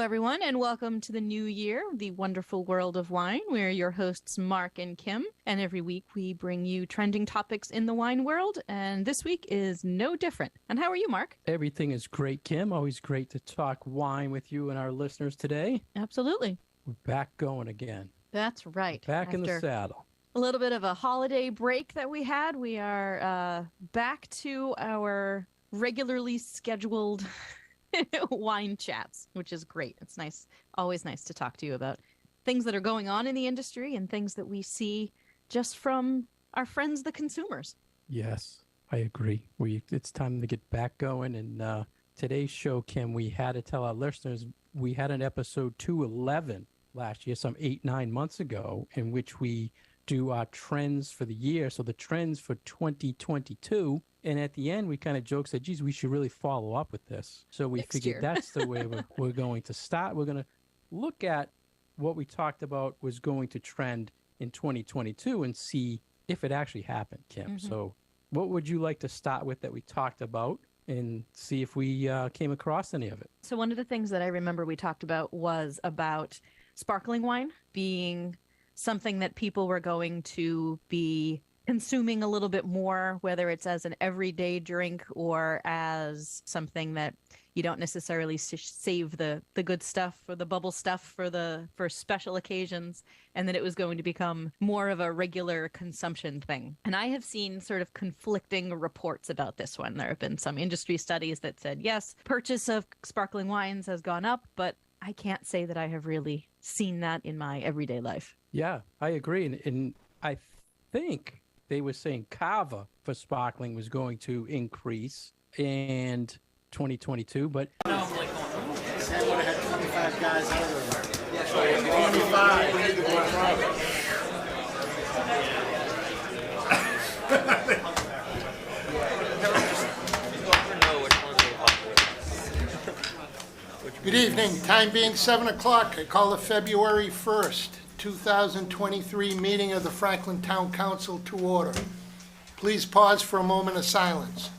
everyone, and welcome to the new year, the wonderful world of wine. We're your hosts, Mark and Kim, and every week we bring you trending topics in the wine world, and this week is no different. And how are you, Mark? Everything is great, Kim. Always great to talk wine with you and our listeners today. Absolutely. We're back going again. That's right. Back in the saddle. A little bit of a holiday break that we had. We are back to our regularly scheduled wine chats, which is great. It's nice, always nice to talk to you about things that are going on in the industry and things that we see just from our friends, the consumers. Yes, I agree. It's time to get back going. And today's show, Kim, we had to tell our listeners we had an episode 211 last year, some 8-9 months ago, in which we do our trends for the year. So the trends for 2022. And at the end, we kind of joked, said, geez, we should really follow up with this. So we figured that's the way we're going to start. We're going to look at what we talked about was going to trend in 2022 and see if it actually happened, Kim. Mm-hmm. So what would you like to start with that we talked about and see if we came across any of it? So one of the things that I remember we talked about was about sparkling wine being something that people were going to be consuming a little bit more, whether it's as an everyday drink or as something that you don't necessarily save the good stuff or the bubble stuff for special occasions, and that it was going to become more of a regular consumption thing. And I have seen sort of conflicting reports about this one. There have been some industry studies that said, yes, purchase of sparkling wines has gone up, but I can't say that I have really seen that in my everyday life. Yeah, I agree. And I think they were saying Cava for sparkling was going to increase in 2022, but I would have had 25 guys out of there. 25. Good evening. Time being 7 o'clock, I call the February 1st, 2023 meeting of the Franklin Town Council to order. Please pause for a moment of silence.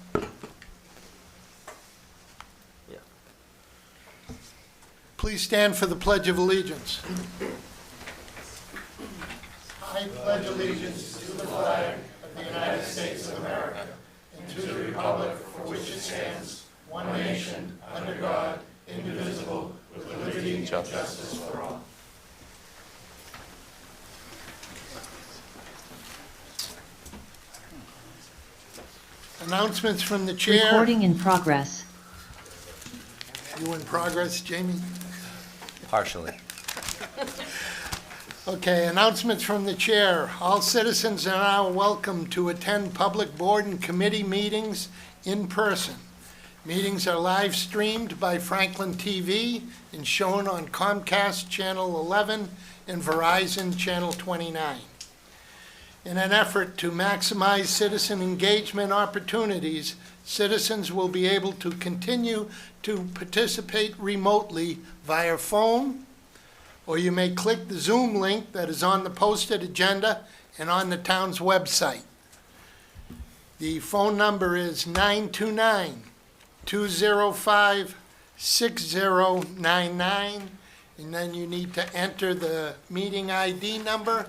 Please stand for the Pledge of Allegiance. I pledge allegiance to the flag of the United States of America and to the republic for which it stands, one nation, under God, indivisible, with liberty and justice for all. Announcements from the chair. Recording in progress. You in progress, Jamie? Partially. Okay, announcements from the chair. All citizens are now welcome to attend public board and committee meetings in person. Meetings are live streamed by Franklin TV and shown on Comcast Channel 11 and Verizon Channel 29. In an effort to maximize citizen engagement opportunities, citizens will be able to continue to participate remotely via phone, or you may click the Zoom link that is on the posted agenda and on the town's website. The phone number is 929-205-6099, and then you need to enter the meeting ID number,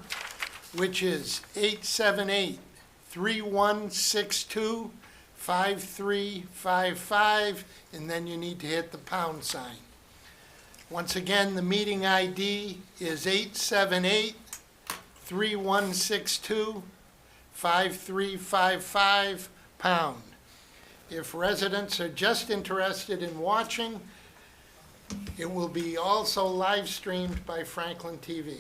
which is 878-3162-5355, and then you need to hit the pound sign. Once again, the meeting ID is 878-3162-5355, pound. If residents are just interested in watching, it will be also live streamed by Franklin TV.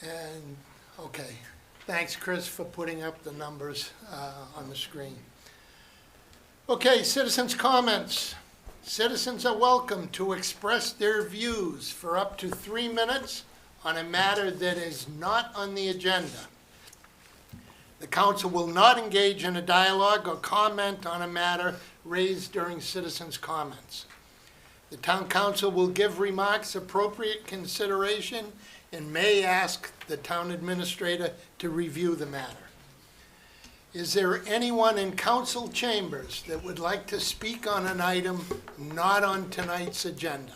And, okay, thanks, Chris, for putting up the numbers on the screen. Okay, citizens' comments. Citizens are welcome to express their views for up to 3 minutes on a matter that is not on the agenda. The council will not engage in a dialogue or comment on a matter raised during citizens' comments. The town council will give remarks appropriate consideration and may ask the town administrator to review the matter. Is there anyone in council chambers that would like to speak on an item not on tonight's agenda?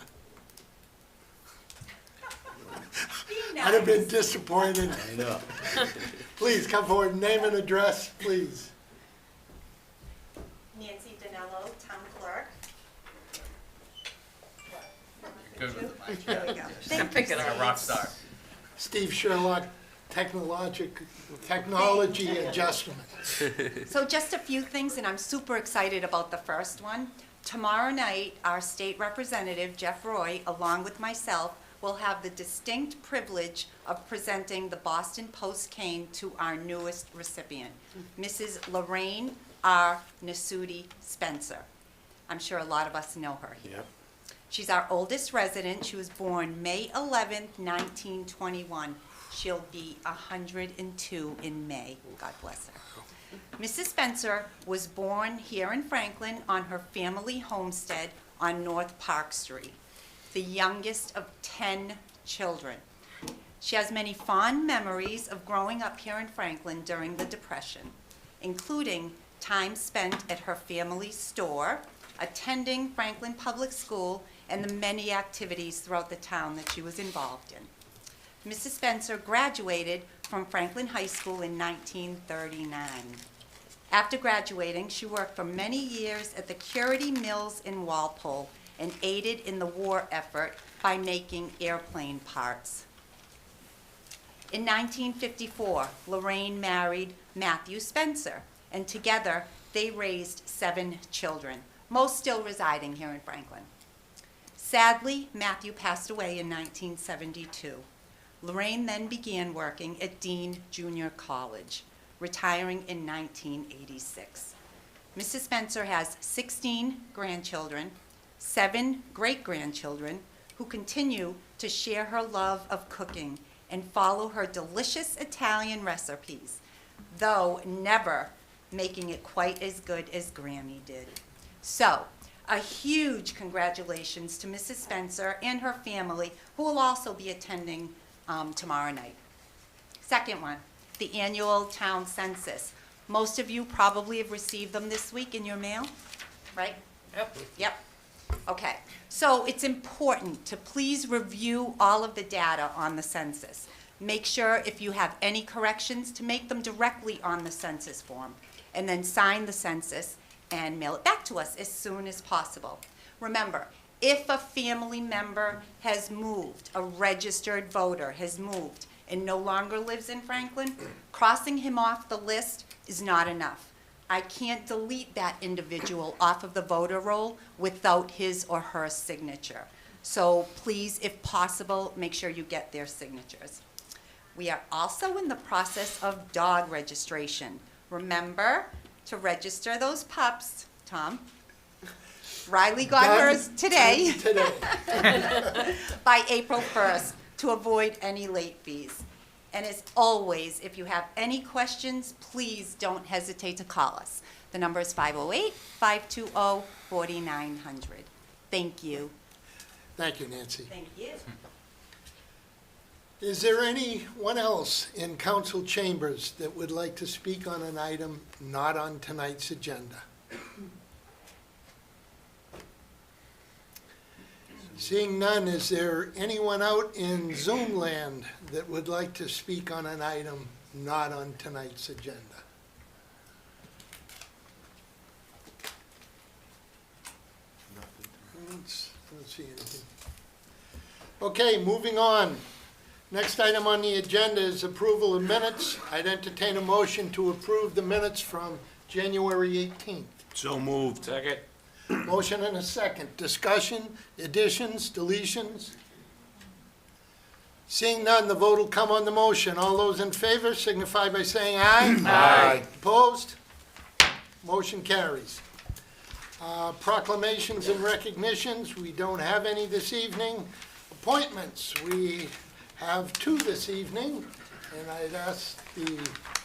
I'd have been disappointed. I know. Please come forward, name and address, please. Nancy Danello, Town Clerk. Good with the mic. There we go. Like a rock star. Steve Sherlock, technology adjustment. So just a few things, and I'm super excited about the first one. Tomorrow night, our state representative, Jeff Roy, along with myself, will have the distinct privilege of presenting the Boston Post cane to our newest recipient, Mrs. Lorraine R. Nasuti Spencer. I'm sure a lot of us know her here. Yep. She's our oldest resident. She was born May 11th, 1921. She'll be 102 in May. God bless her. Mrs. Spencer was born here in Franklin on her family homestead on North Park Street, the youngest of 10 children. She has many fond memories of growing up here in Franklin during the Depression, including time spent at her family's store, attending Franklin Public School, and the many activities throughout the town that she was involved in. Mrs. Spencer graduated from Franklin High School in 1939. After graduating, she worked for many years at the Curity Mills in Walpole and aided in the war effort by making airplane parts. In 1954, Lorraine married Matthew Spencer, and together they raised 7 children, most still residing here in Franklin. Sadly, Matthew passed away in 1972. Lorraine then began working at Dean Junior College, retiring in 1986. Mrs. Spencer has 16 grandchildren, 7 great-grandchildren who continue to share her love of cooking and follow her delicious Italian recipes, though never making it quite as good as Grammy did. So, a huge congratulations to Mrs. Spencer and her family, who will also be attending tomorrow night. Second one, the annual town census. Most of you probably have received them this week in your mail, right? Yep. Okay, so it's important to please review all of the data on the census. Make sure if you have any corrections to make them directly on the census form, and then sign the census and mail it back to us as soon as possible. Remember, if a family member has moved, a registered voter has moved, and no longer lives in Franklin, crossing him off the list is not enough. I can't delete that individual off of the voter roll without his or her signature. So please, if possible, make sure you get their signatures. We are also in the process of dog registration. Remember to register those pups, Tom. Riley got Done. hers today Today. by April 1st to avoid any late fees. And as always, if you have any questions, please don't hesitate to call us. The number is 508-520-4900. Thank you. Thank you, Nancy. Thank you. Is there anyone else in council chambers that would like to speak on an item not on tonight's agenda? Seeing none, is there anyone out in Zoom land that would like to speak on an item not on tonight's agenda? I don't see anything. Okay, moving on. Next item on the agenda is approval of minutes. I'd entertain a motion to approve the minutes from January 18th. So moved. Second. Motion and a second. Discussion, additions, deletions? Seeing none, the vote will come on the motion. All those in favor signify by saying aye. Aye. Opposed? Motion carries. Proclamations and recognitions, we don't have any this evening. Appointments, we have 2 this evening, and I'd ask the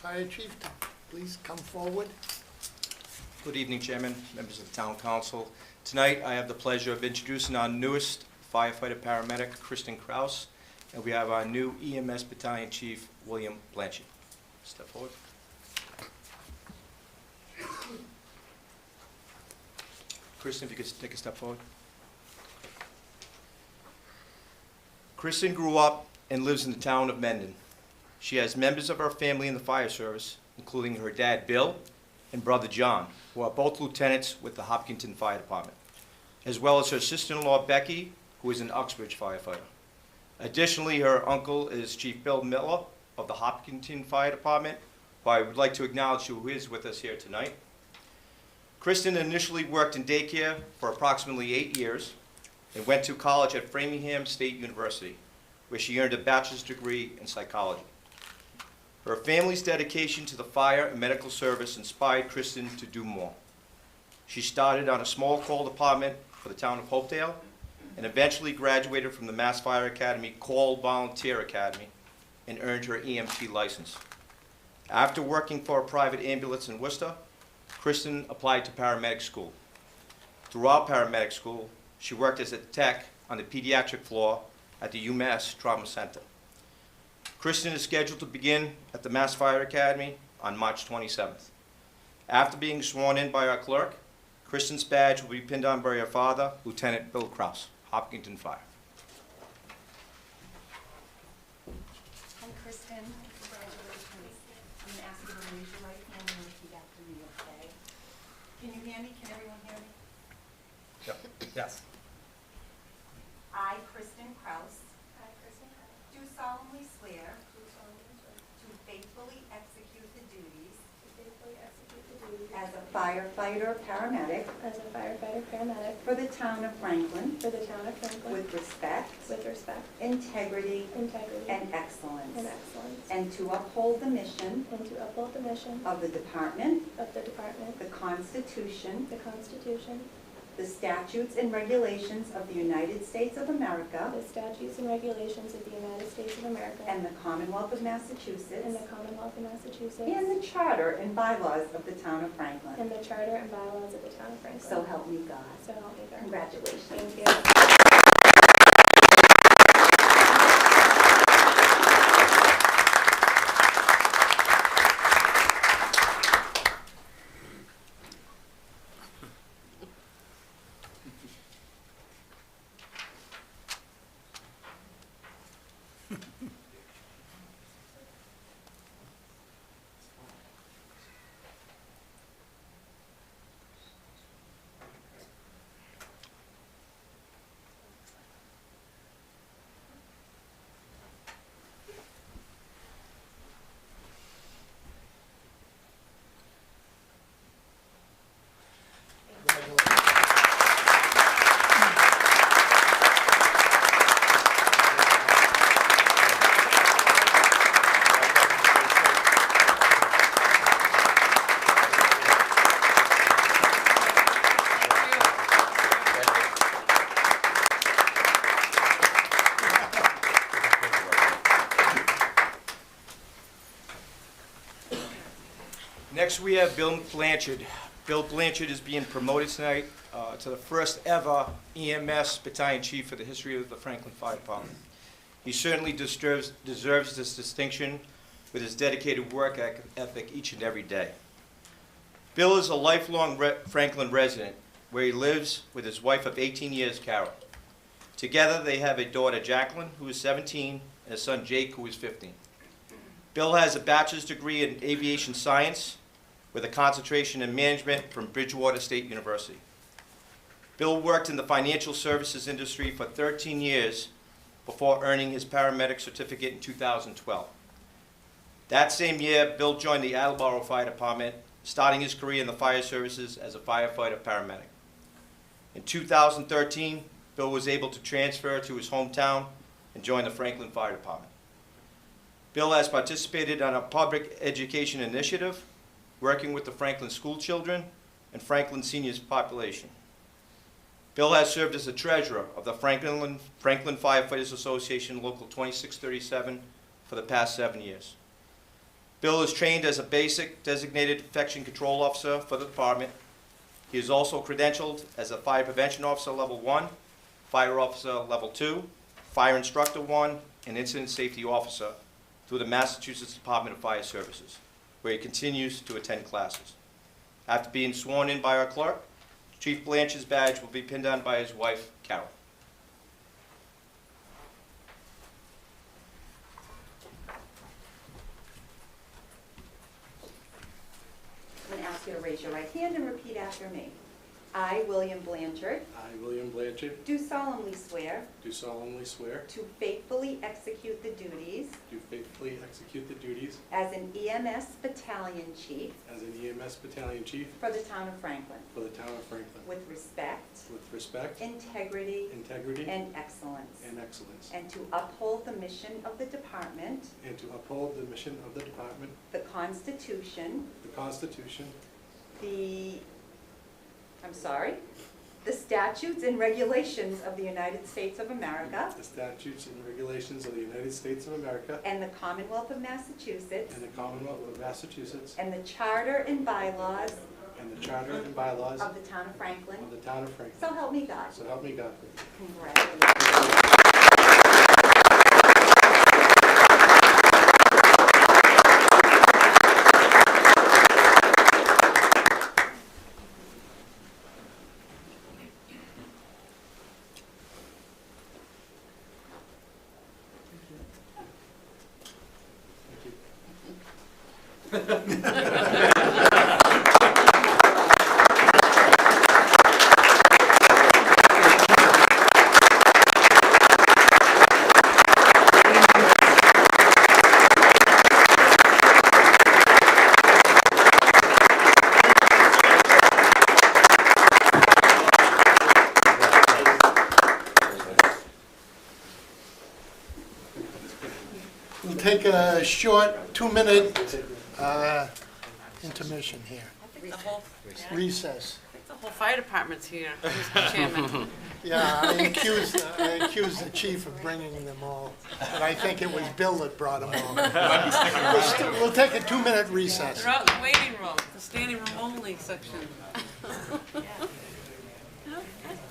fire chief to please come forward. Good evening, Chairman, members of the Town Council. Tonight, I have the pleasure of introducing our newest firefighter-paramedic, Kristen Kraus, and we have our new EMS Battalion Chief, William Blanchard. Step forward. Kristen, if you could take a step forward. Kristen grew up and lives in the town of Mendon. She has members of her family in the fire service, including her dad, Bill, and brother, John, who are both lieutenants with the Hopkinton Fire Department, as well as her sister-in-law, Becky, who is an Uxbridge firefighter. Additionally, her uncle is Chief Bill Miller of the Hopkinton Fire Department, who I would like to acknowledge who is with us here tonight. Kristen initially worked in daycare for approximately 8 years and went to college at Framingham State University, where she earned a bachelor's degree in psychology. Her family's dedication to the fire and medical service inspired Kristen to do more. She started on a small call department for the town of Hopedale and eventually graduated from the Mass Fire Academy Call Volunteer Academy and earned her EMT license. After working for a private ambulance in Worcester, Kristen applied to paramedic school. Throughout paramedic school, she worked as a tech on the pediatric floor at the UMass Trauma Center. Kristen is scheduled to begin at the Mass Fire Academy on March 27th. After being sworn in by our clerk, Kristen's badge will be pinned on by her father, Lieutenant Bill Kraus, Hopkinton Fire. Hi, Kristen. Congratulations. I'm going to ask you to raise your right hand and repeat after me, okay? Can you hear me? Can everyone hear me? Yep. Yes. I, Kristen Kraus. Do solemnly swear. To faithfully execute the duties. As a firefighter paramedic. For the town of Franklin. With respect. Integrity. And excellence. And to uphold the mission. Of the department. The Constitution. The statutes and regulations of the United States of America. The statutes and regulations of the United States of America. And the Commonwealth of Massachusetts. And the Commonwealth of Massachusetts. And the Charter and bylaws of the town of Franklin. And the Charter and bylaws of the town of Franklin. So help me God. So help me God. Congratulations. Thank you. Next, we have Bill Blanchard. Bill Blanchard is being promoted tonight to the first ever EMS battalion chief for the history of the Franklin Fire Department. He certainly deserves this distinction with his dedicated work ethic each and every day. Bill is a lifelong Franklin resident, where he lives with his wife of 18 years, Carol. Together, they have a daughter, Jacqueline, who is 17, and a son, Jake, who is 15. Bill has a bachelor's degree in aviation science with a concentration in management from Bridgewater State University. Bill worked in the financial services industry for 13 years before earning his paramedic certificate in 2012. That same year, Bill joined the Attleboro Fire Department, starting his career in the fire services as a firefighter paramedic. In 2013, Bill was able to transfer to his hometown and join the Franklin Fire Department. Bill has participated on a public education initiative, working with the Franklin school children and Franklin seniors population. Bill has served as the treasurer of the Franklin Firefighters Association Local 2637 for the past 7 years. Bill is trained as a basic designated infection control officer for the department. He is also credentialed as a fire prevention officer level 1, fire officer level 2, fire instructor 1, and incident safety officer through the Massachusetts Department of Fire Services, where he continues to attend classes. After being sworn in by our clerk, Chief Blanchard's badge will be pinned on by his wife, Carol. I'm going to ask you to raise your right hand and repeat after me. I, William Blanchard, I, William Blanchard, do solemnly swear do solemnly swear to faithfully execute the duties to faithfully execute the duties as an EMS battalion chief as an EMS battalion chief for the town of Franklin, for the town of Franklin, with respect, with respect, integrity, integrity, and excellence, and excellence, and to uphold the mission of the department, and to uphold the mission of the department, the Constitution, the Constitution, the statutes and regulations of the United States of America, the statutes and regulations of the United States of America, and the Commonwealth of Massachusetts, and the Commonwealth of Massachusetts, and the charter and bylaws and the charter and bylaws of the town of Franklin. of the town of Franklin. So help me God. So help me God. Congratulations. We'll take a short 2-minute intermission here. The whole, Recess. the whole fire department's here, Mr. Chairman. Yeah, I accused the chief of bringing them all, but I think it was Bill that brought them all. We'll take a 2-minute recess. They're out in the waiting room, the standing room only section.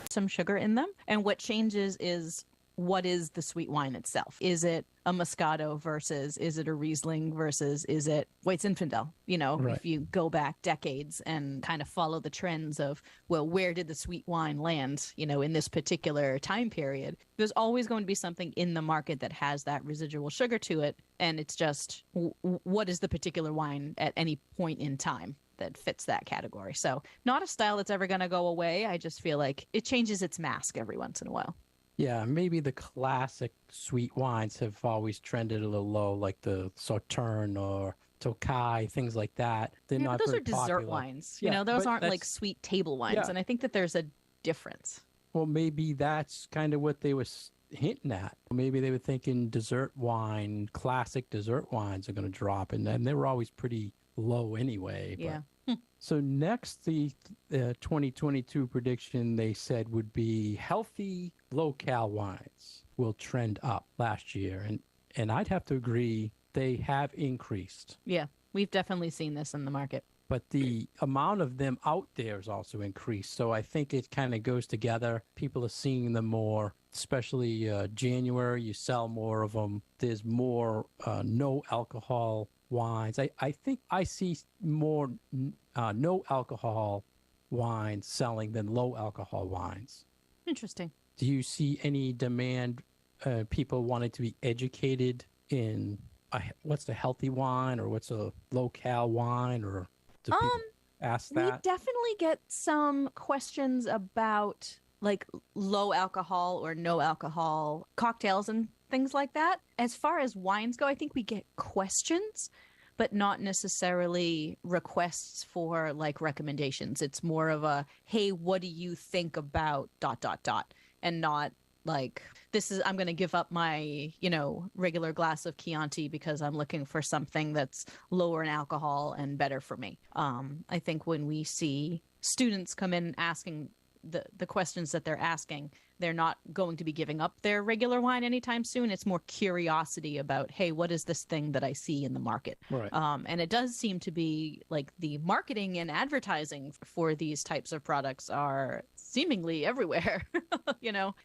Some sugar in them. And what changes is what is the sweet wine itself? Is it a Moscato versus is it a Riesling versus is it White Zinfandel? You know, Right. if you go back decades and kind of follow the trends of, well, where did the sweet wine land, you know, in this particular time period? There's always going to be something in the market that has that residual sugar to it. And it's just what is the particular wine at any point in time that fits that category. So not a style that's ever going to go away. I just feel like it changes its mask every once in a while. Yeah, maybe the classic sweet wines have always trended a little low, like the Sauterne or Tokai, things like that. They're Yeah, not but those very are dessert popular. wines. Yeah, You know, those but aren't like that's- sweet table wines. Yeah. And I think that there's a difference. Well, maybe that's kind of what they were hinting at. Maybe they were thinking dessert wine, classic dessert wines are going to drop, and they were always pretty low anyway. but- Yeah. So next, the 2022 prediction they said would be healthy low-cal wines will trend up last year, and I'd have to agree they have increased. Yeah. We've definitely seen this in the market. But the amount of them out there has also increased. So I think it kind of goes together. People are seeing them more, especially January. You sell more of them. There's more no alcohol wines. I think I see more no alcohol wines selling than low alcohol wines. Interesting. Do you see any demand, people wanting to be educated in what's a healthy wine or what's a low cal wine, or do people ask We that? definitely get some questions about like low alcohol or no alcohol cocktails and things like that. As far as wines go, I think we get questions, but not necessarily requests for like recommendations. It's more of a, hey, what do you think about ... and not like, I'm going to give up my, regular glass of Chianti because I'm looking for something that's lower in alcohol and better for me. I think when we see students come in asking the questions that they're asking, they're not going to be giving up their regular wine anytime soon. It's more curiosity about, hey, what is this thing that I see in the market? Right. And it does seem to be like the marketing and advertising for these types of products are seemingly everywhere,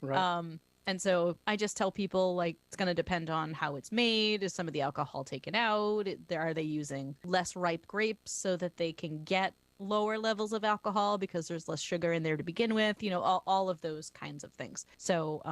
Right. And so I just tell people, like, it's going to depend on how it's made. Is some of the alcohol taken out? Are they using less ripe grapes so that they can get lower levels of alcohol because there's less sugar in there to begin with, all of those kinds of things. So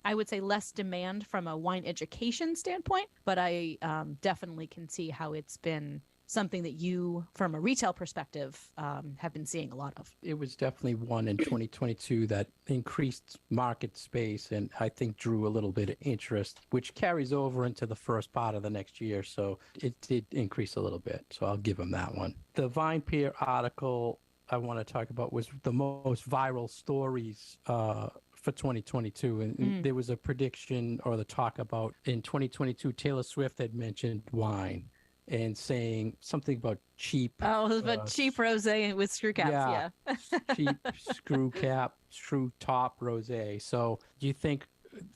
I would say less demand from a wine education standpoint, but I definitely can see how it's been something that you, from a retail perspective, have been seeing a lot of. It was definitely one in 2022 that increased market space and I think drew a little bit of interest, which carries over into the first part of the next year. So it did increase a little bit. So I'll give them that one. The VinePair article I want to talk about was the most viral stories for 2022. And there was a prediction or the talk about in 2022, Taylor Swift had mentioned wine and saying something about cheap. Oh, it was about cheap rosé with screw caps. Yeah. Cheap screw top rosé. So do you think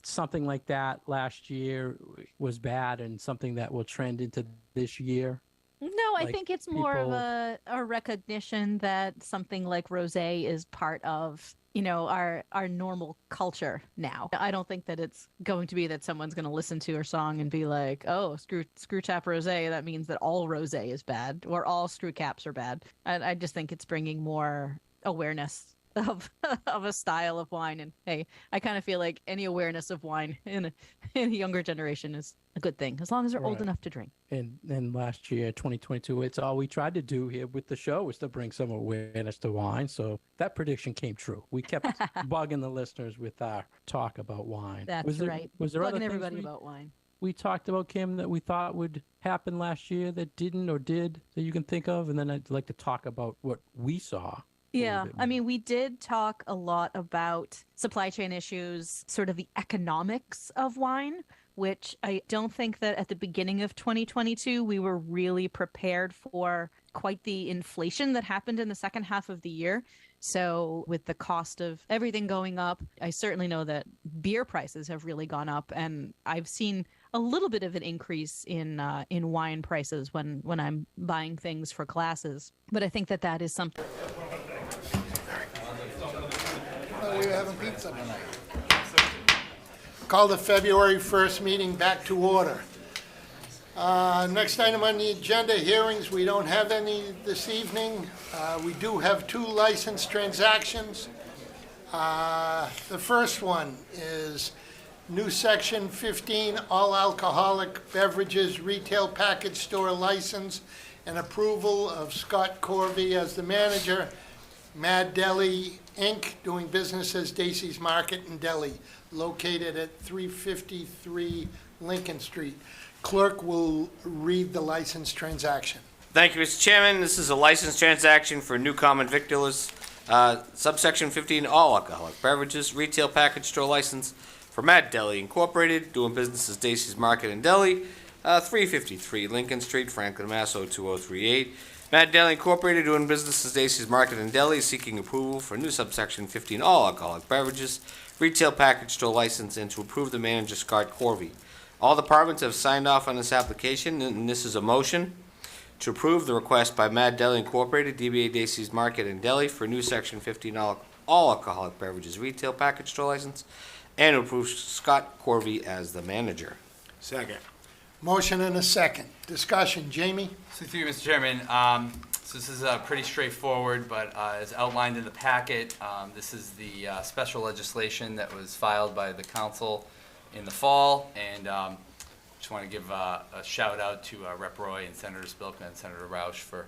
something like that last year was bad and something that will trend into this year? No, I think it's more of a recognition that something like rosé is part of our normal culture now. I don't think that it's going to be that someone's going to listen to our song and be like, oh, screw tap rosé, that means that all rosé is bad or all screw caps are bad. I just think it's bringing more awareness of a style of wine. And hey, I kind of feel like any awareness of wine in a younger generation is a good thing, as long as they're old enough to drink. And last year, 2022, it's all we tried to do here with the show was to bring some awareness to wine. So that prediction came true. We kept bugging the listeners with our talk about wine. That's right. Was there bugging everybody about wine? We talked about, Kim, that we thought would happen last year that didn't or did that you can think of? And then I'd like to talk about what we saw. Yeah, I mean, we did talk a lot about supply chain issues, sort of the economics of wine, which I don't think that at the beginning of 2022, we were really prepared for quite the inflation that happened in the second half of the year. So with the cost of everything going up, I certainly know that beer prices have really gone up, and I've seen a little bit of an increase in wine prices when I'm buying things for classes. But I think that is something. We were having pizza tonight. Call the February 1st meeting back to order. Next item on the agenda, hearings. We don't have any this evening. We do have 2 license transactions. The first one is new section 15, all alcoholic beverages retail package store license and approval of Scott Corvey as the manager. Mad Deli Inc., doing business as Dacey's Market in Delhi, located at 353 Lincoln Street. Clerk will read the license transaction. Thank you, Mr. Chairman. This is a license transaction for new common victualers, subsection 15, all alcoholic beverages, retail package store license for Mad Deli Incorporated, doing business as Dacey's Market in Delhi, 353 Lincoln Street, Franklin, Mass. 02038. Mad Deli Incorporated, doing business as Dacey's Market in Delhi, seeking approval for new subsection 15, all alcoholic beverages, retail package store license, and to approve the manager, Scott Corvey. All departments have signed off on this application, and this is a motion to approve the request by Mad Deli Incorporated, DBA Dacey's Market in Delhi, for new section 15, all alcoholic beverages, retail package store license, and to approve Scott Corvey as the manager. Second. Motion and a second. Discussion. Jamie? Through you, Mr. Chairman. So this is pretty straightforward, but as outlined in the packet, this is the special legislation that was filed by the council in the fall, and just want to give a shout out to Rep. Roy and Senator Spilka and Senator Roush for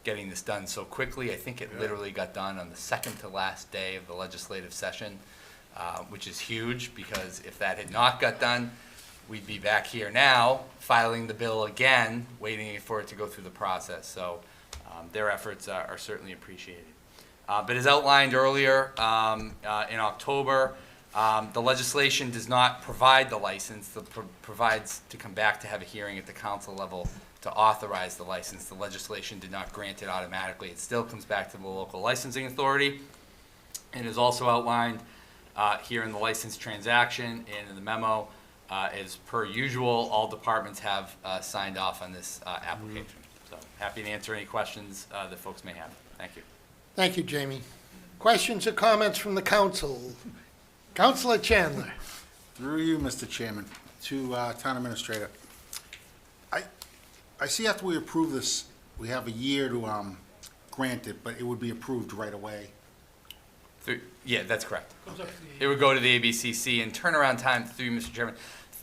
getting this done so quickly. I think it literally got done on the second to last day of the legislative session, which is huge, because if that had not got done, we'd be back here now filing the bill again, waiting for it to go through the process. So their efforts are certainly appreciated. But as outlined earlier, in October, the legislation does not provide the license. It provides to come back to have a hearing at the council level to authorize the license. The legislation did not grant it automatically. It still comes back to the local licensing authority, and is also outlined here in the license transaction and in the memo. As per usual, all departments have signed off on this application. So happy to answer any questions that folks may have. Thank you. Thank you, Jamie. Questions or comments from the council? Councilor Chandler. Through you, Mr. Chairman, to Town Administrator. I see after we approve this, we have a year to granted, but it would be approved right away. Yeah, that's correct. It would go to the ABCC, and turnaround time, through you, Mr. Chairman,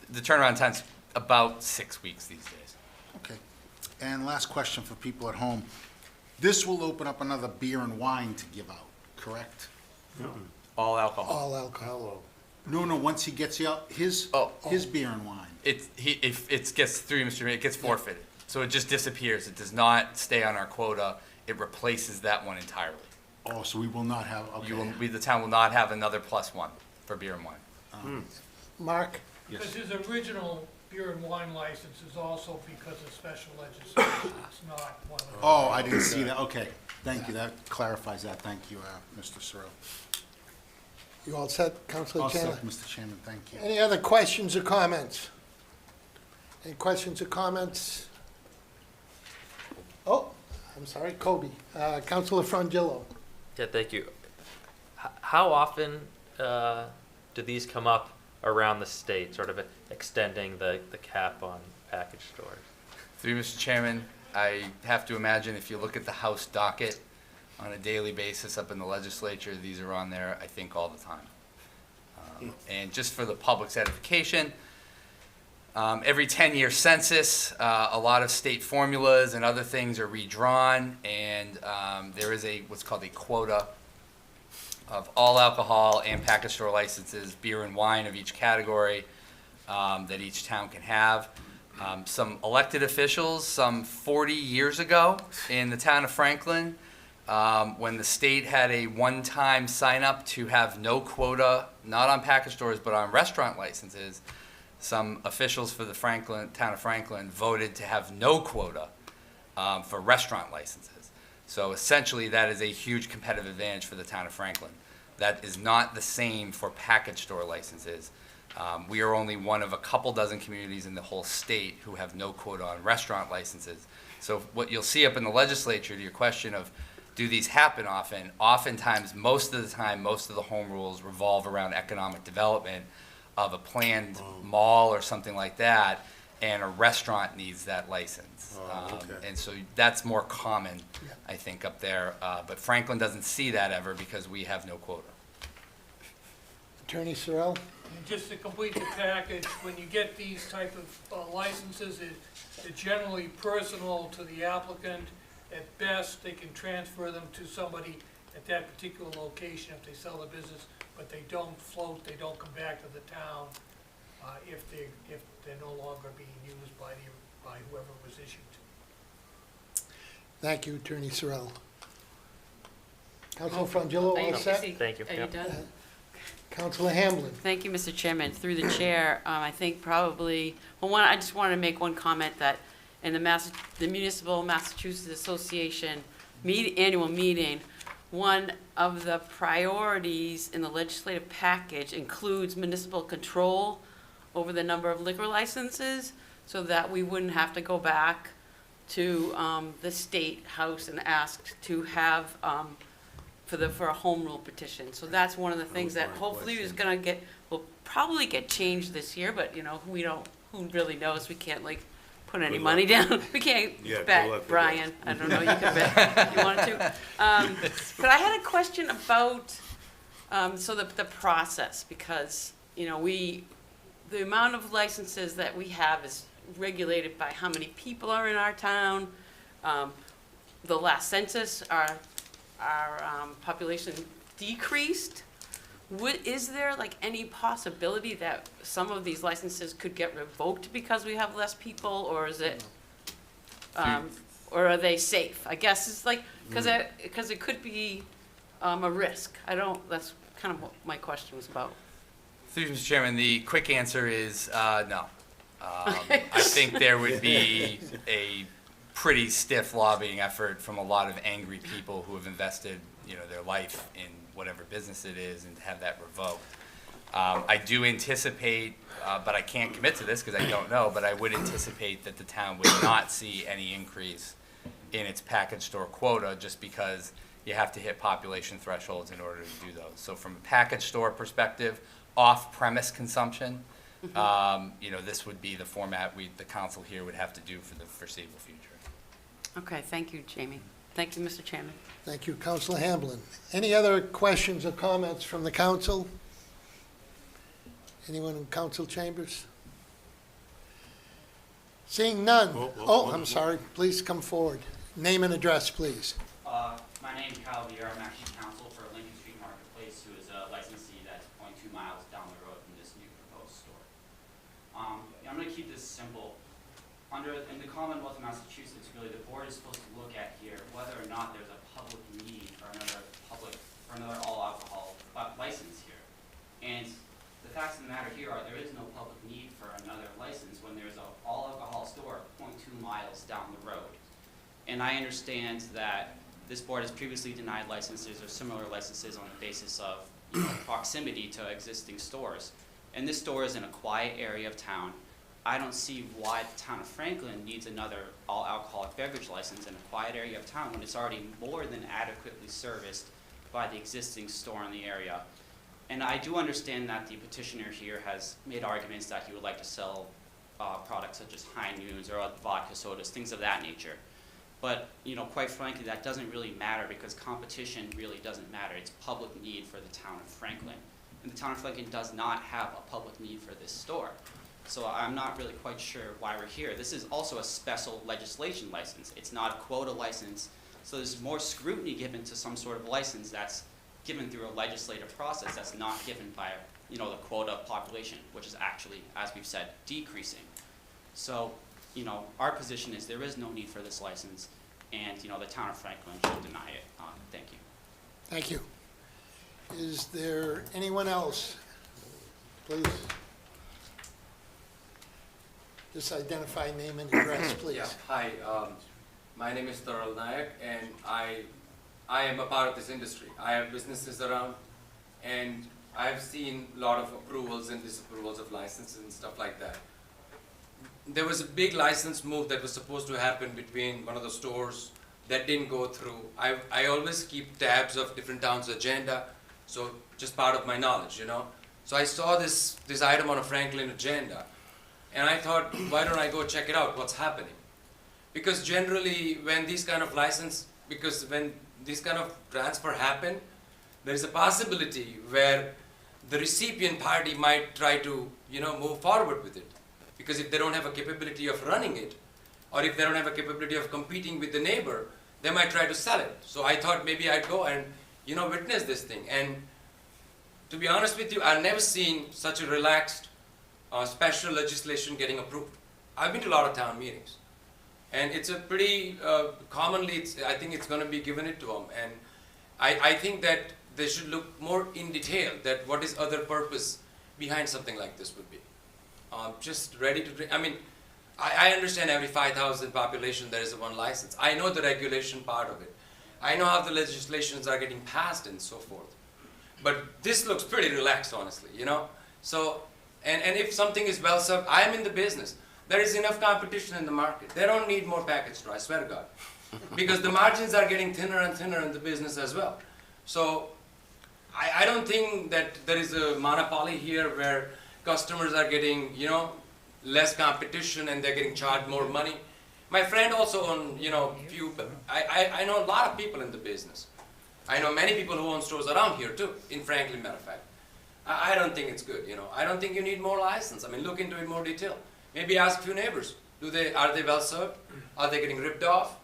the turnaround time's about 6 weeks these days. Okay. And last question for people at home. This will open up another beer and wine to give out, correct? All alcohol. All alcohol. No, once he gets out, his beer and wine. If it gets through, Mr. Chairman, it gets forfeited. So it just disappears. It does not stay on our quota. It replaces that one entirely. Oh, so we will not have, okay. The town will not have another +1 for beer and wine. Mark? Because his original beer and wine license is also because of special legislation. It's not one of the. Oh, I didn't see that, okay. Thank you, that clarifies that. Thank you, Mr. Searle. You all set, Councilor All Chandler? set, Mr. Chairman, thank you. Any other questions or comments? Any questions or comments? Oh, I'm sorry, Kobe. Councilor Frangillo. Yeah, thank you. How often do these come up around the state, sort of extending the cap on package stores? Through you, Mr. Chairman, I have to imagine if you look at the House docket on a daily basis up in the legislature, these are on there, I think, all the time. And just for the public's edification, every 10-year census, a lot of state formulas and other things are redrawn, and there is what's called a quota of all alcohol and package store licenses, beer and wine of each category, that each town can have. Some elected officials, some 40 years ago in the town of Franklin, when the state had a one-time sign-up to have no quota, not on package stores, but on restaurant licenses, some officials for the town of Franklin voted to have no quota for restaurant licenses. So essentially, that is a huge competitive advantage for the town of Franklin. That is not the same for package store licenses. We are only one of a couple dozen communities in the whole state who have no quota on restaurant licenses. So what you'll see up in the legislature, to your question of, do these happen often? Oftentimes, most of the time, most of the home rules revolve around economic development of a planned mall or something like that, and a restaurant needs that license. And so that's more common, I think, up there. But Franklin doesn't see that ever because we have no quota. Attorney Sorrell? And just to complete the package, when you get these type of licenses, they're generally personal to the applicant. At best, they can transfer them to somebody at that particular location if they sell the business, but they don't float, they don't come back to the town if they're no longer being used by whoever it was issued to. Thank you, Attorney Sorrell. Councilor Frangillo, all set? Thank you. Are you done? Councilor Hamblin? Thank you, Mr. Chairman. Through the chair, I think probably, I just wanted to make one comment that in the Municipal Massachusetts Association annual meeting, one of the priorities in the legislative package includes municipal control over the number of liquor licenses, so that we wouldn't have to go back to the State House and ask to have for a home rule petition. So that's one of the things that hopefully will probably get changed this year, but who really knows? We can't put any money down. We can't bet, Brian. I don't know, you can bet if you wanted to. But I had a question about, the process, because, the amount of licenses that we have is regulated by how many people are in our town. The last census, our population decreased. Is there any possibility that some of these licenses could get revoked because we have less people, or is it, or are they safe? I guess it's because it could be a risk. That's kind of what my question was about. Through you, Mr. Chairman, the quick answer is no. I think there would be a pretty stiff lobbying effort from a lot of angry people who have invested, their life in whatever business it is, and to have that revoked. I do anticipate, but I can't commit to this because I don't know, but I would anticipate that the town would not see any increase in its package store quota, just because you have to hit population thresholds in order to do those. So from a package store perspective, off-premise consumption, this would be the format the council here would have to do for the foreseeable future. Okay, thank you, Jamie. Thank you, Mr. Chairman. Thank you, Councilor Hamblin. Any other questions or comments from the council? Anyone in council chambers? Seeing none. Oh, I'm sorry. Please come forward. Name and address, please. My name is Kyle Viera. I'm actually counsel for Lincoln Street Marketplace, who is a licensee that's 0.2 miles down the road from this new proposed store. I'm going to keep this simple. In the Commonwealth of Massachusetts, really, the board is supposed to look at here whether or not there's a public need for another all-alcohol license here. And the facts of the matter here are there is no public need for another license when there's an all-alcohol store 0.2 miles down the road. And I understand that this board has previously denied licenses or similar licenses on the basis of proximity to existing stores. And this store is in a quiet area of town. I don't see why the town of Franklin needs another all-alcoholic beverage license in a quiet area of town when it's already more than adequately serviced by the existing store in the area. And I do understand that the petitioner here has made arguments that he would like to sell products such as High Noons or vodka sodas, things of that nature. But, quite frankly, that doesn't really matter because competition really doesn't matter. It's public need for the town of Franklin. And the town of Franklin does not have a public need for this store. So I'm not really quite sure why we're here. This is also a special legislation license. It's not a quota license. So there's more scrutiny given to some sort of license that's given through a legislative process that's not given by, the quota population, which is actually, as we've said, decreasing. So, our position is there is no need for this license, and, the town of Franklin should deny it. Thank you. Thank you. Is there anyone else? Please. Just identify name and address, please. Yeah, hi. My name is Taral Nayak, and I am a part of this industry. I have businesses around, and I've seen a lot of approvals and disapprovals of licenses and stuff like that. There was a big license move that was supposed to happen between one of the stores that didn't go through. I always keep tabs of different towns' agenda, so just part of my knowledge, So I saw this item on a Franklin agenda, and I thought, why don't I go check it out, what's happening? Because generally, when these kind of transfer happen, there is a possibility where the recipient party might try to, move forward with it. Because if they don't have a capability of running it, or if they don't have a capability of competing with the neighbor, they might try to sell it. So I thought maybe I'd go and, witness this thing. And to be honest with you, I've never seen such a relaxed special legislation getting approved. I've been to a lot of town meetings. And it's a pretty, commonly, I think it's going to be given it to them. And I think that they should look more in detail that what is other purpose behind something like this would be. Just ready to drink. I understand every 5,000 population there is one license. I know the regulation part of it. I know how the legislations are getting passed and so forth. But this looks pretty relaxed, honestly, So, and if something is well served, I am in the business. There is enough competition in the market. They don't need more packaged store, I swear to God. Because the margins are getting thinner and thinner in the business as well. So, I don't think that there is a monopoly here where customers are getting, less competition and they're getting charged more money. My friend also owned, I know a lot of people in the business. I know many people who own stores around here too, in Franklin, matter of fact. I don't think it's good, I don't think you need more license. Look into it in more detail. Maybe ask a few neighbors. Are they well served? Are they getting ripped off?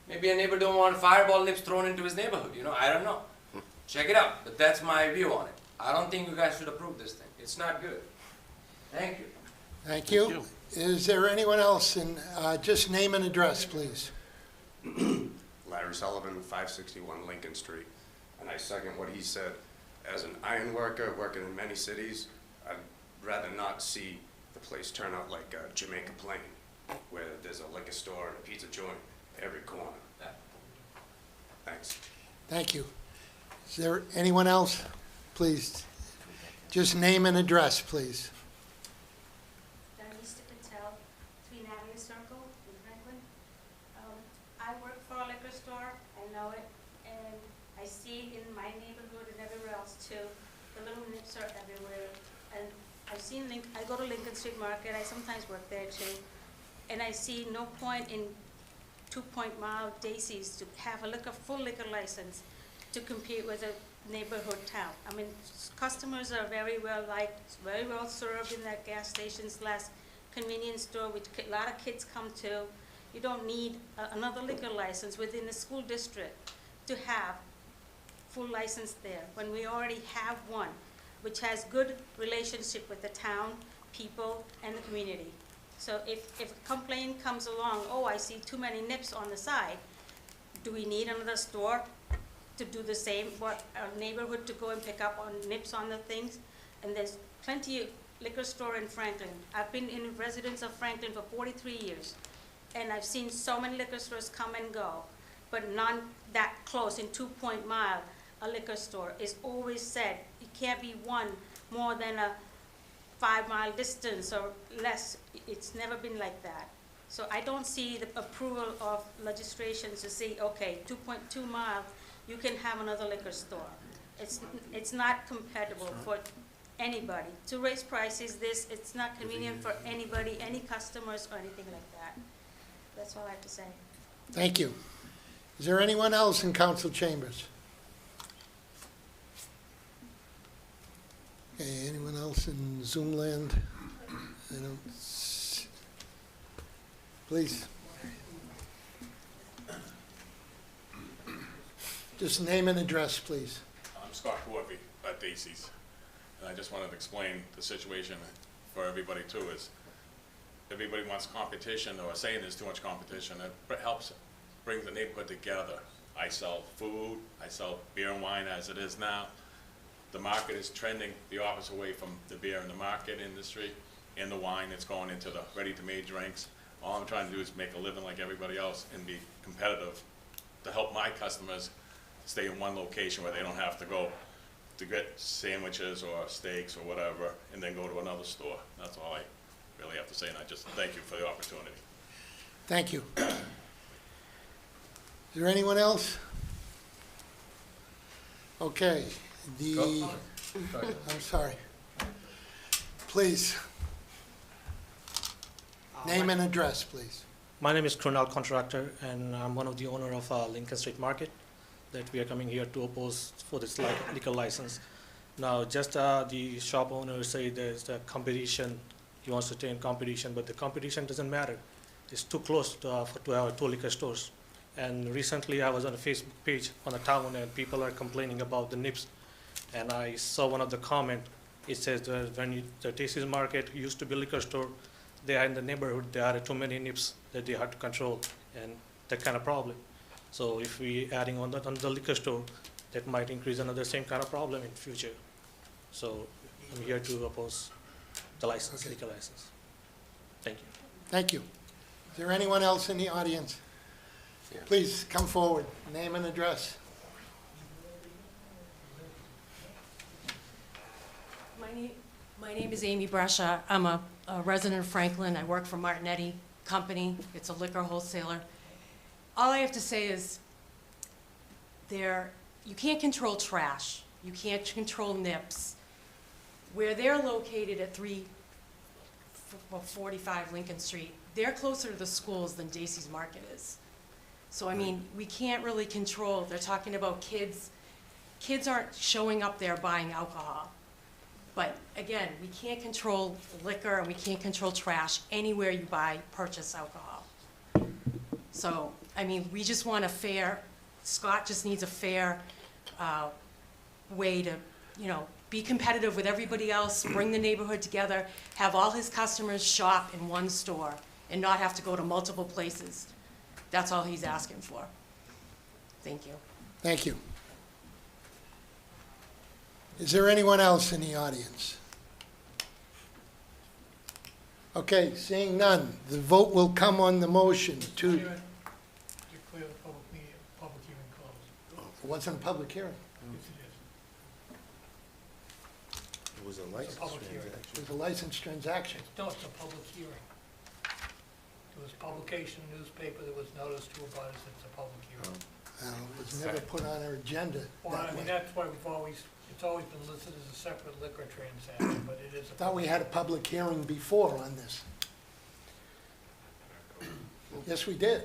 Maybe a neighbor don't want fireball nips thrown into his neighborhood, I don't know. Check it out, but that's my view on it. I don't think you guys should approve this thing. It's not good. Thank you. Thank you. Is there anyone else? Just name and address, please. Larry Sullivan, 561 Lincoln Street. And I second what he said. As an iron worker working in many cities, I'd rather not see the place turn out like Jamaica Plain, where there's a liquor store and a pizza joint every corner. Thanks. Thank you. Is there anyone else? Please, just name and address, please. Mr. Patel, 3 Natalie Circle in Franklin. I work for a liquor store, I know it, and I see it in my neighborhood and everywhere else too. The little nips are everywhere, and I've seen, I go to Lincoln Street Market, I sometimes work there too, and I see no point in 2 Point Mile, Daisy's, to have a full liquor license to compete with a neighborhood town. I mean, customers are very well liked, very well served in that gas stations, last convenience store, which a lot of kids come to. You don't need another liquor license within the school district to have full license there, when we already have one, which has good relationship with the town, people, and the community. So if a complaint comes along, oh, I see too many nips on the side, do we need another store to do the same, what a neighborhood to go and pick up on nips on the things? And there's plenty of liquor store in Franklin. I've been in residence of Franklin for 43 years, and I've seen so many liquor stores come and go, but none that close in 2 Point Mile, a liquor store is always said, it can't be one more than a 5-mile distance or less. It's never been like that. So I don't see the approval of legislation to say, okay, 2.2 miles, you can have another liquor store. It's not compatible for anybody. To raise prices, it's not convenient for anybody, any customers or anything like that. That's all I have to say. Thank you. Is there anyone else in council chambers? Okay, anyone else in Zoom land? I don't s- Please. Just name and address, please. I'm Scott Corby at Daisy's, and I just wanted to explain the situation for everybody too, is everybody wants competition, or saying there's too much competition. It helps bring the neighborhood together. I sell food, I sell beer and wine as it is now. The market is trending the opposite way from the beer and the market industry and the wine. It's going into the ready-to-made drinks. All I'm trying to do is make a living like everybody else and be competitive to help my customers stay in one location where they don't have to go to get sandwiches or steaks or whatever and then go to another store. That's all I really have to say, and I just thank you for the opportunity. Thank you. Is there anyone else? Okay, I'm sorry. Please. Name and address, please. My name is Kronal Contractor, and I'm one of the owner of Lincoln Street Market that we are coming here to oppose for this liquor license. Now, just the shop owner say there's a competition, he wants to stay in competition, but the competition doesn't matter. It's too close to have 2 liquor stores. And recently I was on a Facebook page on the town, and people are complaining about the nips. And I saw one of the comment, it says that when the Daisy's Market used to be a liquor store, they are in the neighborhood, there are too many nips that they had to control, and that kind of problem. So if we adding on the liquor store, that might increase another same kind of problem in future. So I'm here to oppose the license, liquor license. Thank you. Thank you. Is there anyone else in the audience? Please come forward, name and address. My name is Amy Brescia. I'm a resident of Franklin. I work for Martinetti Company. It's a liquor wholesaler. All I have to say is you can't control trash. You can't control nips. Where they're located at 345 Lincoln Street, they're closer to the schools than Daisy's Market is. So, I mean, we can't really control. They're talking about kids. Kids aren't showing up there buying alcohol. But again, we can't control liquor and we can't control trash anywhere you purchase alcohol. So, I mean, we just want Scott just needs a fair way to, be competitive with everybody else, bring the neighborhood together, have all his customers shop in one store and not have to go to multiple places. That's all he's asking for. Thank you. Thank you. Is there anyone else in the audience? Okay, seeing none, the vote will come on the motion to... Declare the public hearing closed. It wasn't a public hearing. Yes, it is. It was a It's a license public hearing. transaction. It was a license transaction. No, it's a public hearing. There was publication, newspaper, there was notice to abutters, it's a public hearing. It was never put on our agenda Well, I that mean, way. that's why it's always been listed as a separate liquor transaction, but it is a. Thought we had a public hearing before on this. Yes, we did.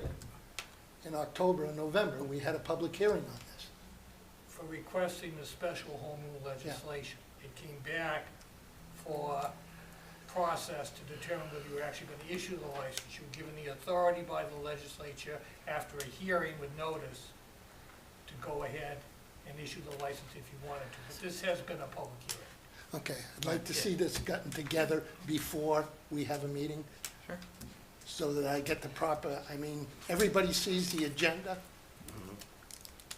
in October and November. We had a public hearing on this. For requesting the special home rule legislation. It came back for process to determine whether you were actually going to issue the license. You were given the authority by the legislature after a hearing with notice to go ahead and issue the license if you wanted to. But this has been a public hearing. Okay, I'd like to see this gotten together before we have a meeting. Sure. So that I get the proper, I mean, everybody sees the agenda.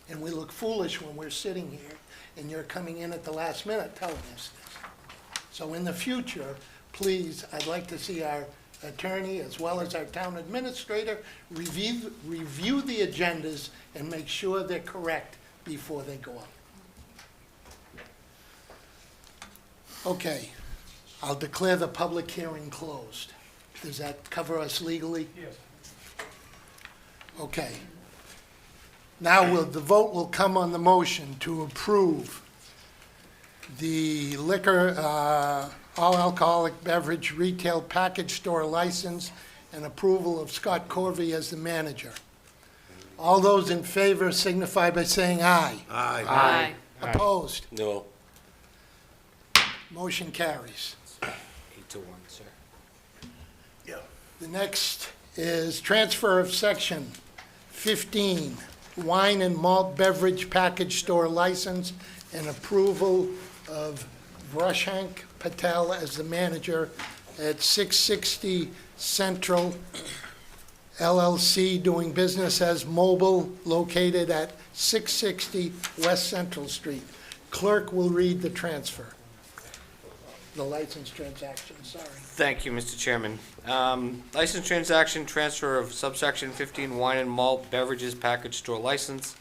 And we look foolish when we're sitting here and you're coming in at the last minute telling us this. So in the future, please, I'd like to see our attorney as well as our town administrator review the agendas and make sure they're correct before they go up. Okay, I'll declare the public hearing closed. Does that cover us legally? Yes. Okay. Now the vote will come on the motion to approve the liquor, all alcoholic beverage retail package store license and approval of Scott Corvey as the manager. All those in favor signify by saying aye. Aye. Aye. Opposed? No. Motion carries. 8-1, sir. The next is transfer of section 15, wine and malt beverage package store license and approval of Vrashank Patel as the manager at 660 Central LLC, doing business as Mobile, located at 660 West Central Street. Clerk will read the transfer. The license transaction, sorry. Thank you, Mr. Chairman. License transaction, transfer of subsection 15 wine and malt beverages package store license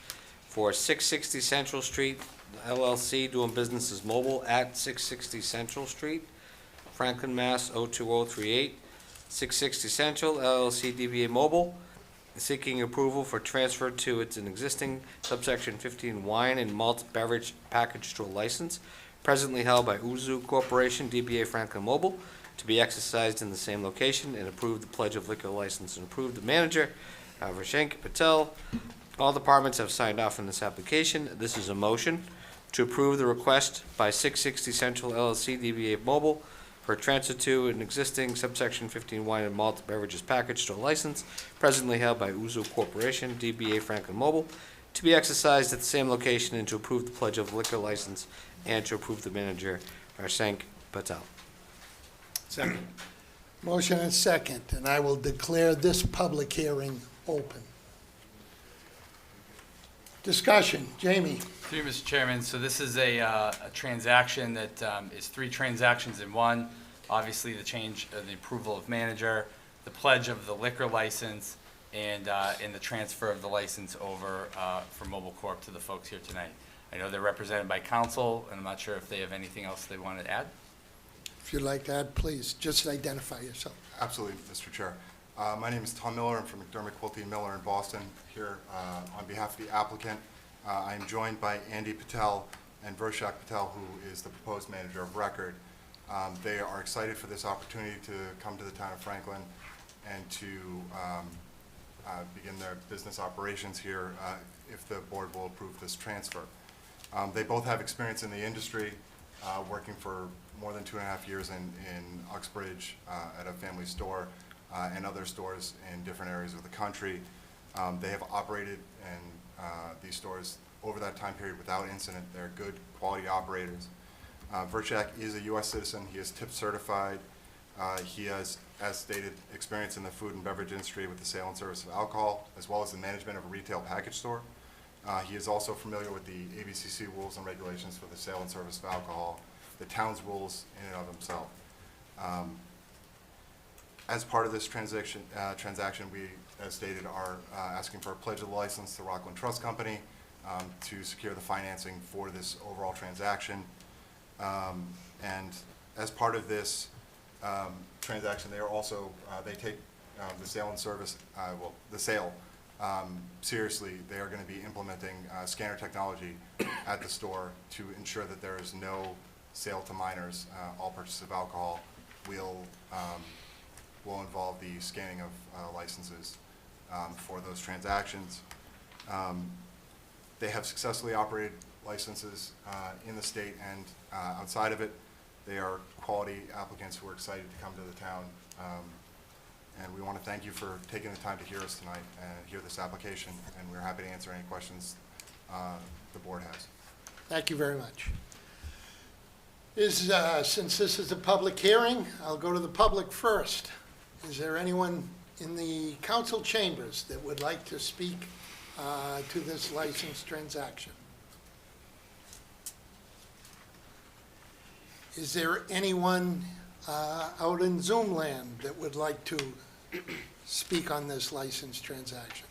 for 660 Central Street LLC, doing business as Mobile at 660 Central Street, Franklin, Mass. 02038. 660 Central LLC DBA Mobile, seeking approval for transfer to its existing subsection 15 wine and malt beverage package store license, presently held by Uzu Corporation, DBA Franklin Mobile, to be exercised in the same location, and approve the pledge of liquor license and approve the manager, Vrashank Patel. All departments have signed off on this application. This is a motion to approve the request by 660 Central LLC DBA Mobile for transfer to an existing subsection 15 wine and malt beverages package store license, presently held by Uzu Corporation, DBA Franklin Mobile, to be exercised at the same location, and to approve the pledge of liquor license and to approve the manager, Vrashank Patel. Second. Motion and second, and I will declare this public hearing open. Discussion, Jamie. Through you, Mr. Chairman, so this is a transaction that is three transactions in one. Obviously, the change, the approval of manager, the pledge of the liquor license, and the transfer of the license over from Mobile Corp to the folks here tonight. I know they're represented by counsel, and I'm not sure if they have anything else they want to add. If you'd like to add, please, just identify yourself. Absolutely, Mr. Chair. My name is Tom Miller. I'm from McDermott, Quilty & Miller in Boston. Here on behalf of the applicant, I am joined by Andy Patel and Vrashank Patel, who is the proposed manager of record. They are excited for this opportunity to come to the town of Franklin and to begin their business operations here if the board will approve this transfer. They both have experience in the industry, working for more than 2.5 years in Uxbridge at a family store and other stores in different areas of the country. They have operated in these stores over that time period without incident. They're good quality operators. Vrashank is a U.S. citizen. He is tip certified. He has, as stated, experience in the food and beverage industry with the sale and service of alcohol, as well as the management of a retail package store. He is also familiar with the ABCC rules and regulations for the sale and service of alcohol, the town's rules in and of himself. As part of this transaction, we, as stated, are asking for a pledge of license to Rockland Trust Company to secure the financing for this overall transaction. And as part of this transaction, they are also, they take the sale and service, the sale seriously. They are going to be implementing scanner technology at the store to ensure that there is no sale to minors. All purchase of alcohol will involve the scanning of licenses for those transactions. They have successfully operated licenses in the state and outside of it. They are quality applicants who are excited to come to the town. And we want to thank you for taking the time to hear us tonight and hear this application. And we're happy to answer any questions the board has. Thank you very much. Since this is a public hearing, I'll go to the public first. Is there anyone in the council chambers that would like to speak to this license transaction? Is there anyone out in Zoom land that would like to speak on this license transaction?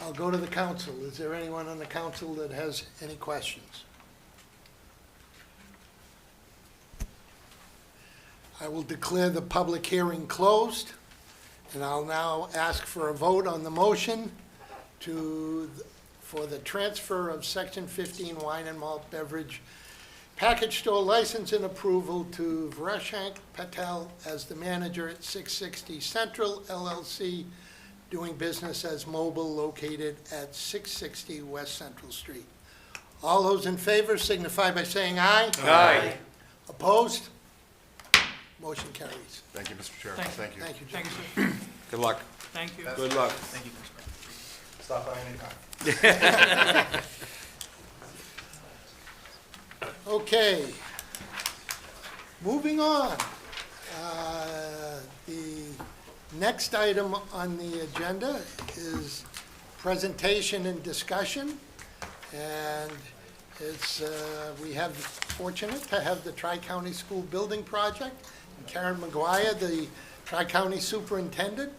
I'll go to the council. Is there anyone on the council that has any questions? I will declare the public hearing closed, and I'll now ask for a vote on the motion for the transfer of Section 15 wine and malt beverage package store license and approval to Vrashank Patel as the manager at 660 Central LLC, doing business as Mobile, located at 660 West Central Street. All those in favor signify by saying aye. Aye. Opposed? Motion carries. Thank you, Mr. Chair. Thank you. Thank you. Thank you, sir. Good luck. Thank you. Good luck. Thank you. Stop by anytime. Okay. Moving on. The next item on the agenda is presentation and discussion. And it's, we have fortunate to have the Tri-County School Building Project. And Karen McGuire, the Tri-County Superintendent,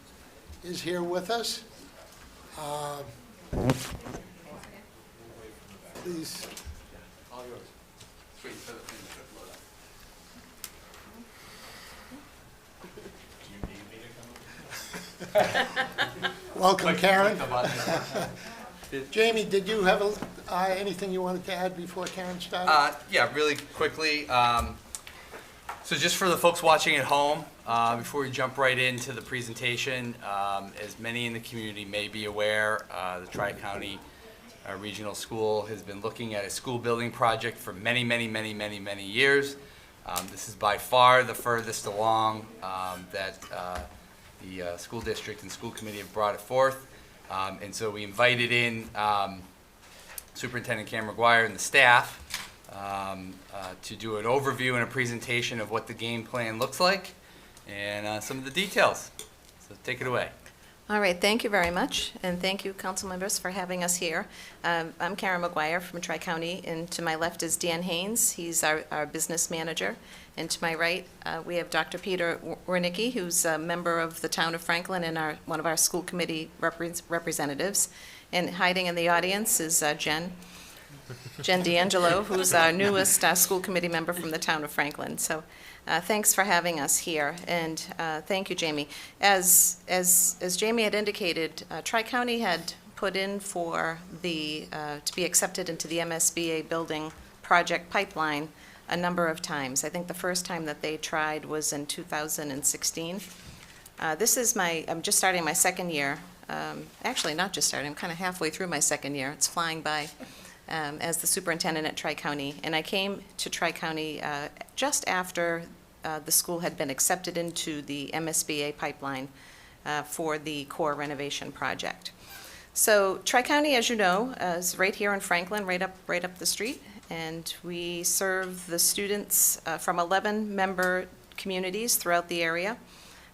is here with us. Please. All yours. Sweet. Welcome, Karen. Jamie, did you have anything you wanted to add before Karen started? Yeah, really quickly. So just for the folks watching at home, before we jump right into the presentation, as many in the community may be aware, the Tri-County Regional School has been looking at a school building project for many, many, many, many, many years. This is by far the furthest along that the school district and school committee have brought it forth. And so we invited in Superintendent Karen McGuire and the staff to do an overview and a presentation of what the game plan looks like and some of the details. So take it away. All right, thank you very much, and thank you, council members, for having us here. I'm Karen McGuire from Tri-County, and to my left is Dan Haynes. He's our business manager. And to my right, we have Dr. Peter Wernicke, who's a member of the town of Franklin and one of our school committee representatives. And hiding in the audience is Jen D'Angelo, who's our newest school committee member from the town of Franklin. So thanks for having us here, and thank you, Jamie. As Jamie had indicated, Tri-County had put in for to be accepted into the MSBA building project pipeline a number of times. I think the first time that they tried was in 2016. I'm just starting my second year. Actually, not just starting, I'm kind of halfway through my second year. It's flying by. As the superintendent at Tri-County, and I came to Tri-County just after the school had been accepted into the MSBA pipeline for the core renovation project. So Tri-County, as you know, is right here in Franklin, right up the street, and we serve the students from 11 member communities throughout the area.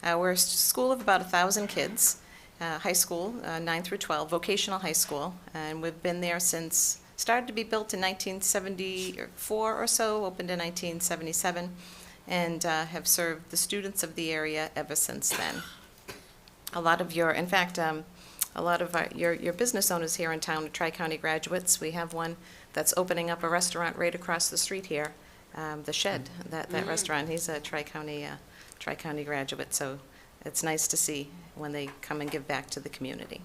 We're a school of about 1,000 kids, high school, 9 through 12, vocational high school, and we've been there since. Started to be built in 1974 or so, opened in 1977, and have served the students of the area ever since then. A lot of your business owners here in town are Tri-County graduates. We have one that's opening up a restaurant right across the street here, The Shed, that restaurant. He's a Tri-County graduate, so it's nice to see when they come and give back to the community.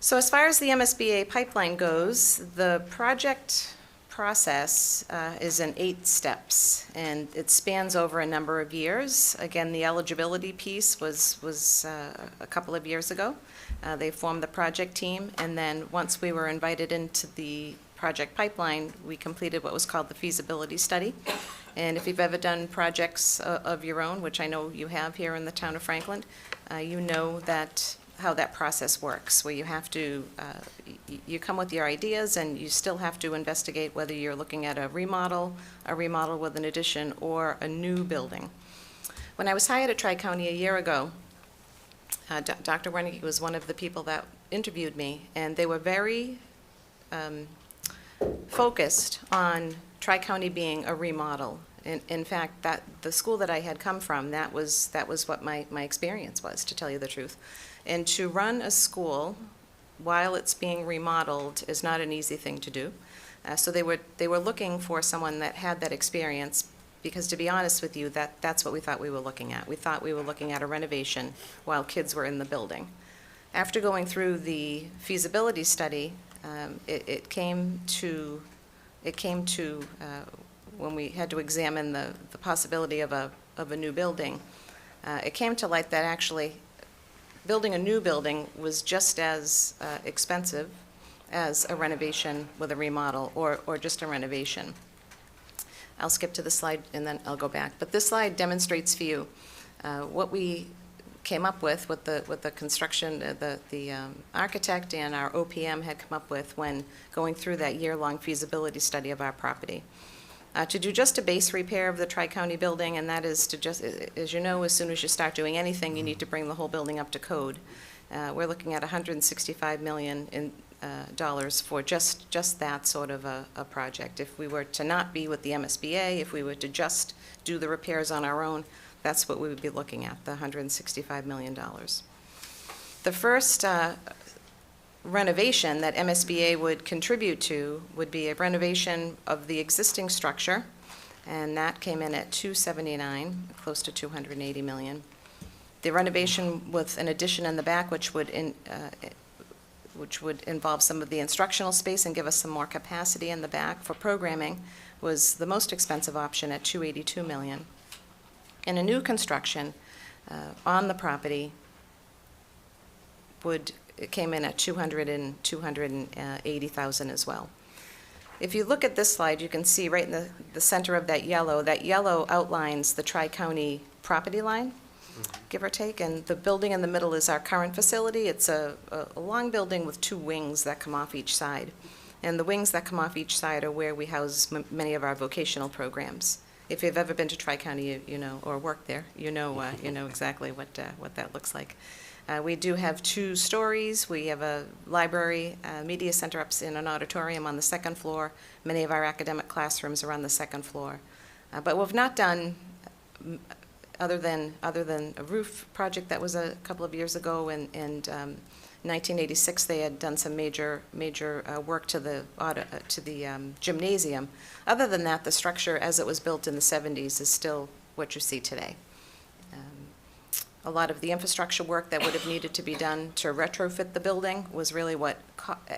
So as far as the MSBA pipeline goes, the project process is in 8 steps, and it spans over a number of years. Again, the eligibility piece was a couple of years ago. They formed the project team, and then once we were invited into the project pipeline, we completed what was called the feasibility study. And if you've ever done projects of your own, which I know you have here in the town of Franklin, you know that how that process works, where you have to, you come with your ideas and you still have to investigate whether you're looking at a remodel with an addition, or a new building. When I was hired at Tri-County a year ago, Dr. Wernicke was one of the people that interviewed me, and they were very focused on Tri-County being a remodel. In fact, that the school that I had come from, that was what my experience was, to tell you the truth. And to run a school while it's being remodeled is not an easy thing to do. So they were looking for someone that had that experience, because to be honest with you, that's what we thought we were looking at. We thought we were looking at a renovation while kids were in the building. After going through the feasibility study, it came to when we had to examine the possibility of a new building, it came to light that actually building a new building was just as expensive as a renovation with a remodel, or just a renovation. I'll skip to the slide and then I'll go back. But this slide demonstrates for you what we came up with the construction, the architect and our OPM had come up with when going through that year-long feasibility study of our property. To do just a base repair of the Tri-County building, and that is to just, as you know, as soon as you start doing anything, you need to bring the whole building up to code. We're looking at $165 million in dollars for just that sort of a project. If we were to not be with the MSBA, if we were to just do the repairs on our own, that's what we would be looking at, the $165 million. The first renovation that MSBA would contribute to would be a renovation of the existing structure, and that came in at $279, close to $280 million. The renovation with an addition in the back, which would involve some of the instructional space and give us some more capacity in the back for programming, was the most expensive option at $282 million. And a new construction on the property it came in at $280,000 as well. If you look at this slide, you can see right in the center of that yellow outlines the Tri-County property line, give or take, and the building in the middle is our current facility. It's a long building with 2 wings that come off each side. And the wings that come off each side are where we house many of our vocational programs. If you've ever been to Tri-County, you know, or worked there, you know exactly what that looks like. We do have 2 stories. We have a library, media center up in an auditorium on the 2nd floor. Many of our academic classrooms are on the 2nd floor. But we've not done, other than a roof project that was a couple of years ago, and 1986 they had done some major work to the gymnasium. Other than that, the structure as it was built in the 70s is still what you see today. A lot of the infrastructure work that would have needed to be done to retrofit the building was really what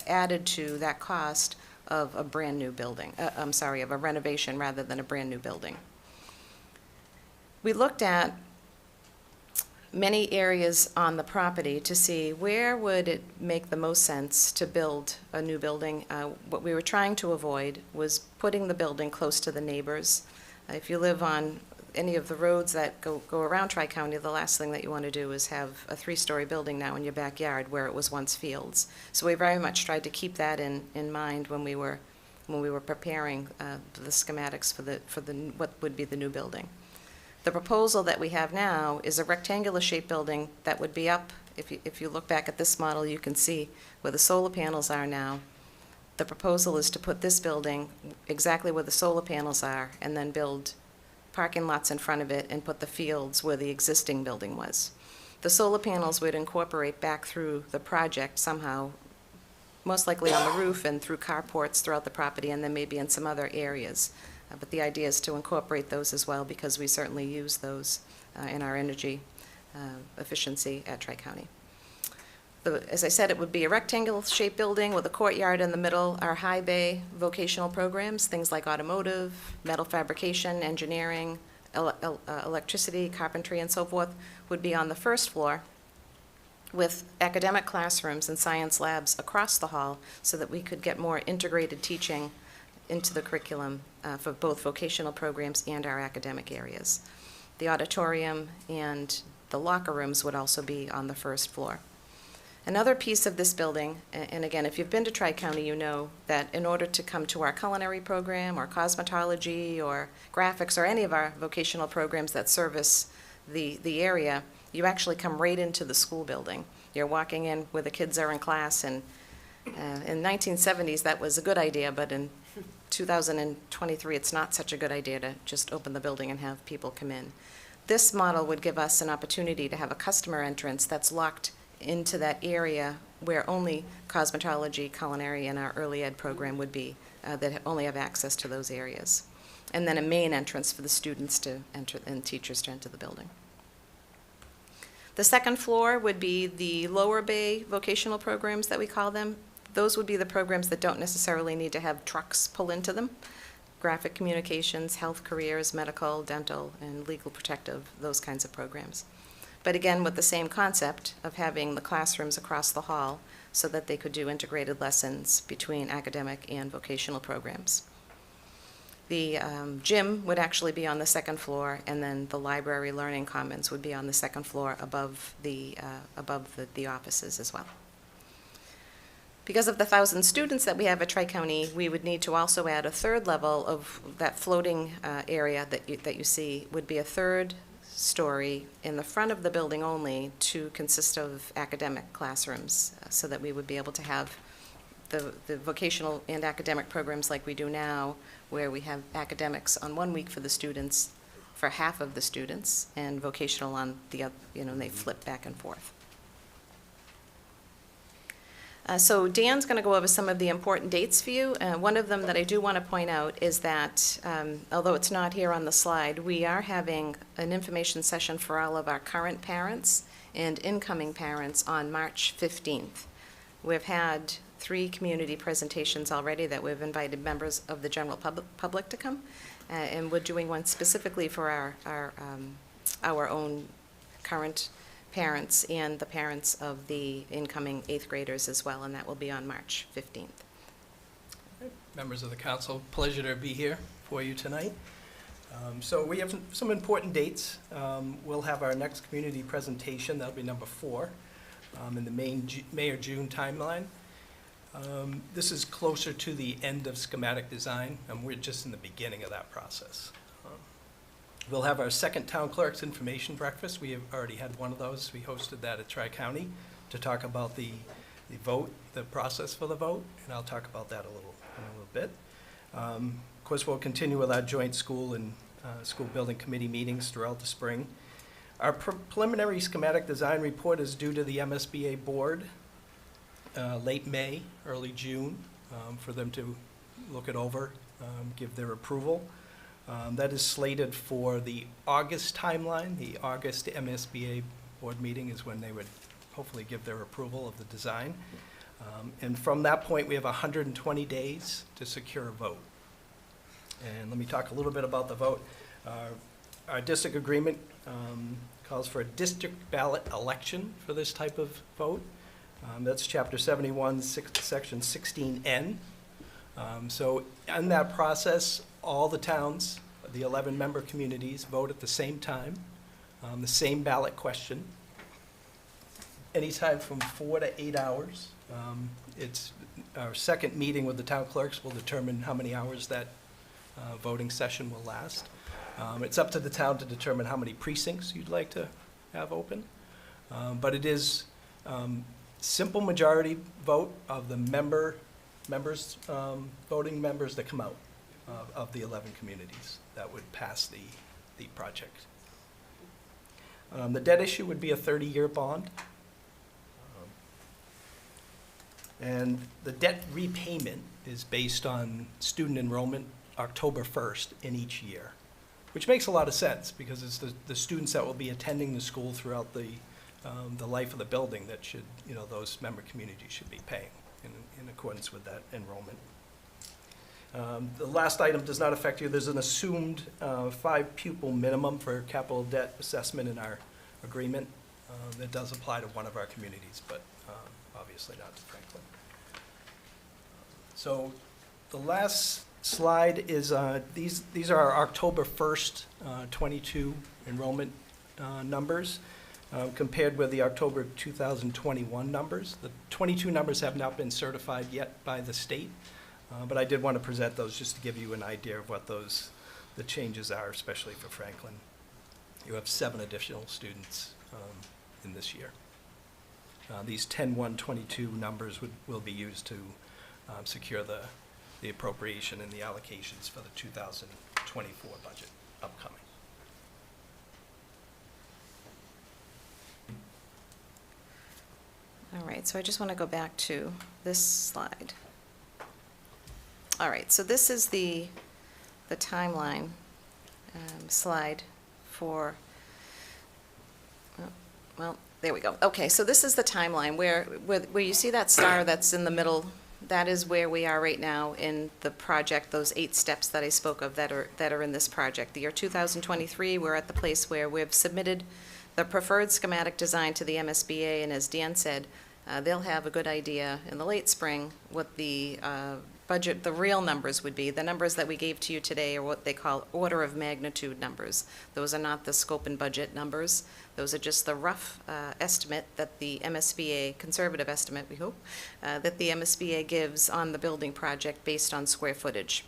added to that cost of a brand new building, of a renovation rather than a brand new building. We looked at many areas on the property to see where would it make the most sense to build a new building. What we were trying to avoid was putting the building close to the neighbors. If you live on any of the roads that go around Tri-County, the last thing that you want to do is have a 3-story building now in your backyard where it was once fields. So we very much tried to keep that in mind when we were preparing the schematics for what would be the new building. The proposal that we have now is a rectangular shaped building that would be up. If you look back at this model, you can see where the solar panels are now. The proposal is to put this building exactly where the solar panels are, and then build parking lots in front of it and put the fields where the existing building was. The solar panels would incorporate back through the project somehow, most likely on the roof and through carports throughout the property, and then maybe in some other areas. But the idea is to incorporate those as well, because we certainly use those in our energy efficiency at Tri-County. As I said, it would be a rectangle-shaped building with a courtyard in the middle. Our high bay vocational programs, things like automotive, metal fabrication, engineering, electricity, carpentry, and so forth, would be on the first floor, with academic classrooms and science labs across the hall so that we could get more integrated teaching into the curriculum for both vocational programs and our academic areas. The auditorium and the locker rooms would also be on the first floor. Another piece of this building, and again, if you've been to Tri-County, you know that in order to come to our culinary program or cosmetology or graphics or any of our vocational programs that service the area, you actually come right into the school building. You're walking in where the kids are in class, and in 1970s that was a good idea, but in 2023 it's not such a good idea to just open the building and have people come in. This model would give us an opportunity to have a customer entrance that's locked into that area where only cosmetology, culinary, and our early ed program would be, that only have access to those areas. And then a main entrance for the students to enter and teachers to enter the building. The second floor would be the lower bay vocational programs that we call them. Those would be the programs that don't necessarily need to have trucks pull into them. Graphic communications, health careers, medical, dental, and legal protective, those kinds of programs. But again, with the same concept of having the classrooms across the hall so that they could do integrated lessons between academic and vocational programs. The gym would actually be on the second floor, and then the library learning commons would be on the second floor above the offices as well. Because of the 1,000 students that we have at Tri-County, we would need to also add a third level of that floating area that you see would be a third story in the front of the building only to consist of academic classrooms so that we would be able to have the vocational and academic programs like we do now, where we have academics on 1 week for the students, for half of the students, and vocational on the other, and they flip back and forth. So Dan's going to go over some of the important dates for you. One of them that I do want to point out is that, although it's not here on the slide, we are having an information session for all of our current parents and incoming parents on March 15th. We've had 3 community presentations already that we've invited members of the general public to come, and we're doing one specifically for our own current parents and the parents of the incoming 8th graders as well, and that will be on March 15th. Members of the council, pleasure to be here for you tonight. So we have some important dates. We'll have our next community presentation, that'll be number 4, in the May or June timeline. This is closer to the end of schematic design, and we're just in the beginning of that process. We'll have our second town clerk's information breakfast. We have already had one of those. We hosted that at Tri-County to talk about the vote, the process for the vote, and I'll talk about that in a little bit. Of course, we'll continue with our joint school and school building committee meetings throughout the spring. Our preliminary schematic design report is due to the MSBA board late May, early June, for them to look it over, give their approval. That is slated for the August timeline. The August MSBA board meeting is when they would hopefully give their approval of the design. And from that point, we have 120 days to secure a vote. And let me talk a little bit about the vote. Our district agreement calls for a district ballot election for this type of vote. That's Chapter 71, Section 16N. So in that process, all the towns, the 11 member communities, vote at the same time, the same ballot question, anytime from 4 to 8 hours. It's our second meeting with the town clerks will determine how many hours that voting session will last. It's up to the town to determine how many precincts you'd like to have open. But it is simple majority vote of the members, voting members that come out of the 11 communities that would pass the project. The debt issue would be a 30-year bond. And the debt repayment is based on student enrollment October 1st in each year, which makes a lot of sense because it's the students that will be attending the school throughout the the life of the building that should, those member communities should be paying in accordance with that enrollment. The last item does not affect you. There's an assumed 5 pupil minimum for capital debt assessment in our agreement. That does apply to one of our communities, but obviously not to Franklin. So the last slide is, these are our October 1st, 22 enrollment numbers compared with the October 2021 numbers. The 22 numbers have not been certified yet by the state, but I did want to present those just to give you an idea of what the changes are, especially for Franklin. You have 7 additional students in this year. These 10-1-22 numbers will be used to secure the appropriation and the allocations for the 2024 budget upcoming. All right, so I just want to go back to this slide. All right, so this is the timeline slide for, well, there we go. Okay, so this is the timeline where you see that star that's in the middle. That is where we are right now in the project, those 8 steps that I spoke of that are in this project. The year 2023, we're at the place where we've submitted the preferred schematic design to the MSBA, and as Dan said, they'll have a good idea in the late spring what the budget, the real numbers would be. The numbers that we gave to you today are what they call order of magnitude numbers. Those are not the scope and budget numbers. Those are just the rough estimate that the MSBA, conservative estimate, we hope, that the MSBA gives on the building project based on square footage.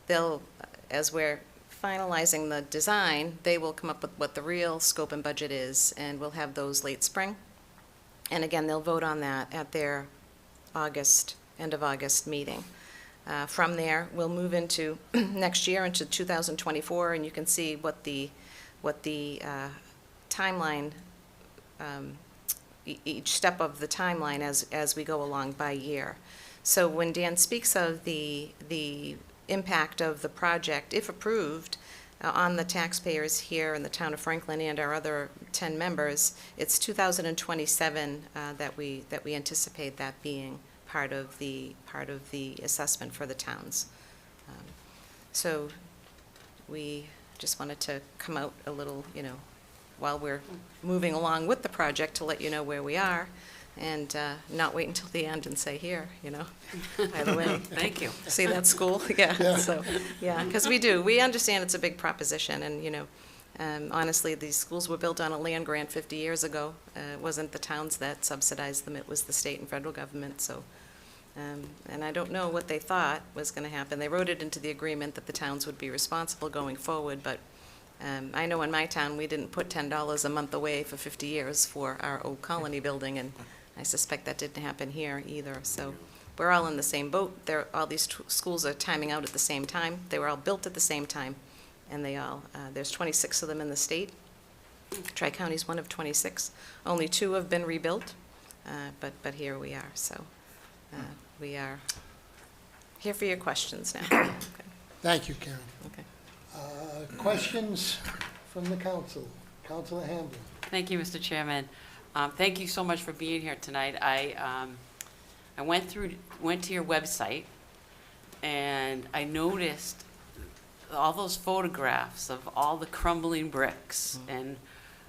They'll, as we're finalizing the design, they will come up with what the real scope and budget is, and we'll have those late spring. And again, they'll vote on that at their end of August meeting. From there, we'll move into next year, into 2024, and you can see what the timeline, each step of the timeline as we go along by year. So when Dan speaks of the impact of the project, if approved, on the taxpayers here in the town of Franklin and our other 10 members, it's 2027 that we anticipate that being part of the assessment for the towns. So we just wanted to come out a little, while we're moving along with the project, to let you know where we are, and not wait until the end and say, here, by the way. Thank you. See that school? Yeah. So, yeah, because we understand it's a big proposition, and, honestly, these schools were built on a land grant 50 years ago. It wasn't the towns that subsidized them, it was the state and federal government, so. And I don't know what they thought was going to happen. They wrote it into the agreement that the towns would be responsible going forward, but I know in my town, we didn't put $10 a month away for 50 years for our old colony building, and I suspect that didn't happen here either. So we're all in the same boat. All these schools are timing out at the same time. They were all built at the same time, and there's 26 of them in the state. Tri-County's one of 26. Only 2 have been rebuilt, but here we are. So we are here for your questions now. Okay. Thank you, Karen. Okay. Questions from the council? Councilor Hamblin. Thank you, Mr. Chairman. Thank you so much for being here tonight. I went to your website, and I noticed all those photographs of all the crumbling bricks and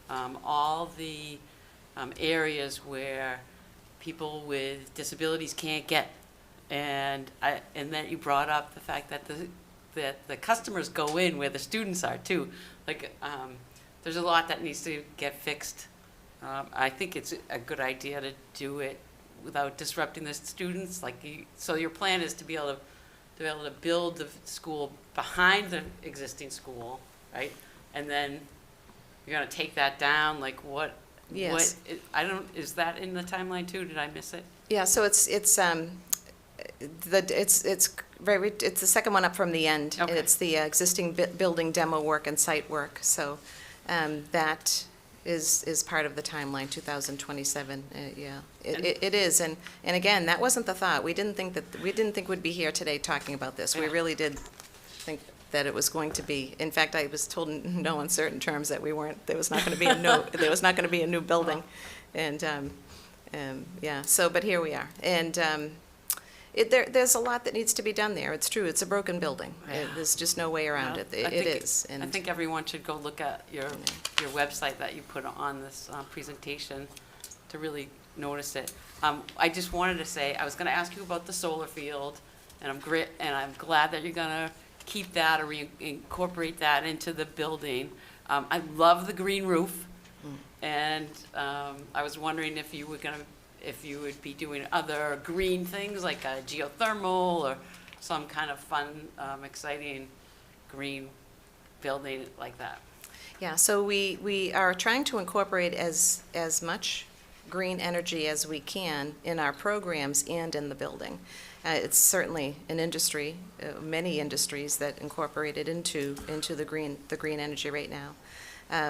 all the areas where people with disabilities can't get. And then you brought up the fact that the customers go in where the students are too. There's a lot that needs to get fixed. I think it's a good idea to do it without disrupting the students. So your plan is to be able to build the school behind the existing school, right? And then you're going to take that down. Yes. Is that in the timeline too? Did I miss it? Yeah. So it's the second one up from the end. Okay. It's the existing building demo work and site work. So that is part of the timeline, 2027. Yeah, it is. And again, that wasn't the thought. We didn't think we'd be here today talking about this. We really did think that it was going to be. In fact, I was told in no uncertain terms that there was not going to be a new building. And, yeah, so, but here we are. And there's a lot that needs to be done there. It's true, it's a broken building. There's just no way around it. It is. I think everyone should go look at your website that you put on this presentation to really notice it. I just wanted to say, I was going to ask you about the solar field, and I'm glad that you're going to keep that or incorporate that into the building. I love the green roof, and I was wondering if you would be doing other green things like a geothermal or some kind of fun, exciting green building like that. Yeah, so we are trying to incorporate as much green energy as we can in our programs and in the building. It's certainly an industry, many industries that incorporate it into the green energy right now.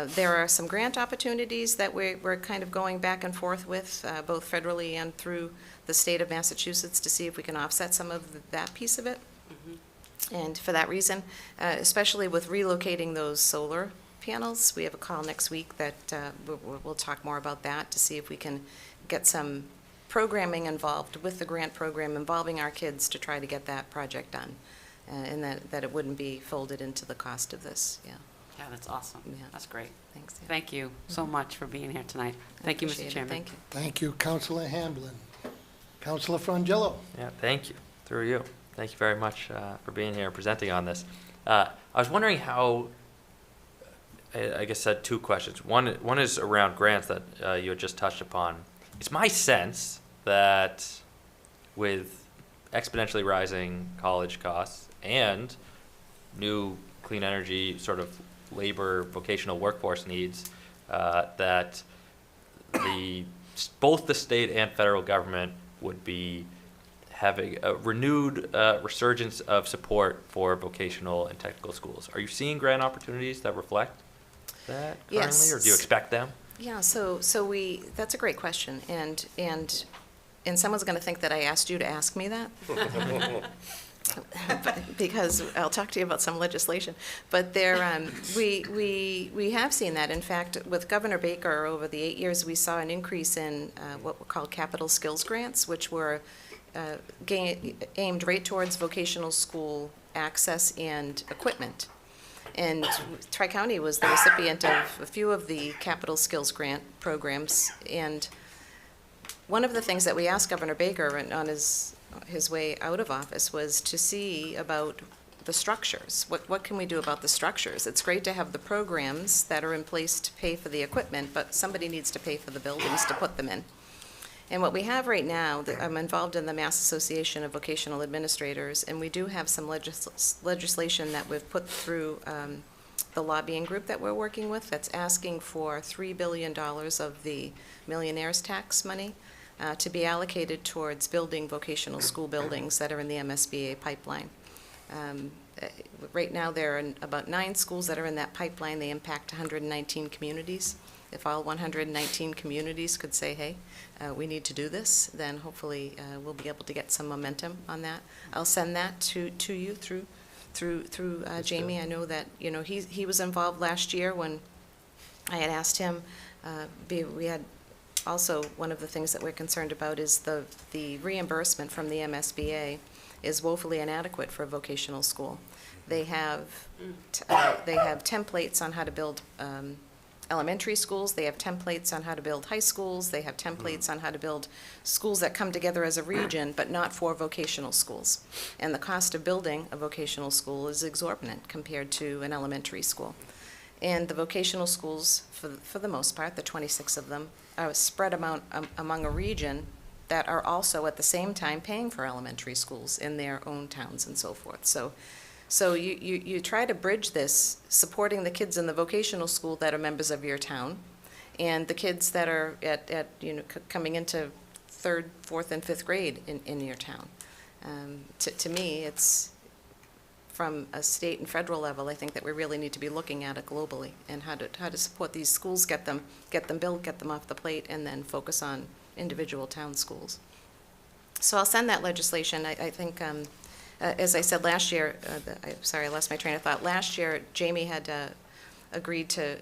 There are some grant opportunities that we're kind of going back and forth with, both federally and through the state of Massachusetts, to see if we can offset some of that piece of it. And for that reason, especially with relocating those solar panels, we have a call next week that we'll talk more about that to see if we can get some programming involved with the grant program involving our kids to try to get that project done, and that it wouldn't be folded into the cost of this. Yeah. Yeah, that's awesome. Yeah. That's great. Thanks. Yeah. Thank you so much for being here tonight. Thank you, Mr. Chairman. Thank you. Thank you, Councilor Hamblin. Councilor Frangillo. Yeah, thank you. Through you. Thank you very much for being here and presenting on this. I was wondering how, I guess I had two questions. One is around grants that you had just touched upon. It's my sense that with exponentially rising college costs and new clean energy sort of labor vocational workforce needs, that both the state and federal government would be having a renewed resurgence of support for vocational and technical schools. Are you seeing grant opportunities that reflect that currently, Yes. or do you expect them? Yeah, so that's a great question, and someone's going to think that I asked you to ask me that. Because I'll talk to you about some legislation. But we have seen that. In fact, with Governor Baker, over the 8 years, we saw an increase in what were called capital skills grants, which were aimed right towards vocational school access and equipment. And Tri-County was the recipient of a few of the capital skills grant programs. And one of the things that we asked Governor Baker on his way out of office was to see about the structures. What can we do about the structures? It's great to have the programs that are in place to pay for the equipment, but somebody needs to pay for the buildings to put them in. And what we have right now, I'm involved in the Mass Association of Vocational Administrators, and we do have some legislation that we've put through the lobbying group that we're working with that's asking for $3 billion of the millionaire's tax money to be allocated towards building vocational school buildings that are in the MSBA pipeline. Right now, there are about 9 schools that are in that pipeline. They impact 119 communities. If all 119 communities could say, hey, we need to do this, then hopefully we'll be able to get some momentum on that. I'll send that to you through Jamie. I know that he was involved last year when I had asked him. We had also, one of the things that we're concerned about is the reimbursement from the MSBA is woefully inadequate for a vocational school. They have templates on how to build elementary schools. They have templates on how to build high schools. They have templates on how to build schools that come together as a region, but not for vocational schools. And the cost of building a vocational school is exorbitant compared to an elementary school. And the vocational schools, for the most part, the 26 of them, are spread among a region that are also at the same time paying for elementary schools in their own towns and so forth. So you try to bridge this, supporting the kids in the vocational school that are members of your town, and the kids that are coming into 3rd, 4th, and 5th grade in your town. To me, it's from a state and federal level. I think that we really need to be looking at it globally and how to support these schools, get them built, get them off the plate, and then focus on individual town schools. So I'll send that legislation. I think As I said last year, sorry, I lost my train of thought. Last year, Jamie had agreed to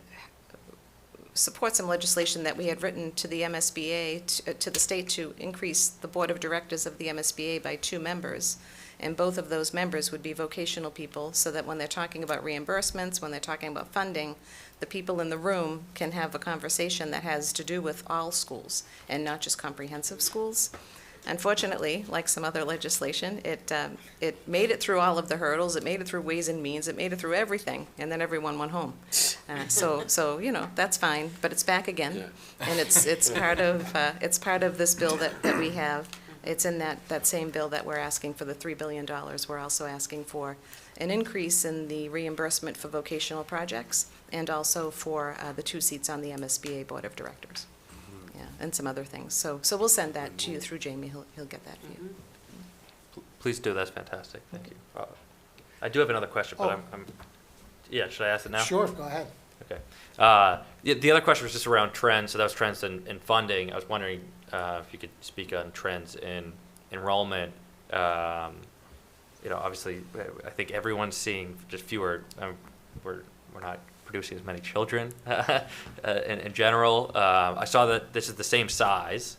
support some legislation that we had written to the MSBA, to the state, to increase the board of directors of the MSBA by 2 members. And both of those members would be vocational people, so that when they're talking about reimbursements, when they're talking about funding, the people in the room can have a conversation that has to do with all schools and not just comprehensive schools. Unfortunately, like some other legislation, it made it through all of the hurdles, it made it through Ways and Means, it made it through everything, and then everyone went home. So you know, that's fine, but it's back again, and it's part of this bill that we have. It's in that same bill that we're asking for the $3 billion. We're also asking for an increase in the reimbursement for vocational projects, and also for the 2 seats on the MSBA Board of Directors. Yeah, and some other things. So we'll send that to you through Jamie. He'll get that for you. Please do, that's fantastic, thank you. I do have another question, but yeah, should I ask it now? Sure, go ahead. Okay. The other question was just around trends, so that was trends in funding. I was wondering if you could speak on trends in enrollment. You know, obviously, I think everyone's seeing just fewer, we're not producing as many children in general. I saw that this is the same size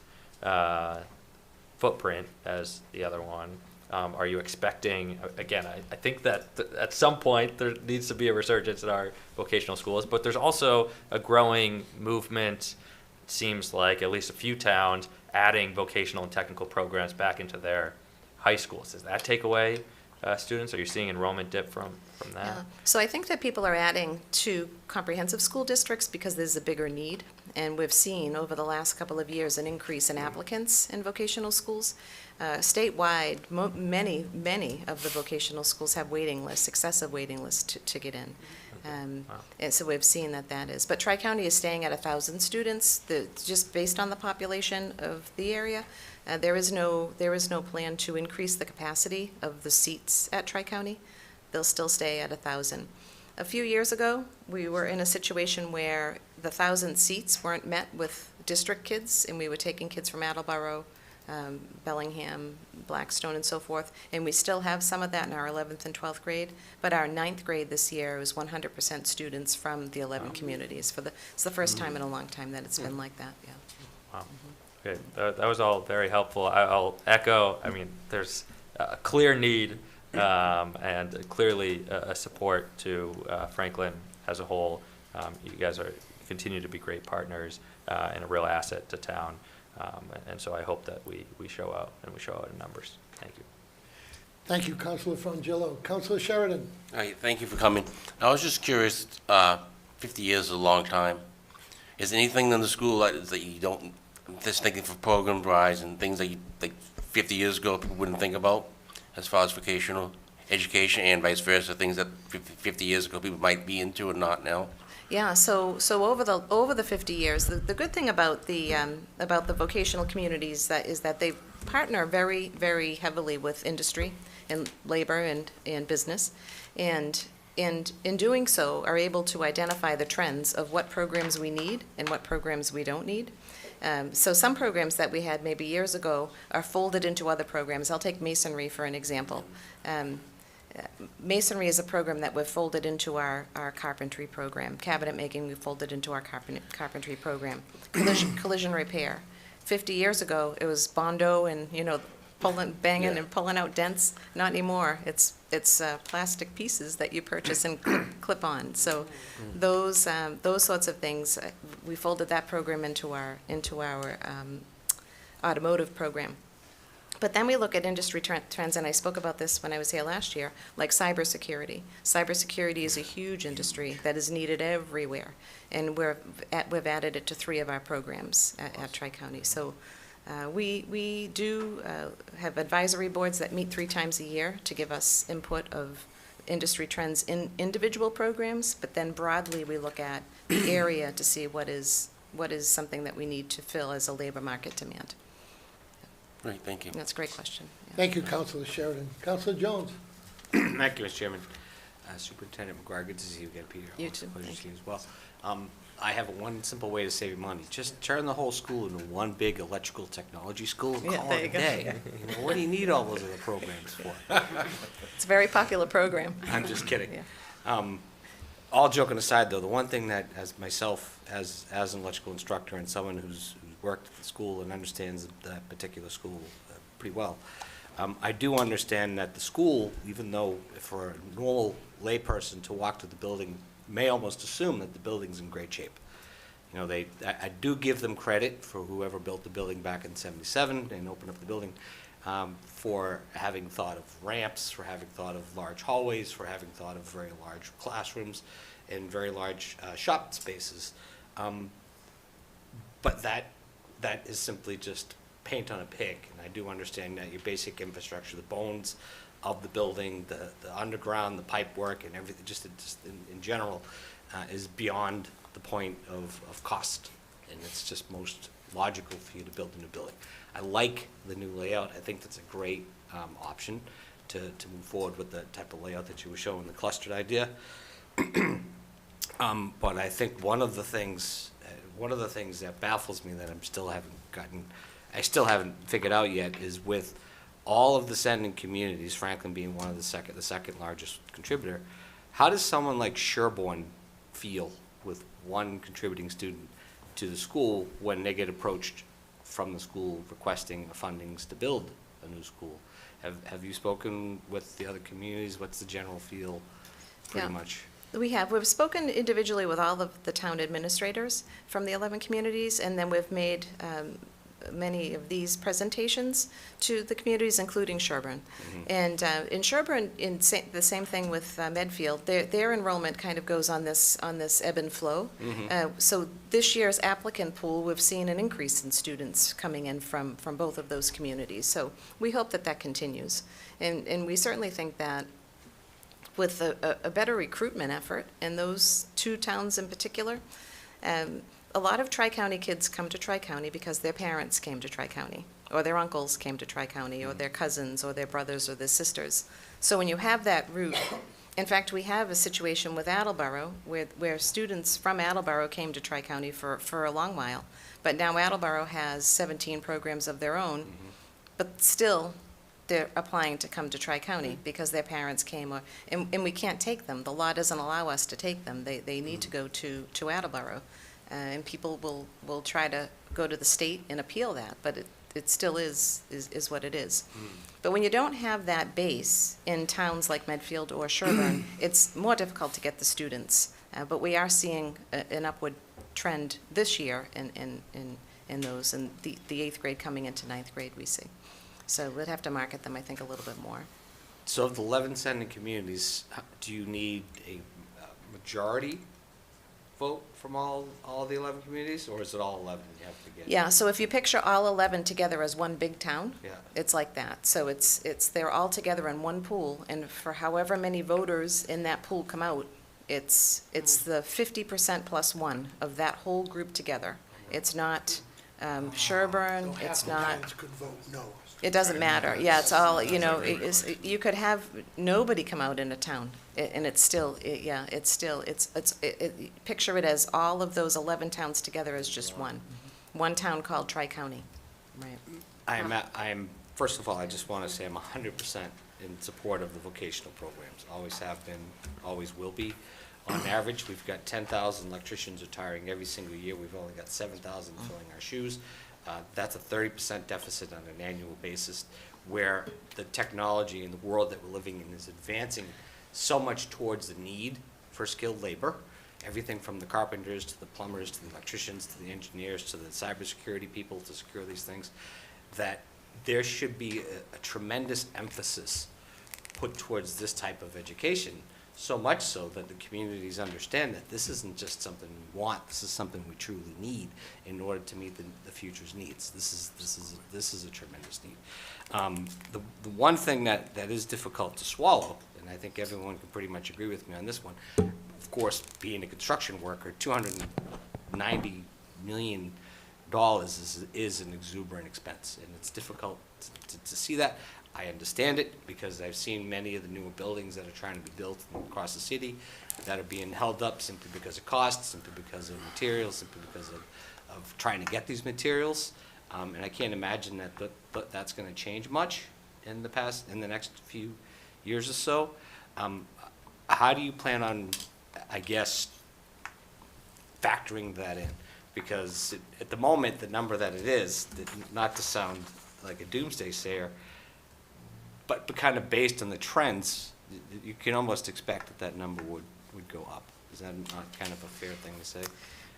footprint as the other one. Are you expecting, again, I think that at some point there needs to be a resurgence in our vocational schools, but there's also a growing movement, it seems like, at least a few towns, adding vocational and technical programs back into their high schools. Does that take away students? Are you seeing enrollment dip from that? Yeah. So I think that people are adding to comprehensive school districts because there's a bigger need. And we've seen over the last couple of years an increase in applicants in vocational schools. Statewide, many of the vocational schools have waiting lists, excessive waiting lists to get in. And so we've seen that is. But Tri-County is staying at 1,000 students, just based on the population of the area. There is no plan to increase the capacity of the seats at Tri-County. They'll still stay at 1,000. A few years ago, we were in a situation where the 1,000 seats weren't met with district kids, and we were taking kids from Attleboro, Bellingham, Blackstone, and so forth, and we still have some of that in our 11th and 12th grade, but our 9th grade this year is 100% students from the 11 communities. It's the first time in a long time that it's been like that, yeah. Wow. Okay, that was all very helpful. I'll echo, I mean, there's a clear need and clearly a support to Franklin as a whole. You guys continue to be great partners and a real asset to town. And so I hope that we show out, and we show out in numbers. Thank you. Thank you, Councilor Frangillo. Councilor Sheridan. Hi, thank you for coming. I was just curious, 50 years is a long time. Is there anything in the school that you don't, just thinking for program rise and things that you, like 50 years ago people wouldn't think about as far as vocational education and vice versa, things that 50 years ago people might be into or not now? Yeah, so over the 50 years, the good thing about the vocational communities is that they partner very, very heavily with industry and labor and business, and in doing so are able to identify the trends of what programs we need and what programs we don't need. So some programs that we had maybe years ago are folded into other programs. I'll take masonry for an example. Masonry is a program that we've folded into our carpentry program. Cabinet making, we've folded into our carpentry program. Collision repair. 50 years ago, it was Bondo and, banging and pulling out dents. Not anymore. It's plastic pieces that you purchase and clip on. So those sorts of things, we folded that program into our automotive program. But then we look at industry trends, and I spoke about this when I was here last year, like cybersecurity. Cybersecurity is a huge industry that is needed everywhere, and we've added it to 3 of our programs at Tri-County. So we do have advisory boards that meet 3 times a year to give us input of industry trends in individual programs, but then broadly we look at the area to see what is something that we need to fill as a labor market demand. Great, thank you. That's a great question. Yeah. Thank you, Councilor Sheridan. Councilor Jones. Thank you, Mr. Chairman. Superintendent McGuire, good to see you again, Peter. You Always a too. pleasure to Thank see you as well. I have one simple way to save you money. Just turn the whole school into one big electrical technology school and Yeah, call there it you a go. day. You know, what do you need all those other programs for? It's a very popular program. I'm just kidding. Yeah. All joking aside, though, the one thing that, as myself, as an electrical instructor and someone who's worked at the school and understands that particular school pretty well, I do understand that the school, even though for a normal layperson to walk to the building, may almost assume that the building's in great shape. You know, I do give them credit for whoever built the building back in '77 and opened up the building, for having thought of ramps, for having thought of large hallways, for having thought of very large classrooms and very large shop spaces. But that is simply just paint on a pig, and I do understand that your basic infrastructure, the bones of the building, the underground, the pipe work, and everything, just in general, is beyond the point of cost, and it's just most logical for you to build a new building. I like the new layout. I think that's a great option to move forward with the type of layout that you were showing, the clustered idea. But I think one of the things that baffles me that I still haven't figured out yet is with all of the sending communities, Franklin being one of the second largest contributor, how does someone like Sherborne feel with one contributing student to the school when they get approached from the school requesting fundings to build a new school? Have you spoken with the other communities? What's the general feel, pretty much? We've spoken individually with all of the town administrators from the 11 communities, and then we've made many of these presentations to the communities, including Sherborne. And in Sherborne, the same thing with Medfield, their enrollment kind of goes on this ebb and flow. So this year's applicant pool, we've seen an increase in students coming in from both of those communities. So we hope that continues. And we certainly think that with a better recruitment effort in those two towns in particular, a lot of Tri-County kids come to Tri-County because their parents came to Tri-County, or their uncles came to Tri-County, or their cousins, or their brothers, or their sisters. So when you have that route, in fact, we have a situation with Attleboro where students from Attleboro came to Tri-County for a long while. But now Attleboro has 17 programs of their own, but still they're applying to come to Tri-County because their parents came, and we can't take them. The law doesn't allow us to take them. They need to go to Attleboro. And people will try to go to the state and appeal that, but it still is what it is. But when you don't have that base in towns like Medfield or Sherborne, it's more difficult to get the students. But we are seeing an upward trend this year in those, and the 8th grade coming into 9th grade we see. So we'd have to market them, I think, a little bit more. So of the 11 sending communities, do you need a majority vote from all the 11 communities, or is it all 11 you have to get? Yeah, so if you picture all 11 together as one big town, Yeah. it's like that. So they're all together in one pool, and for however many voters in that pool come out, it's the 50% plus one of that whole group together. It's not Sherborne, it's not, could vote no. it doesn't matter. Yeah, it's all, you could have nobody come out in a town, and it's still, picture it as all of those 11 towns together as just one town called Tri-County. Right. First of all, I just want to say I'm 100% in support of the vocational programs. Always have been, always will be. On average, we've got 10,000 electricians retiring every single year. We've only got 7,000 filling our shoes. That's a 30% deficit on an annual basis, where the technology and the world that we're living in is advancing so much towards the need for skilled labor. Everything from the carpenters to the plumbers to the electricians to the engineers to the cybersecurity people to secure these things, that there should be a tremendous emphasis put towards this type of education. So much so that the communities understand that this isn't just something we want, this is something we truly need in order to meet the future's needs. This is a tremendous need. The one thing that is difficult to swallow, and I think everyone can pretty much agree with me on this one, of course, being a construction worker, $290 million is an exuberant expense, and it's difficult to see that. I understand it because I've seen many of the newer buildings that are trying to be built across the city that are being held up simply because of cost, simply because of materials, simply because of trying to get these materials. And I can't imagine that that's going to change much in the next few years or so. How do you plan on, I guess, factoring that in? Because at the moment, the number that it is, not to sound like a doomsday sayer, but kind of based on the trends, you can almost expect that number would go up. Is that not kind of a fair thing to say?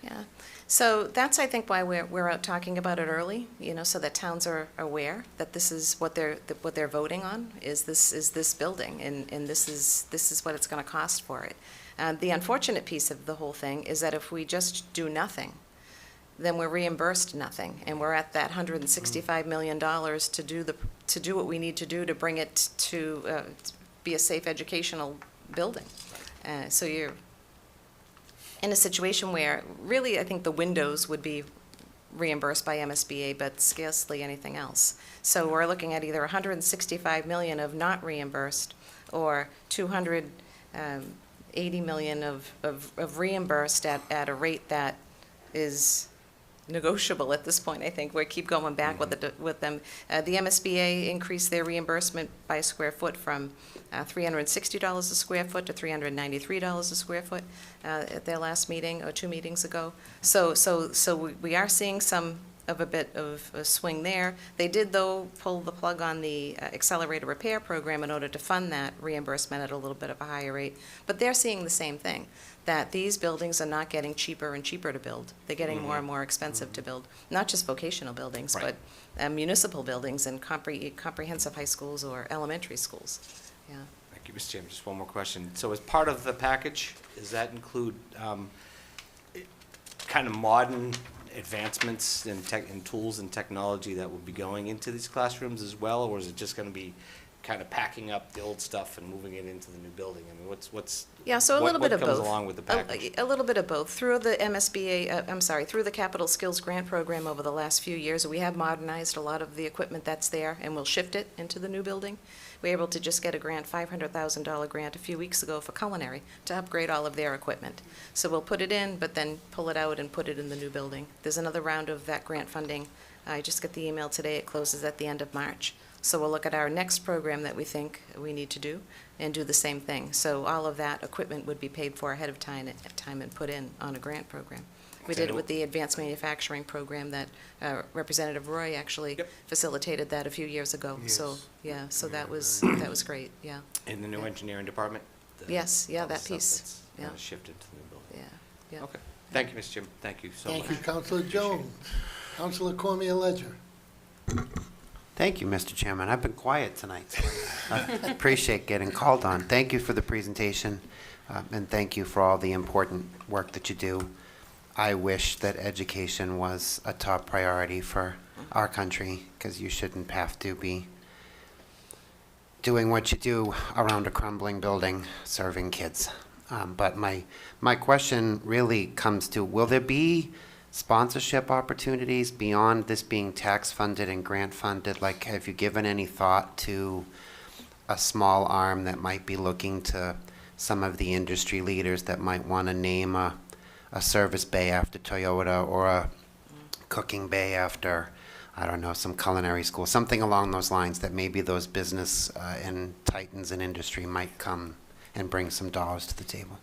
Yeah, so that's, I think, why we're out talking about it early, so that towns are aware that this is what they're voting on, is this building, and this is what it's gonna cost for it. The unfortunate piece of the whole thing is that if we just do nothing, then we're reimbursed nothing, and we're at that $165 million to do what we need to do to bring it to be a safe educational building. So you're in a situation where, really, I think the windows would be reimbursed by MSBA, but scarcely anything else. So we're looking at either $165 million of not reimbursed, or $280 million of reimbursed at a rate that is negotiable at this point. I think we keep going back with them. The MSBA increased their reimbursement by a square foot from $360 a square foot to $393 a square foot at their last meeting, or 2 meetings ago. So we are seeing some of a bit of a swing there. They did, though, pull the plug on the accelerated repair program in order to fund that reimbursement at a little bit of a higher rate. But they're seeing the same thing, that these buildings are not getting cheaper and cheaper to build. They're getting more and more expensive to build. Not just vocational buildings, Right. but municipal buildings and comprehensive high schools or elementary schools. Yeah. Thank you, Mr. Chairman. Just one more question. So as part of the package, does that include kind of modern advancements in tools and technology that will be going into these classrooms as well, or is it just going to be kind of packing up the old stuff and moving it into the new building? I mean, what's Yeah, so a little bit of both. What comes along with the package? A little bit of both. Through the MSBA, through the Capital Skills Grant Program over the last few years, we have modernized a lot of the equipment that's there, and we'll shift it into the new building. We were able to just get a grant, $500,000 grant a few weeks ago for culinary to upgrade all of their equipment. So we'll put it in, but then pull it out and put it in the new building. There's another round of that grant funding. I just got the email today. It closes at the end of March. So we'll look at our next program that we think we need to do and do the same thing. So all of that equipment would be paid for ahead of time and put in on a grant program. We did it with the advanced manufacturing program that Representative Roy actually facilitated that a few years ago. Yes. So, yeah, so that was great, yeah. In the new engineering department? Yes, yeah, all the that stuff piece, that's yeah. gonna shift into the new building. Yeah. Okay. Thank you, Mr. Chairman. Thank you so much. Thank you, Councilor Jones. Councilor Cormier Ledger. Thank you, Mr. Chairman. I've been quiet tonight, so I appreciate getting called on. Thank you for the presentation, and thank you for all the important work that you do. I wish that education was a top priority for our country, because you shouldn't have to be doing what you do around a crumbling building serving kids. But my question really comes to, will there be sponsorship opportunities beyond this being tax funded and grant funded? Like, have you given any thought to a small arm that might be looking to some of the industry leaders that might want to name a service bay after Toyota, or a cooking bay after, I don't know, some culinary school, something along those lines, that maybe those business and titans in industry might come and bring some dollars to the table?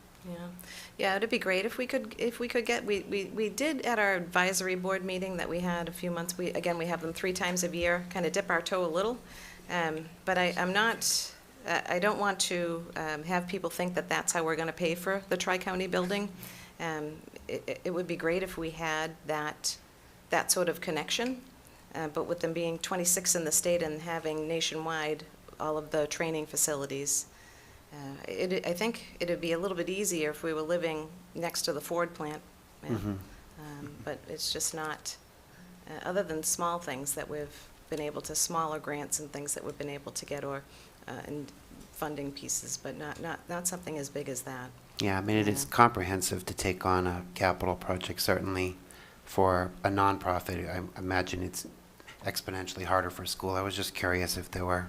Yeah, it'd be great if we could get, we did at our advisory board meeting that we had a few months, we have them 3 times a year, kind of dip our toe a little. But I don't want to have people think that that's how we're going to pay for the Tri-County building. It would be great if we had that sort of connection, but with them being 26 in the state and having nationwide all of the training facilities, I think it'd be a little bit easier if we were living next to the Ford plant. But it's just not, other than small things that we've been able to, smaller grants and things that we've been able to get, or and funding pieces, but not something as big as that. Yeah, I mean, it is comprehensive to take on a capital project, certainly for a nonprofit. I imagine it's exponentially harder for a school. I was just curious if there were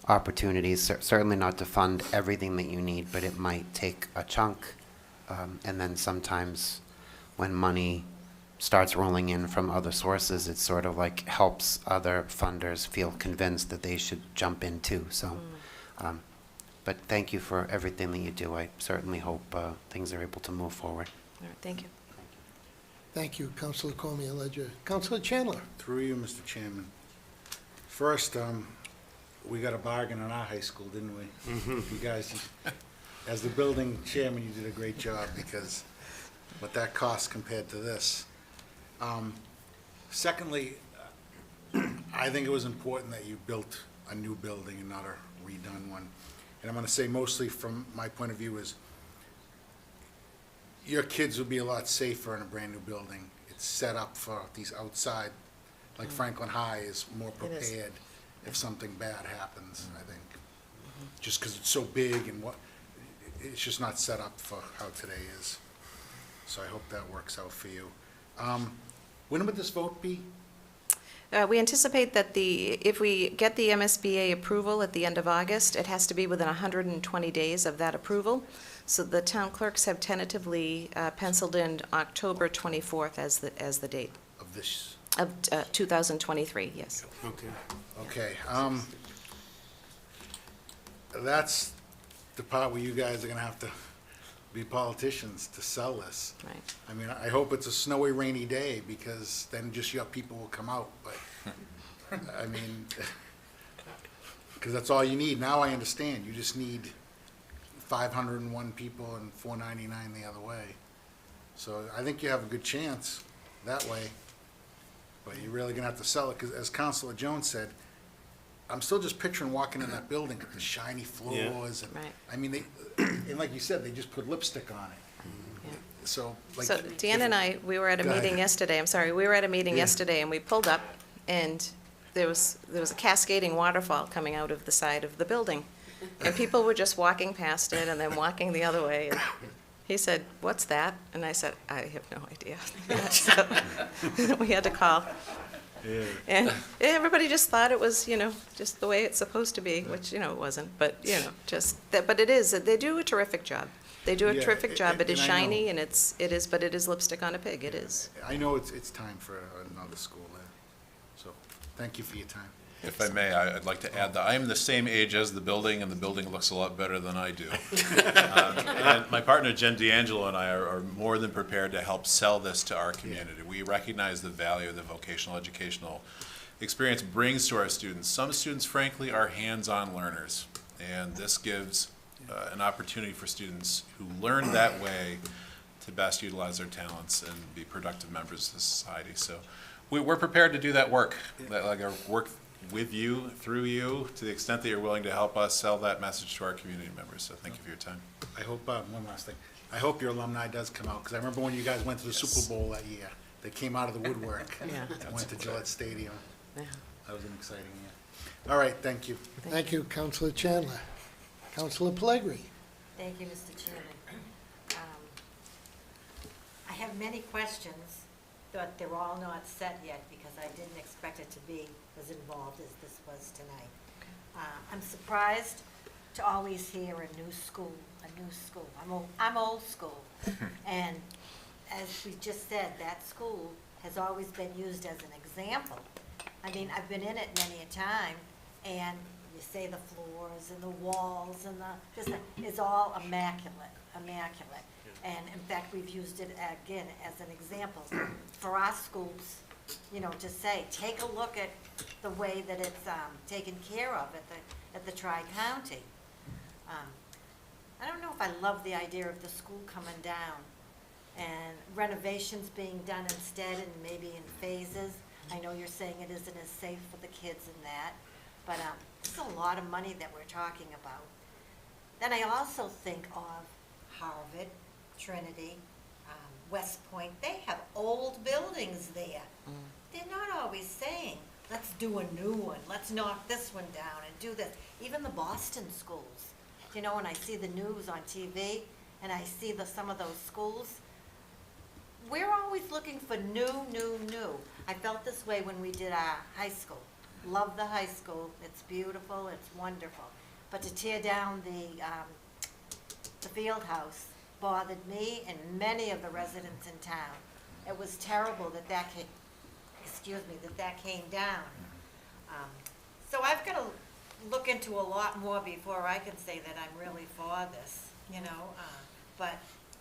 opportunities, certainly not to fund everything that you need, but it might take a chunk. And then sometimes when money starts rolling in from other sources, it sort of like helps other funders feel convinced that they should jump in too. So, but thank you for everything that you do. I certainly hope things are able to move forward. All right, thank you. Thank you, Councilor Cormier-Ledger. Councilor Chandler? Through you, Mr. Chairman. First, we got a bargain in our high school, didn't we? You guys, as the building chairman, you did a great job, because what that costs compared to this. Secondly, I think it was important that you built a new building and not a redone one. And I'm going to say mostly from my point of view is your kids would be a lot safer in a brand-new building. It's set up for these outside, like Franklin High is more It is. prepared if something bad happens, I think. Just because it's so big and it's just not set up for how today is. So I hope that works out for you. When would this vote be? We anticipate that if we get the MSBA approval at the end of August, it has to be within 120 days of that approval. So the town clerks have tentatively penciled in October 24th as the date. Of this? Of 2023, yes. Okay. That's the part where you guys are gonna have to be politicians to sell this. Right. I mean, I hope it's a snowy, rainy day, because then just your people will come out, but, I mean, because that's all you need. Now I understand. You just need 501 people and 499 the other way. So I think you have a good chance that way, but you're really gonna have to sell it, because as Councilor Jones said, I'm still just picturing walking in that building with the shiny floors, and, Right. I mean, and like you said, they just put lipstick on it. So, like. So Dan and I, we were at a Go ahead. meeting yesterday, I'm sorry, we were at a meeting Yeah. yesterday, and we pulled up, and there was a cascading waterfall coming out of the side of the building. And people were just walking past it and then walking the other way. And he said, "What's that?" And I said, "I have no idea." So we had to call. And everybody just thought it was, just the way it's supposed to be, which, it wasn't. But, but it is, they do a terrific job. They do a Yeah, terrific job. It is and I know. shiny, and but it is lipstick on a pig, it is. I know it's time for another school there, so thank you for your time. If I may, I'd like to add that I am the same age as the building, and the building looks a lot better than I do. And my partner Jen D'Angelo and I are more than prepared to help sell this to our community. We recognize the value the vocational educational experience brings to our students. Some students, frankly, are hands-on learners, and this gives an opportunity for students who learn that way to best utilize their talents and be productive members of the society. So we're prepared to do that work, work with you, through you, to the extent that you're willing to help us sell that message to our community members. So thank you for your time. I hope, one last thing, I hope your alumni does come out, because I remember when you guys went to the Super Bowl that year, they came out of the woodwork. Yeah. And went to Gillette Stadium. Yeah. That was an exciting year. All right, thank you. Thank you, Councilor Chandler. Councilor Pellegrini? Thank you, Mr. Chairman. I have many questions, but they're all not set yet, because I didn't expect it to be as involved as this was tonight. I'm surprised to always hear a new school. I'm old school. And as we just said, that school has always been used as an example. I mean, I've been in it many a time, and you say the floors and the walls and it's all immaculate. And in fact, we've used it again as an example for our schools, to say, take a look at the way that it's taken care of at the Tri-County. I don't know if I love the idea of the school coming down and renovations being done instead, and maybe in phases. I know you're saying it isn't as safe for the kids and that, but it's a lot of money that we're talking about. Then I also think of Harvard, Trinity, West Point. They have old buildings there. They're not always saying, let's do a new one, let's knock this one down and do this. Even the Boston schools. When I see the news on TV and I see some of those schools, we're always looking for new. I felt this way when we did our high school. love the high school, it's beautiful, it's wonderful. But to tear down the field house bothered me and many of the residents in town. It was terrible that that came, that came down. So I've got to look into a lot more before I can say that I'm really for this, you know. But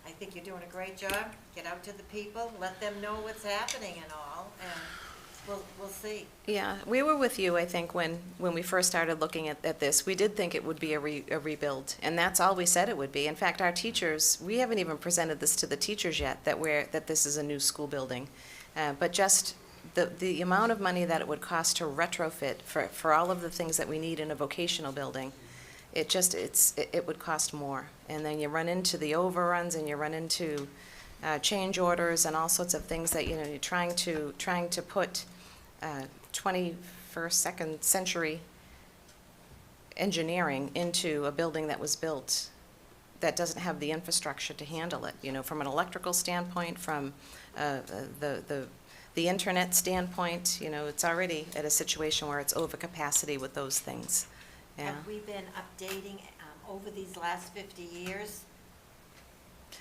I think you're doing a great job. Get out to the people, let them know what's happening and all, and we'll see. Yeah, we were with you, I think, when we first started looking at this. We did think it would be a rebuild, and that's all we said it would be. In fact, our teachers, we haven't even presented this to the teachers yet, that this is a new school building. But just the amount of money that it would cost to retrofit for all of the things that we need in a vocational building, it would cost more. And then you run into the overruns, and you run into change orders and all sorts of things that, you know, you're trying to put 21st century engineering into a building that was built that doesn't have the infrastructure to handle it, you know, from an electrical standpoint, from the internet standpoint. You know, it's already at a situation where it's over capacity with those things. Yeah. Have we been updating over these last 50 years,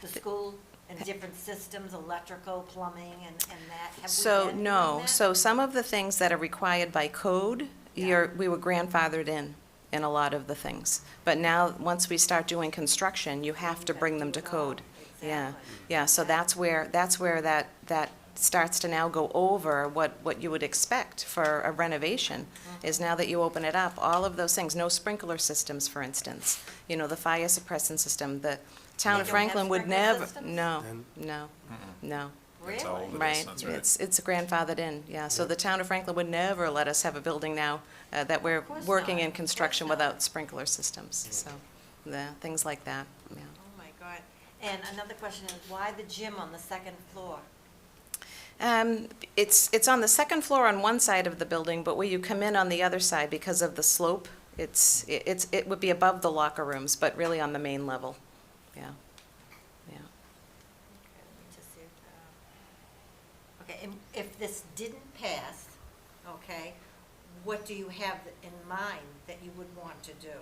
the school and different systems, electrical, plumbing, and that? Have So, we been no. doing that? So some of the things that are required by code, we were grandfathered in a lot of the things. But now, once we start doing construction, you have to bring them to code. Yeah, yeah, so that's where that starts to now go over what you would expect for a renovation, is now that you open it up, all of those things, no sprinkler systems, for instance. You know, the fire suppressant system, the town of They don't have Franklin would sprinkler never, systems? no. Really? That's how old it is, Right, that's right. it's grandfathered in, yeah. So the town of Franklin would never let us have a building now that we're course working not. in Of course construction not. without sprinkler systems, so, things like that, yeah. Oh, my God. And another question is, why the gym on the second floor? It's on the second floor on one side of the building, but where you come in on the other side, because of the slope, it would be above the locker rooms, but really on the main level, yeah. Yeah. Okay, let me just see okay, and if this didn't pass, okay, what do you have in mind that you would want to do?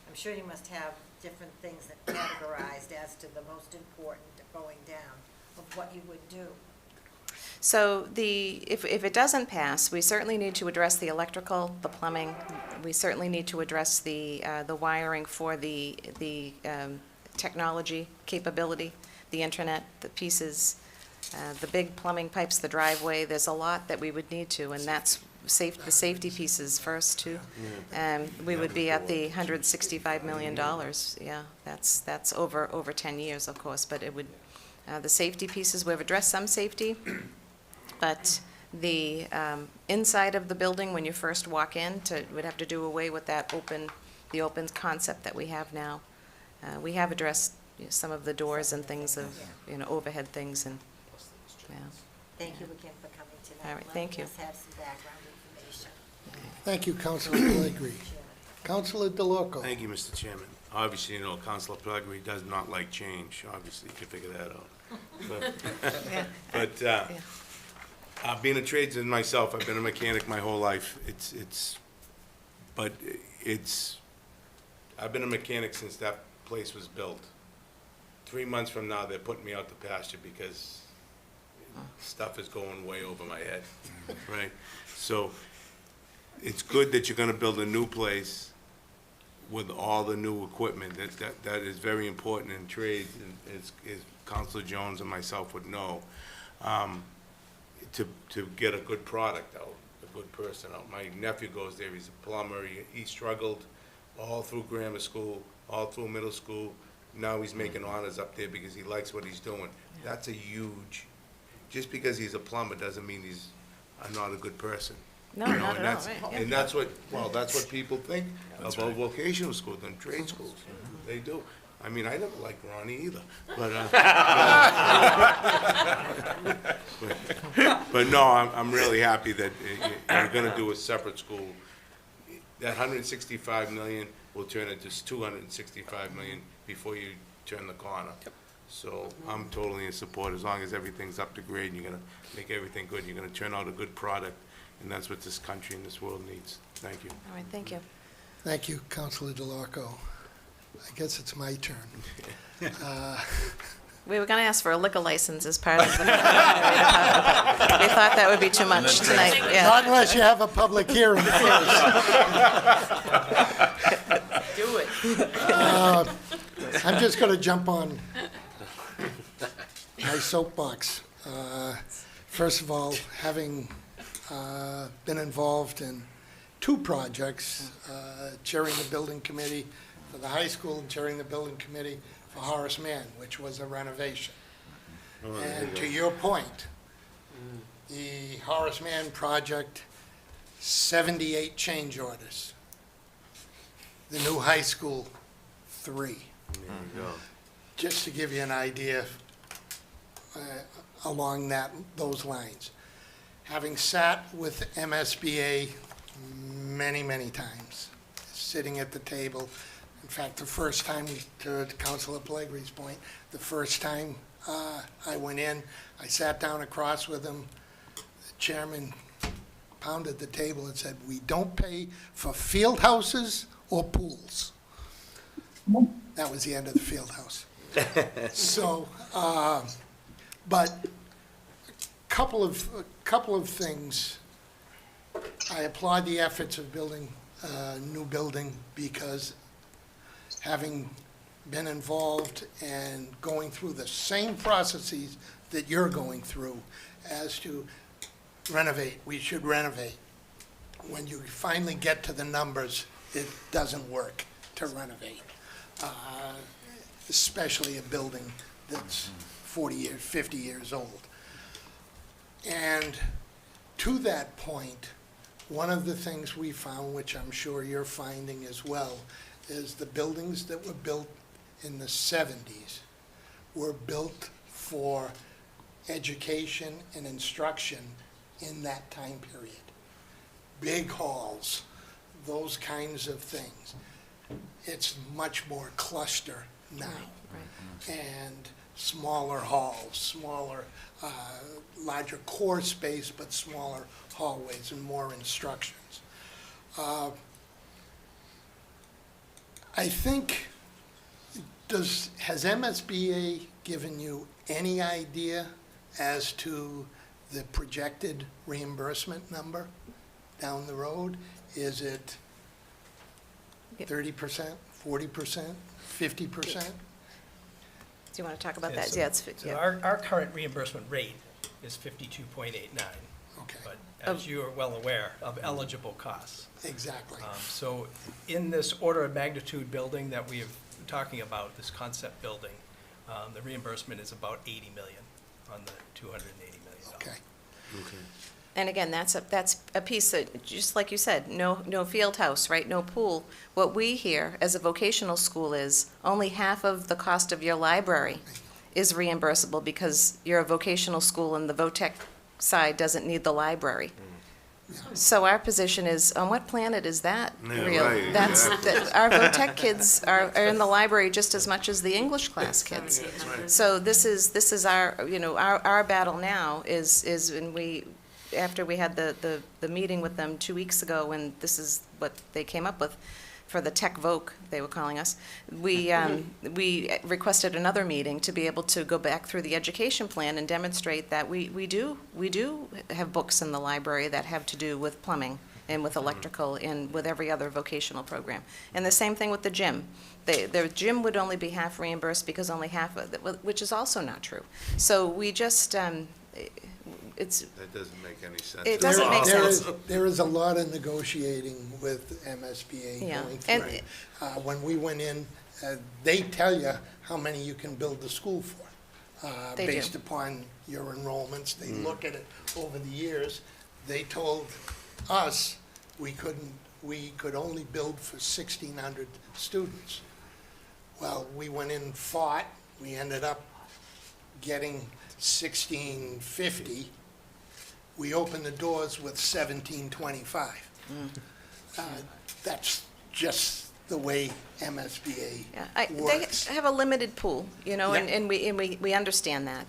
I'm sure you must have different things that categorized as to the most important going down of what you would do. So if it doesn't pass, we certainly need to address the electrical, the plumbing. We certainly need to address the wiring for the technology capability, the internet, the pieces, the big plumbing pipes, the driveway. There's a lot that we would need to, and that's the safety pieces first too. We would be at the $165 million. Yeah, that's over 10 years, of course, but it would, the safety pieces, we've addressed some safety. But the inside of the building, when you first walk in, would have to do away with that open concept that we have now. We have addressed some of the doors and things of, overhead things and, yeah. Thank you again for coming tonight. All right, thank you. Letting us have some background information. Thank you, Councilor Pellegrini. Councilor DeLoco. Thank you, Mr. Chairman. Obviously, you know, Councilor Pellegrini does not like change. Obviously, you can figure that out. But being a tradesman myself, I've been a mechanic my whole life. I've been a mechanic since that place was built. 3 months from now, they're putting me out to pasture because stuff is going way over my head, right? So it's good that you're gonna build a new place with all the new equipment. That is very important in trades, and as Councilor Jones and myself would know, to get a good product out, a good person out. My nephew goes there, he's a plumber, he struggled all through grammar school, all through middle school. Now he's making honors up there because he likes what he's doing. That's a huge, just because he's a plumber doesn't mean he's not a good person. No, You know, not and at all, that's- right, yeah. And that's what people think about vocational schools and trade schools. They do. I mean, I never liked Ronnie either, but, but no, I'm really happy that you're gonna do a separate school. That $165 million will turn into $265 million before you turn the corner. So I'm totally in support, as long as everything's up to grade and you're gonna make everything good, you're gonna turn out a good product, and that's what this country and this world needs. Thank you. All right, thank you. Thank you, Councilor DeLarco. I guess it's my turn. We were going to ask for a liquor license as part of the we thought that would be too much tonight. Not Yeah. unless you have a public hearing first. Do it. I'm just going to jump on my soapbox. First of all, having been involved in 2 projects, chairing the building committee for the high school and chairing the building committee for Horace Mann, which was a renovation. And to your point, the Horace Mann project, 78 change orders. The new high school, 3. There you go. Just to give you an idea along those lines. Having sat with MSBA many, many times, sitting at the table. In fact, the first time, to Councilor Pellegri's point, the first time I went in, I sat down across with him. The chairman pounded the table and said, "We don't pay for field houses or pools." That was the end of the field house. So, but a couple of things. I applaud the efforts of building a new building, because having been involved and going through the same processes that you're going through as to renovate, we should renovate. When you finally get to the numbers, it doesn't work to renovate, especially a building that's 40 years, 50 years old. And to that point, one of the things we found, which I'm sure you're finding as well, is the buildings that were built in the 70s were built for education and instruction in that time period. Big halls, those kinds of things. It's much more cluster now. And smaller halls, smaller, larger core space, but smaller hallways and more instructions. I think, has MSBA given you any idea as to the projected reimbursement number down the road? Is it 30%, 40%, 50%? Do you want to talk about Yeah, that? so- Yeah, it's, So yeah. our current reimbursement rate is 52.89. Okay. But as you are well aware of eligible costs. Exactly. So in this order of magnitude building that we are talking about, this concept building, the reimbursement is about 80 million on the 280 million. Okay. And again, that's a piece that, just like you said, no field house, right, no pool. What we hear as a vocational school is only half of the cost of your library is reimbursable because you're a vocational school and the VOTEC side doesn't need the library. So our position is, on what planet is that Yeah, real? right, That's, exactly. our VOTEC kids are in the library just as much as the English class kids. So this is our, our battle now is when after we had the meeting with them 2 weeks ago, and this is what they came up with for the tech voc, they were calling us, we requested another meeting to be able to go back through the education plan and demonstrate that we do have books in the library that have to do with plumbing and with electrical and with every other vocational program. And the same thing with the gym. The gym would only be half reimbursed because only half of it, which is also not true. So we just, it's, That doesn't make any sense. It doesn't make sense. There is a lot of negotiating with MSBA Yeah. going And through. When we went in, they tell you how many you can build the school for, They do. based upon your enrollments. They look at it over the years. They told us we could only build for 1,600 students. Well, we went in and fought. We ended up getting 1,650. We opened the doors with 1,725. That's just the way MSBA works. They have a limited pool, Yeah. and we understand that,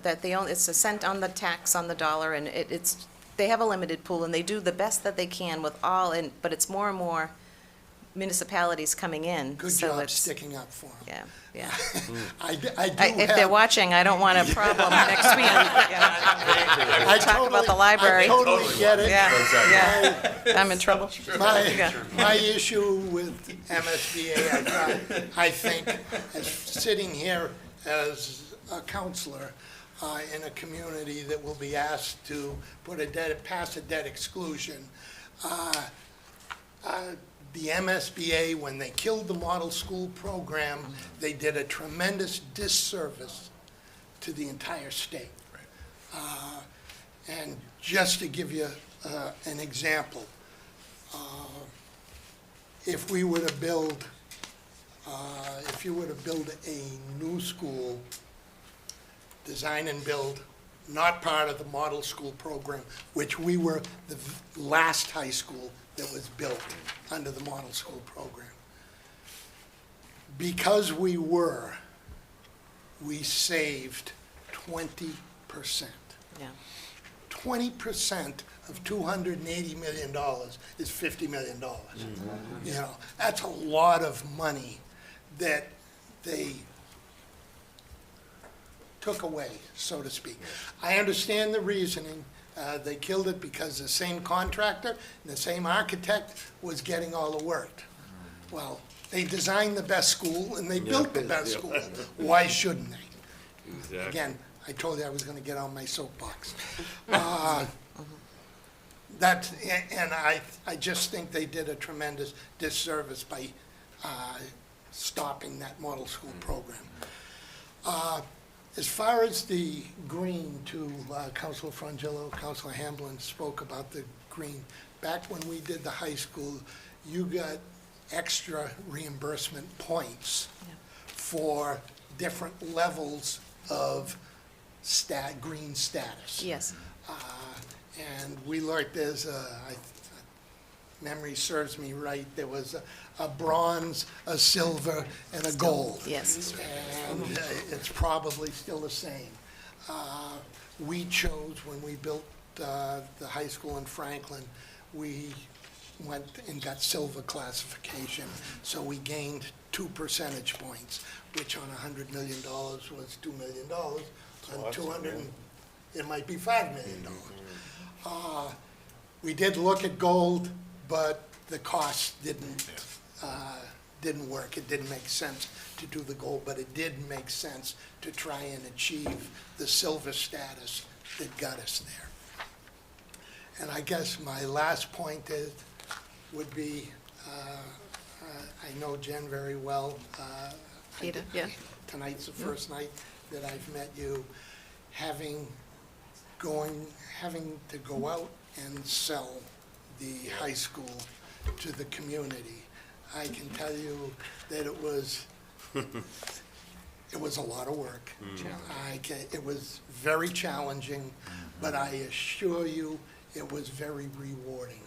that they only, it's a cent on the tax on the dollar, and it's they have a limited pool, and they do the best that they can with all, but it's more and more municipalities coming in. Good so job it's- sticking up for them. Yeah, yeah. I do If they're have- watching, I don't want a problem next week. I Talk about the totally- library. I totally get it. Yeah, yeah. I'm in trouble. Yeah. My issue with MSBA, I think, as sitting here as a counselor in a community that will be asked to pass a debt exclusion, the MSBA, when they killed the model school program, they did a tremendous disservice to the entire state. And just to give you an example, if you were to build a new school, design and build, not part of the model school program, which we were the last high school that was built under the model school program. Because we saved 20%. Yeah. 20% of $280 million is $50 million. You know, that's a lot of money that they took away, so to speak. I understand the reasoning. They killed it because the same contractor and the same architect was getting all the work. Well, they designed the best school and they built the best school. Why shouldn't they? Exactly. Again, I told you I was going to get on my soapbox. And I just think they did a tremendous disservice by stopping that model school program. As far as the green, to Councilor Frangillo, Councilor Hamblin spoke about the green. Back when we did the high school, you got extra reimbursement points for different levels of green status. Yes. And we learned memory serves me right, there was a bronze, a silver, and a gold. Yes. And it's probably still the same. We chose, when we built the high school in Franklin, we went and got silver classification, so we gained 2 percentage points, which on $100 million was $2 million. On 200, it might be $5 million. We did look at gold, but the cost didn't work. It didn't make sense to do the gold, but it did make sense to try and achieve the silver status that got us there. And I guess my last point would be, I know Jen very well. Peter, yeah. Tonight's the first night that I've met you. Having to go out and sell the high school to the community, I can tell you that it was a lot of work. It was very challenging, but I assure you, it was very rewarding.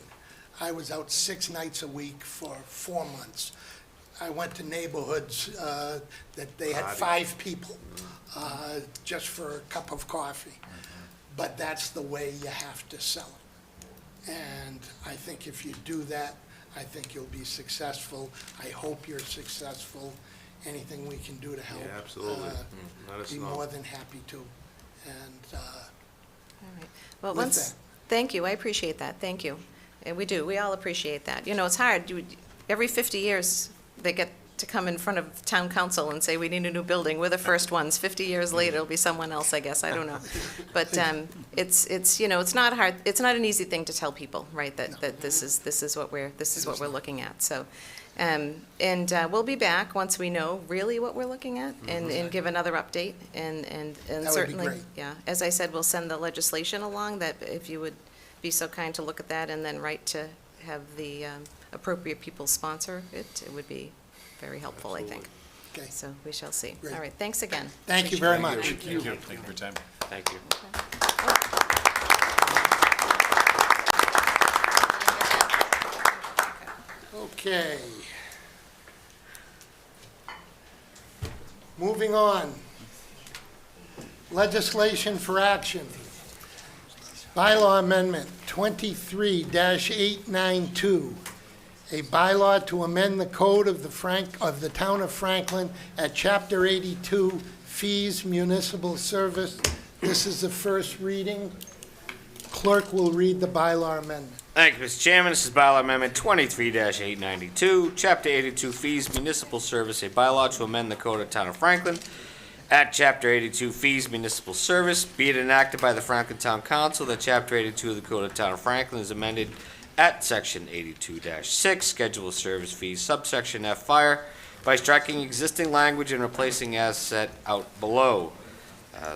I was out 6 nights a week for 4 months. I went to neighborhoods that they had 5 people just for a cup of coffee. But that's the way you have to sell it. And I think if you do that, I think you'll be successful. I hope you're successful. Anything we can do to help. Yeah, absolutely. Let us Be know. more than happy to. And All right. Well, with once, that- thank you, I appreciate that, thank you. And we do, we all appreciate that. You know, it's hard, every 50 years, they get to come in front of town council and say, we need a new building. We're the first ones. 50 years later, it'll be someone else, I guess, I don't know. But it's, you know, it's not hard, it's not an easy thing to tell people, right, that this is what we're looking at, so. And we'll be back once we know really what we're looking at and give another update and would be certainly, great. yeah. As I said, we'll send the legislation along, that if you would be so kind to look at that and then write to have the appropriate people sponsor it, it would be very helpful, I think. Okay. So we shall see. Great. All right, thanks again. Thank you very much. Thank you for your time. Thank you. Okay. Moving on. Legislation for action. Bylaw Amendment 23-892, a bylaw to amend the code of the Town of Franklin at Chapter 82, Fees Municipal Service. This is the first reading. Clerk will read the bylaw amendment. Thank you, Mr. Chairman. This is bylaw amendment 23-892, Chapter 82 Fees Municipal Service, a bylaw to amend the code of Town of Franklin at Chapter 82 Fees Municipal Service. Be it enacted by the Franklin Town Council that Chapter 82 of the Code of Town of Franklin is amended at Section 82-6, Schedule of Service Fees, subsection F, Fire, by striking existing language and replacing as set out below.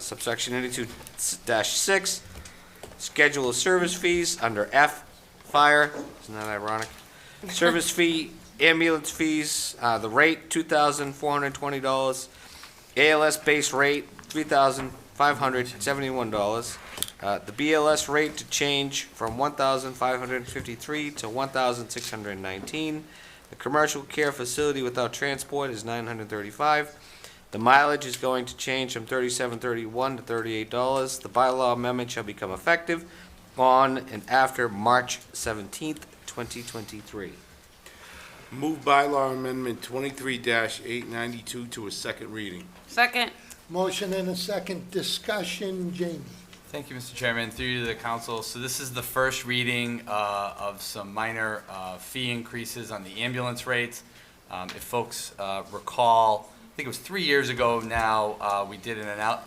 Subsection 82-6, Schedule of Service Fees, under F, Fire, isn't that ironic? Service fee, ambulance fees, the rate, $2,420. ALS base rate, $3,571. The BLS rate to change from $1,553 to $1,619. The commercial care facility without transport is $935. The mileage is going to change from $37.31 to $38. The bylaw amendment shall become effective on and after March 17th, 2023. Move bylaw amendment 23-892 to a second reading. Second. Motion and a second. Discussion. Jamie. Thank you, Mr. Chairman. Through you to the council. So this is the first reading of some minor fee increases on the ambulance rates. If folks recall, I think it was 3 years ago now, we did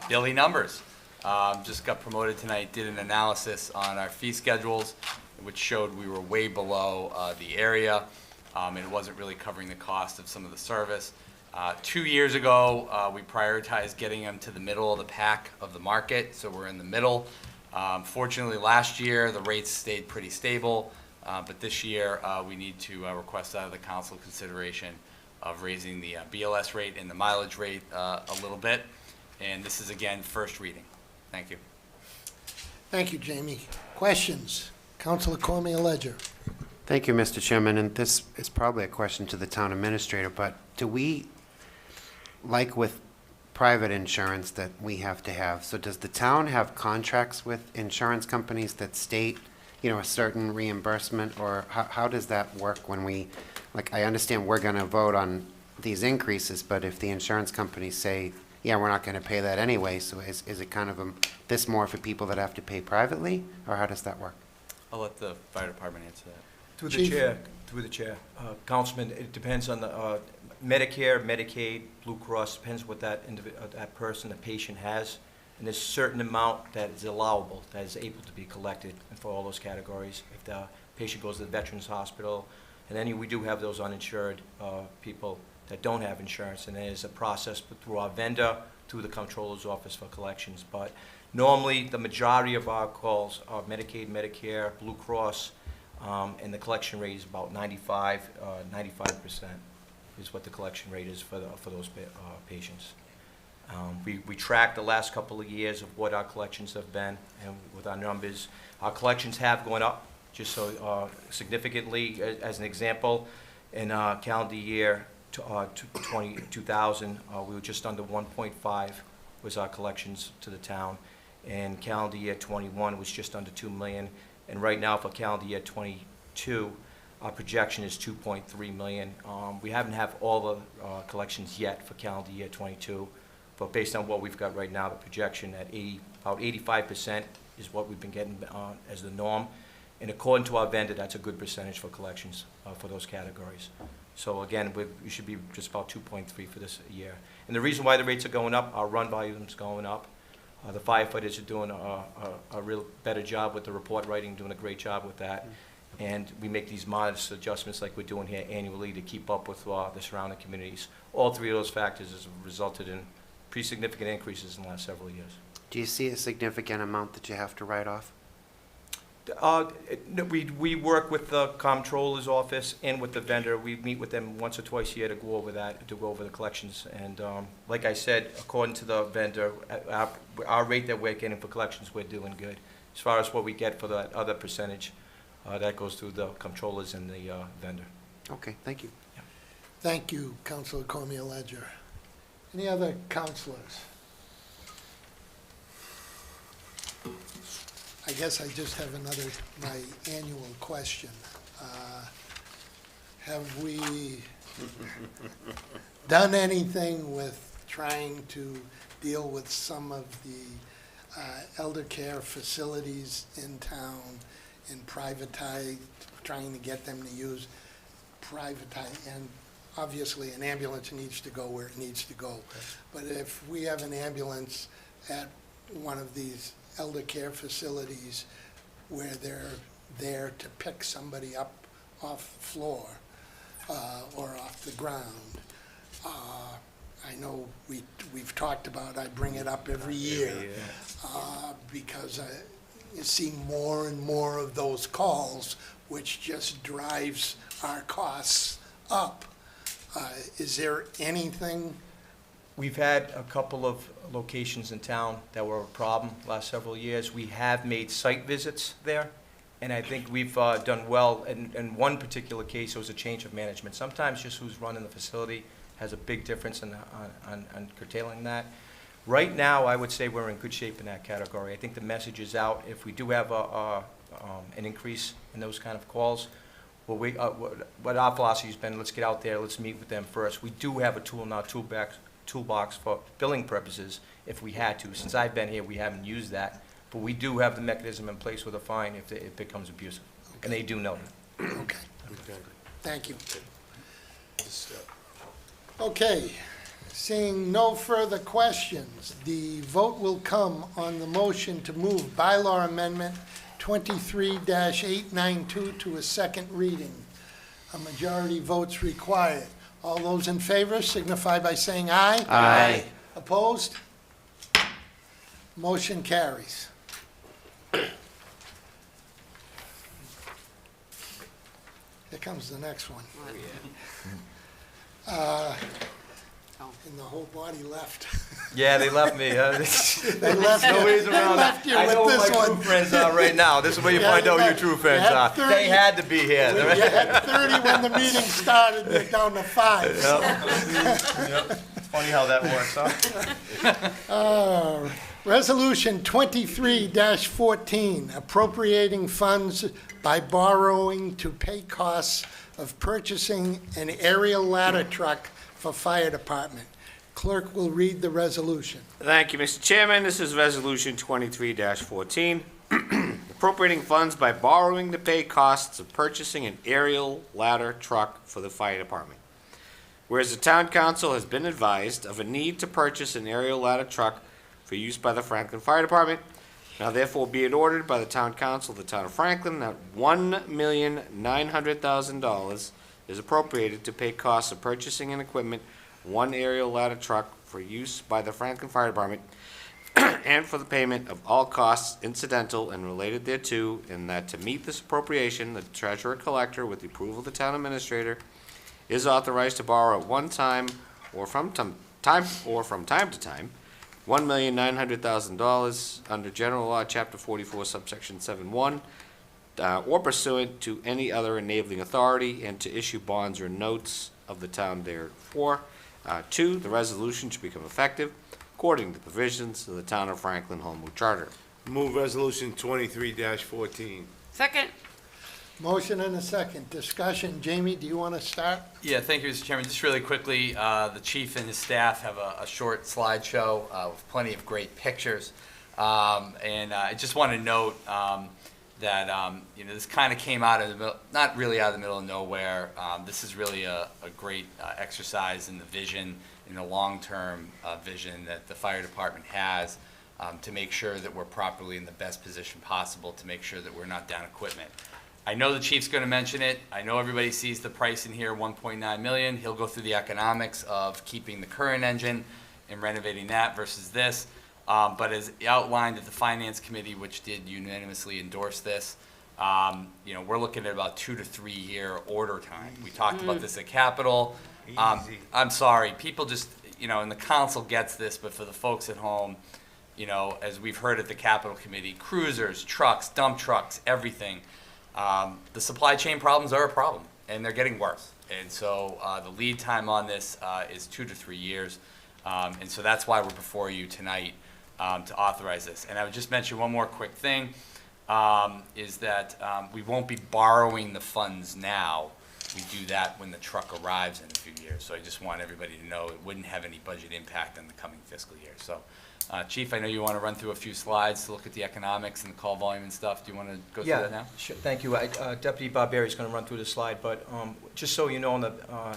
Billy Numbers. Just got promoted tonight, did an analysis on our fee schedules, which showed we were way below the area. And it wasn't really covering the cost of some of the service. 2 years ago, we prioritized getting them to the middle of the pack of the market, so we're in the middle. Fortunately, last year, the rates stayed pretty stable, but this year, we need to request out of the council consideration of raising the BLS rate and the mileage rate a little bit. And this is, again, first reading. Thank you. Thank you, Jamie. Questions? Councilor Cormier Ledger. Thank you, Mr. Chairman, and this is probably a question to the town administrator, but do we, like with private insurance that we have to have, so does the town have contracts with insurance companies that state, you know, a certain reimbursement, or how does that work when we, like, I understand we're gonna vote on these increases, but if the insurance companies say, yeah, we're not gonna pay that anyway, so is it kind of this more for people that have to pay privately, or how does that work? I'll let the fire department answer that. Through the chair, Councilman, it depends on the Medicare, Medicaid, Blue Cross, depends what that person, the patient has. And there's a certain amount that is allowable, that is able to be collected for all those categories. If the patient goes to the Veterans Hospital, and then we do have those uninsured people that don't have insurance, and there's a process through our vendor, through the Comptroller's Office for collections. But normally, the majority of our calls are Medicaid, Medicare, Blue Cross, and the collection rate is about 95% is what the collection rate is for those patients. We tracked the last couple of years of what our collections have been, and with our numbers, our collections have gone up, just so significantly. As an example, in calendar year 2000, we were just under 1.5 was our collections to the town, and calendar year 21 was just under 2 million. And right now, for calendar year 22, our projection is 2.3 million. We haven't have all the collections yet for calendar year 22, but based on what we've got right now, the projection at about 85% is what we've been getting as the norm. And according to our vendor, that's a good percentage for collections for those categories. So again, we should be just about 2.3 for this year. And the reason why the rates are going up, our run volume's going up. The firefighters are doing a real better job with the report writing, doing a great job with that. And we make these modest adjustments like we're doing here annually to keep up with the surrounding communities. All three of those factors has resulted in pretty significant increases in the last several years. Do you see a significant amount that you have to write off? We work with the Comptroller's Office and with the vendor. We meet with them once or twice a year to go over that, to go over the collections. And like I said, according to the vendor, our rate that we're getting for collections, we're doing good. As far as what we get for that other percentage, that goes through the Comptrollers and the vendor. Okay, thank you. Yeah. Thank you, Councilor Cormier Ledger. Any other councilors? I guess I just have my annual question. Have we done anything with trying to deal with some of the elder care facilities in town and privatize, trying to get them to use privatize, and obviously an ambulance needs to go where it needs to go. But if we have an ambulance at one of these elder care facilities where they're there to pick somebody up off the floor or off the ground, I know we've talked about, I bring it up every year, because you see more and more of those calls, which just drives our costs up. Is there anything? We've had a couple of locations in town that were a problem last several years. We have made site visits there, and I think we've done well. In one particular case, it was a change of management. Sometimes just who's running the facility has a big difference on curtailing that. Right now, I would say we're in good shape in that category. I think the message is out. If we do have an increase in those kind of calls, well, what our philosophy has been, let's get out there, let's meet with them first. We do have a tool in our toolbox for billing purposes if we had to. Since I've been here, we haven't used that, but we do have the mechanism in place with a fine if it becomes abusive, and they do know that. Okay. Thank you. Okay, seeing no further questions, the vote will come on the motion to move bylaw amendment 23-892 to a second reading. A majority vote's required. All those in favor signify by saying aye. Aye. Opposed? Motion carries. Here comes the next one. And the whole body left. Yeah, they left me. They left you. Nobody's They around. left you I with know who this my one. true friends are right now. This is where you Yeah, find you out who your had- true you friends had are. 30. They had to be here. You had 30 when the meeting started, you're down to 5. Yep. Funny how that works, huh? Resolution 23-14, appropriating funds by borrowing to pay costs of purchasing an aerial ladder truck for fire department. Clerk will read the resolution. Thank you, Mr. Chairman. This is Resolution 23-14, appropriating funds by borrowing to pay costs of purchasing an aerial ladder truck for the fire department. Whereas the town council has been advised of a need to purchase an aerial ladder truck for use by the Franklin Fire Department, now therefore be it ordered by the town council of the town of Franklin that $1,900,000 is appropriated to pay costs of purchasing and equipment one aerial ladder truck for use by the Franklin Fire Department and for the payment of all costs incidental and related thereto, and that to meet this appropriation, the treasurer collector, with the approval of the town administrator, is authorized to borrow at one time or from time to time $1,900,000 under General Law, Chapter 44, subsection 7-1, or pursuant to any other enabling authority, and to issue bonds or notes of the town therefore. 2, the resolution should become effective according to the provisions of the Town of Franklin Home Rule Charter. Move resolution 23-14. Second. Motion and a second. Discussion. Jamie, do you want to start? Yeah, thank you, Mr. Chairman. Just really quickly, the chief and his staff have a short slideshow with plenty of great pictures. And I just want to note that, this kind of came out of the middle, not really out of the middle of nowhere. This is really a great exercise in the vision, in the long-term vision that the fire department has to make sure that we're properly in the best position possible to make sure that we're not down equipment. I know the chief's going to mention it. I know everybody sees the price in here, $1.9 million. He'll go through the economics of keeping the current engine and renovating that versus this. But as outlined at the Finance Committee, which did unanimously endorse this, we're looking at about 2 to 3 year order time. We talked about this at Capitol. I'm sorry, people just, and the council gets this, but for the folks at home, as we've heard at the Capitol Committee, cruisers, trucks, dump trucks, everything. The supply chain problems are a problem, and they're getting worse. And so the lead time on this is 2 to 3 years. And so that's why we're before you tonight to authorize this. And I would just mention one more quick thing. is that we won't be borrowing the funds now. We do that when the truck arrives in a few years. So I just want everybody to know it wouldn't have any budget impact on the coming fiscal year. So, Chief, I know you want to run through a few slides to look at the economics and the call volume and stuff. Do you want to go through that now? Sure, thank you. Deputy Barbieri is going to run through the slide, but just so you know,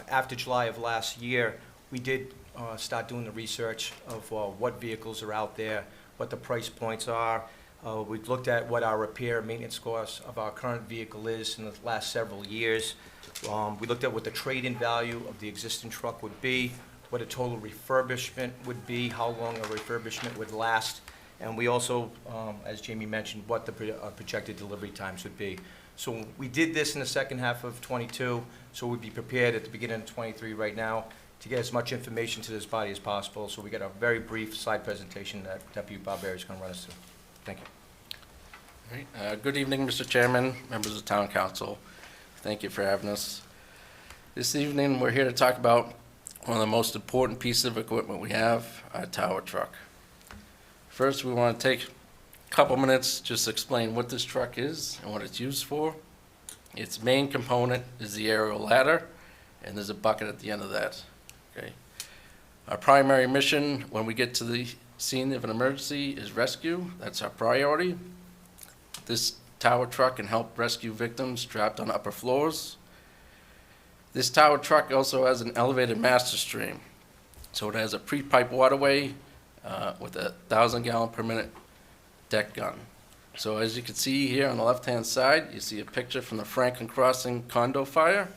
after July of last year, we did start doing the research of what vehicles are out there, what the price points are. We've looked at what our repair and maintenance cost of our current vehicle is in the last several years. We looked at what the trade-in value of the existing truck would be, what a total refurbishment would be, how long a refurbishment would last, and we also, as Jamie mentioned, what the projected delivery times would be. So we did this in the second half of '22, so we'd be prepared at the beginning of '23 right now to get as much information to this body as possible. So we got a very brief slide presentation that Deputy Barbieri is going to run us through. Thank you. All right. Good evening, Mr. Chairman, members of the Town Council. Thank you for having us. This evening, we're here to talk about one of the most important pieces of equipment we have, our tower truck. First, we want to take a couple minutes just to explain what this truck is and what it's used for. Its main component is the aerial ladder, and there's a bucket at the end of that. Okay. Our primary mission when we get to the scene of an emergency is rescue. That's our priority. This tower truck can help rescue victims trapped on upper floors. This tower truck also has an elevated master stream. So it has a pre-pipe waterway with a 1,000-gallon per minute deck gun. So as you can see here on the left-hand side, you see a picture from the Franklin Crossing condo fire.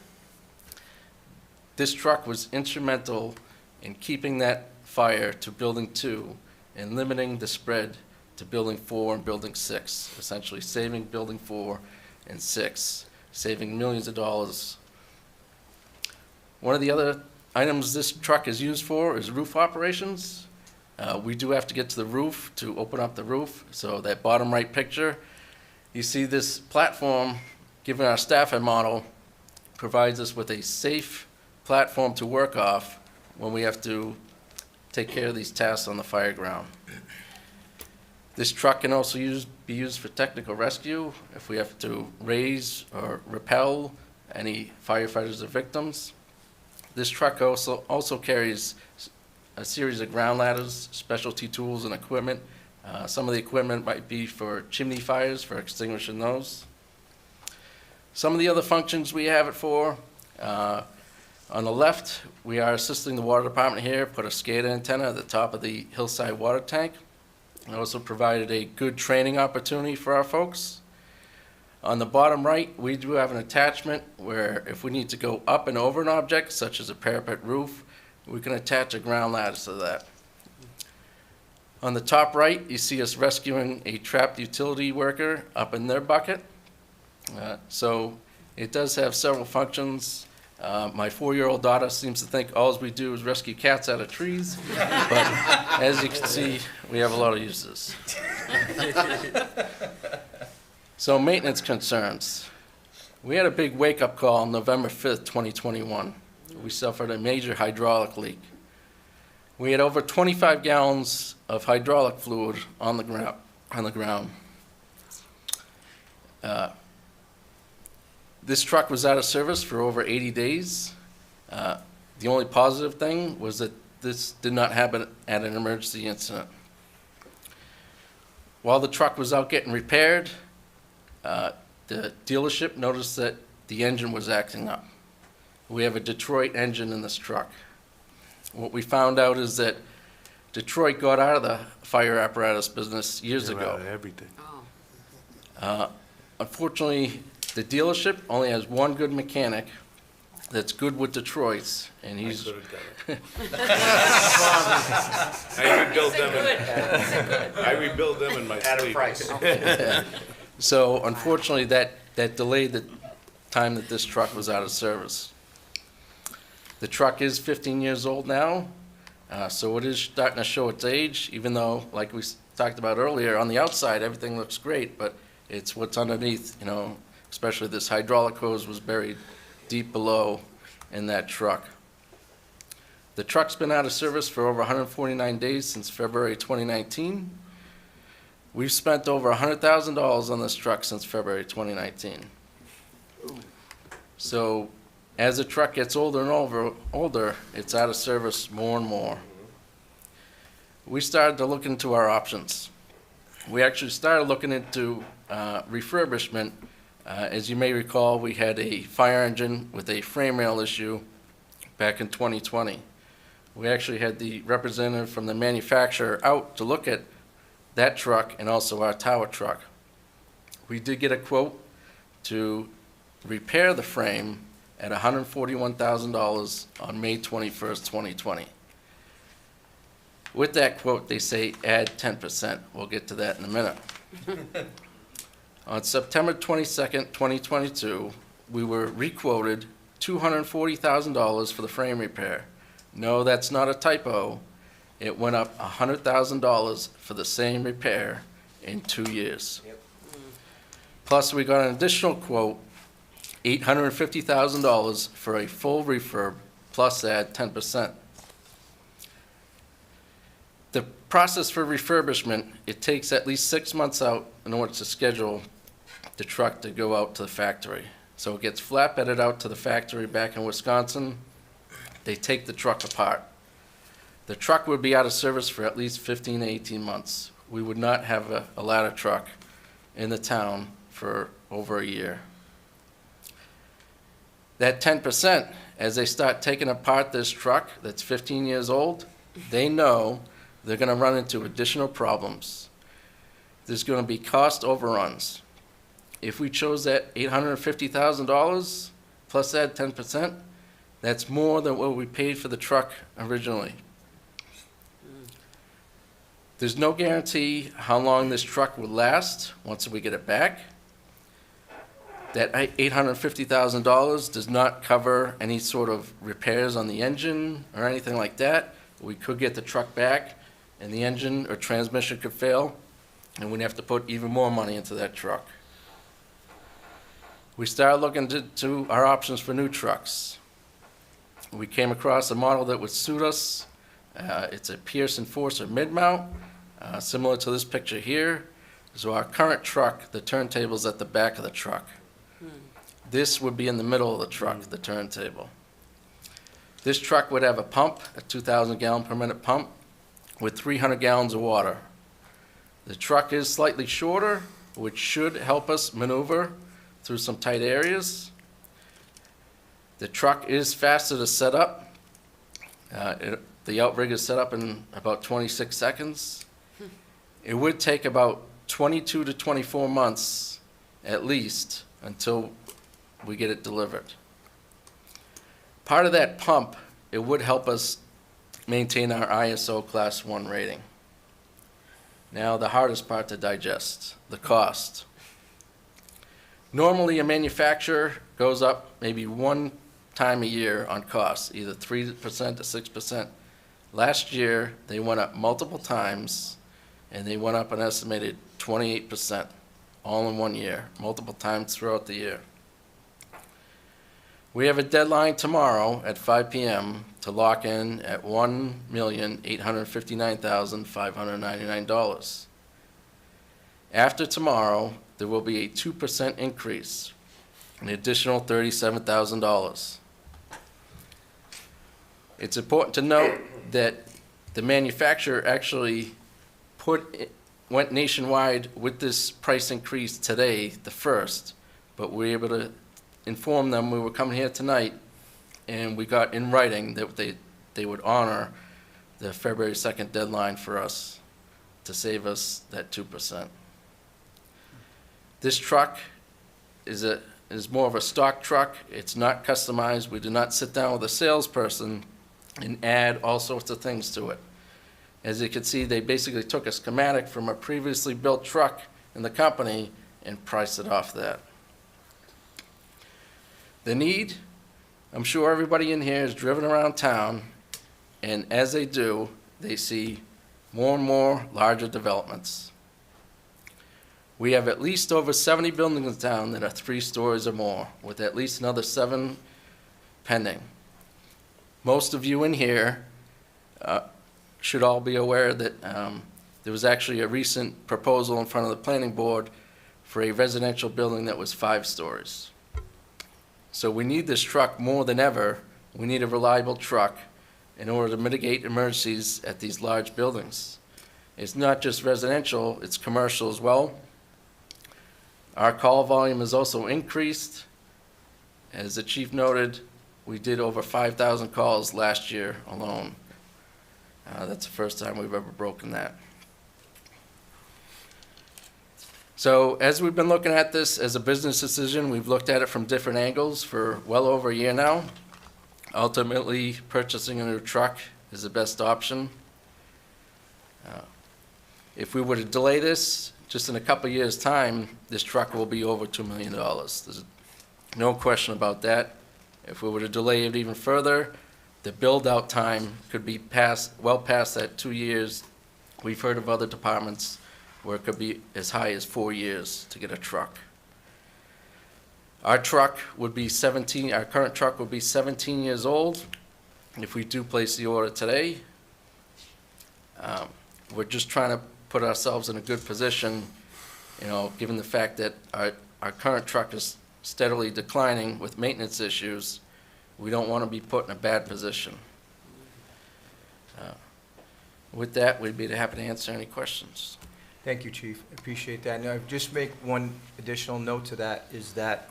This truck was instrumental in keeping that fire to Building 2 and limiting the spread to Building 4 and Building 6, essentially saving Building 4 and 6, saving millions of dollars. One of the other items this truck is used for is roof operations. We do have to get to the roof to open up the roof, so that bottom right picture, you see this platform, given our Stafford model, provides us with a safe platform to work off when we have to take care of these tasks on the fire ground. This truck can also be used for technical rescue if we have to raise or repel any firefighters or victims. This truck also carries a series of ground ladders, specialty tools and equipment. Some of the equipment might be for chimney fires, for extinguishing those. Some of the other functions we have it for, on the left, we are assisting the water department here, put a SCADA antenna at the top of the hillside water tank. It also provided a good training opportunity for our folks. On the bottom right, we do have an attachment where if we need to go up and over an object, such as a parapet roof, we can attach a ground ladder to that. On the top right, you see us rescuing a trapped utility worker up in their bucket. So it does have several functions. My 4-year-old daughter seems to think all we do is rescue cats out of trees, but as you can see, we have a lot of uses. So maintenance concerns. We had a big wake-up call on November 5th, 2021. We suffered a major hydraulic leak. We had over 25 gallons of hydraulic fluid on the ground. This truck was out of service for over 80 days. The only positive thing was that this did not happen at an emergency incident. While the truck was out getting repaired, the dealership noticed that the engine was acting up. We have a Detroit engine in this truck. What we found out is that Detroit got out of the fire apparatus business years ago. Out of everything. Unfortunately, the dealership only has one good mechanic that's good with Detroit's, and he's. I could have done it. I rebuilt them. I rebuilt them in my sleep. At a price. So unfortunately, that delayed the time that this truck was out of service. The truck is 15 years old now, so it is starting to show its age, even though, like we talked about earlier, on the outside, everything looks great, but it's what's underneath, you know, especially this hydraulic hose was buried deep below in that truck. The truck's been out of service for over 149 days since February 2019. We've spent over $100,000 on this truck since February 2019. So as the truck gets older and older, it's out of service more and more. We started to look into our options. We actually started looking into refurbishment. As you may recall, we had a fire engine with a frame rail issue back in 2020. We actually had the representative from the manufacturer out to look at that truck and also our tower truck. We did get a quote to repair the frame at $141,000 on May 21st, 2020. With that quote, they say add 10%. We'll get to that in a minute. On September 22nd, 2022, we were requoted $240,000 for the frame repair. No, that's not a typo. It went up $100,000 for the same repair in 2 years. Plus, we got an additional quote, $850,000 for a full refurb, plus add 10%. The process for refurbishment, it takes at least 6 months out in order to schedule the truck to go out to the factory. So it gets flatbedded out to the factory back in Wisconsin. They take the truck apart. The truck would be out of service for at least 15 to 18 months. We would not have a ladder truck in the town for over a year. That 10%, as they start taking apart this truck that's 15 years old, they know they're going to run into additional problems. There's going to be cost overruns. If we chose that $850,000 plus that 10%, that's more than what we paid for the truck originally. There's no guarantee how long this truck will last once we get it back. That $850,000 does not cover any sort of repairs on the engine or anything like that. We could get the truck back and the engine or transmission could fail, and we'd have to put even more money into that truck. We started looking to our options for new trucks. We came across a model that would suit us. It's a Pierce Enforcer mid-mount, similar to this picture here. So our current truck, the turntable's at the back of the truck. This would be in the middle of the truck, the turntable. This truck would have a pump, a 2,000 gallon per minute pump, with 300 gallons of water. The truck is slightly shorter, which should help us maneuver through some tight areas. The truck is faster to set up. The outrigger is set up in about 26 seconds. It would take about 22 to 24 months at least until we get it delivered. Part of that pump, it would help us maintain our ISO Class 1 rating. Now, the hardest part to digest, the cost. Normally, a manufacturer goes up maybe one time a year on costs, either 3% to 6%. Last year, they went up multiple times, and they went up an estimated 28%, all in 1 year, multiple times throughout the year. We have a deadline tomorrow at 5 p.m. to lock in at $1,859,599. After tomorrow, there will be a 2% increase, an additional $37,000. It's important to note that the manufacturer actually went nationwide with this price increase today, the 1st, but we were able to inform them we were coming here tonight, and we got in writing that they would honor the February 2nd deadline for us to save us that 2%. This truck is more of a stock truck. It's not customized. We do not sit down with a salesperson and add all sorts of things to it. As you can see, they basically took a schematic from a previously built truck in the company and priced it off that. The need, I'm sure everybody in here has driven around town, and as they do, they see more and more larger developments. We have at least over 70 buildings in town that are 3 stories or more, with at least another 7 pending. Most of you in here should all be aware that there was actually a recent proposal in front of the planning board for a residential building that was 5 stories. So we need this truck more than ever. We need a reliable truck in order to mitigate emergencies at these large buildings. It's not just residential, it's commercial as well. Our call volume has also increased. As the chief noted, we did over 5,000 calls last year alone. That's the first time we've ever broken that. So as we've been looking at this as a business decision, we've looked at it from different angles for well over a year now. Ultimately, purchasing a new truck is the best option. If we were to delay this, just in a couple of years' time, this truck will be over $2 million. There's no question about that. If we were to delay it even further, the build-out time could be well past that 2 years. We've heard of other departments where it could be as high as 4 years to get a truck. Our truck would be our current truck would be 17 years old if we do place the order today. We're just trying to put ourselves in a good position, given the fact that our current truck is steadily declining with maintenance issues. We don't want to be put in a bad position. With that, we'd be happy to answer any questions. Thank you, Chief. Appreciate that. And I'll just make one additional note to that, is that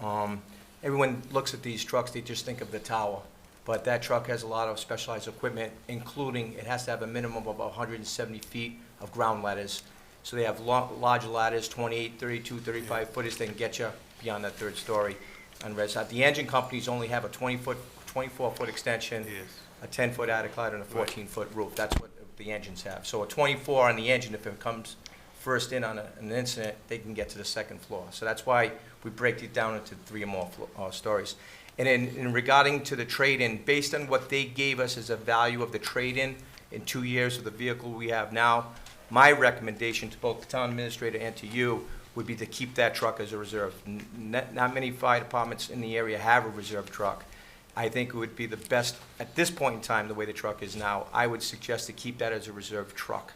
everyone looks at these trucks, they just think of the tower. But that truck has a lot of specialized equipment, including it has to have a minimum of 170 feet of ground ladders. So they have large ladders, 28, 32, 35 footers that can get you beyond that 3rd story on res. The engine companies only have a 24-foot extension, a 10-foot attic ladder, and a 14-foot roof. That's what the engines have. So a 24 on the engine, if it comes first in on an incident, they can get to the 2nd floor. So that's why we break it down into 3 or more stories. And in regarding to the trade-in, based on what they gave us as a value of the trade-in in 2 years of the vehicle we have now, my recommendation to both the town administrator and to you would be to keep that truck as a reserve. Not many fire departments in the area have a reserve truck. I think it would be the best, at this point in time, the way the truck is now, I would suggest to keep that as a reserve truck.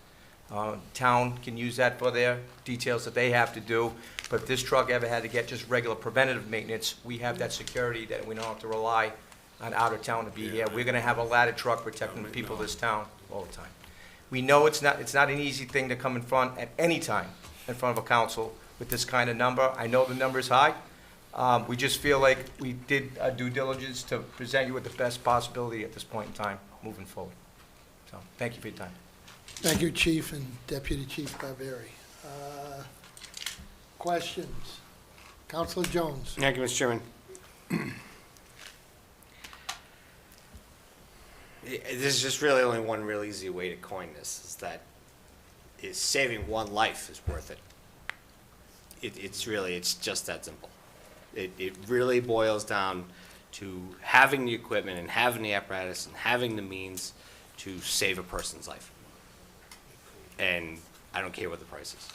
Town can use that for their details that they have to do, but if this truck ever had to get just regular preventative maintenance, we have that security that we don't have to rely on out of town to be here. We're gonna have a ladder truck protecting the people of this town all the time. We know it's not an easy thing to come in front at any time in front of a council with this kind of number. I know the number's high. We just feel like we did our due diligence to present you with the best possibility at this point in time moving forward. So, thank you for your time. Thank you, Chief and Deputy Chief Barberi. Questions? Councilor Jones. Thank you, Mr. Chairman. There's just really only one real easy way to coin this, is saving one life is worth it. It's just that simple. It really boils down to having the equipment and having the apparatus and having the means to save a person's life. And I don't care what the price is.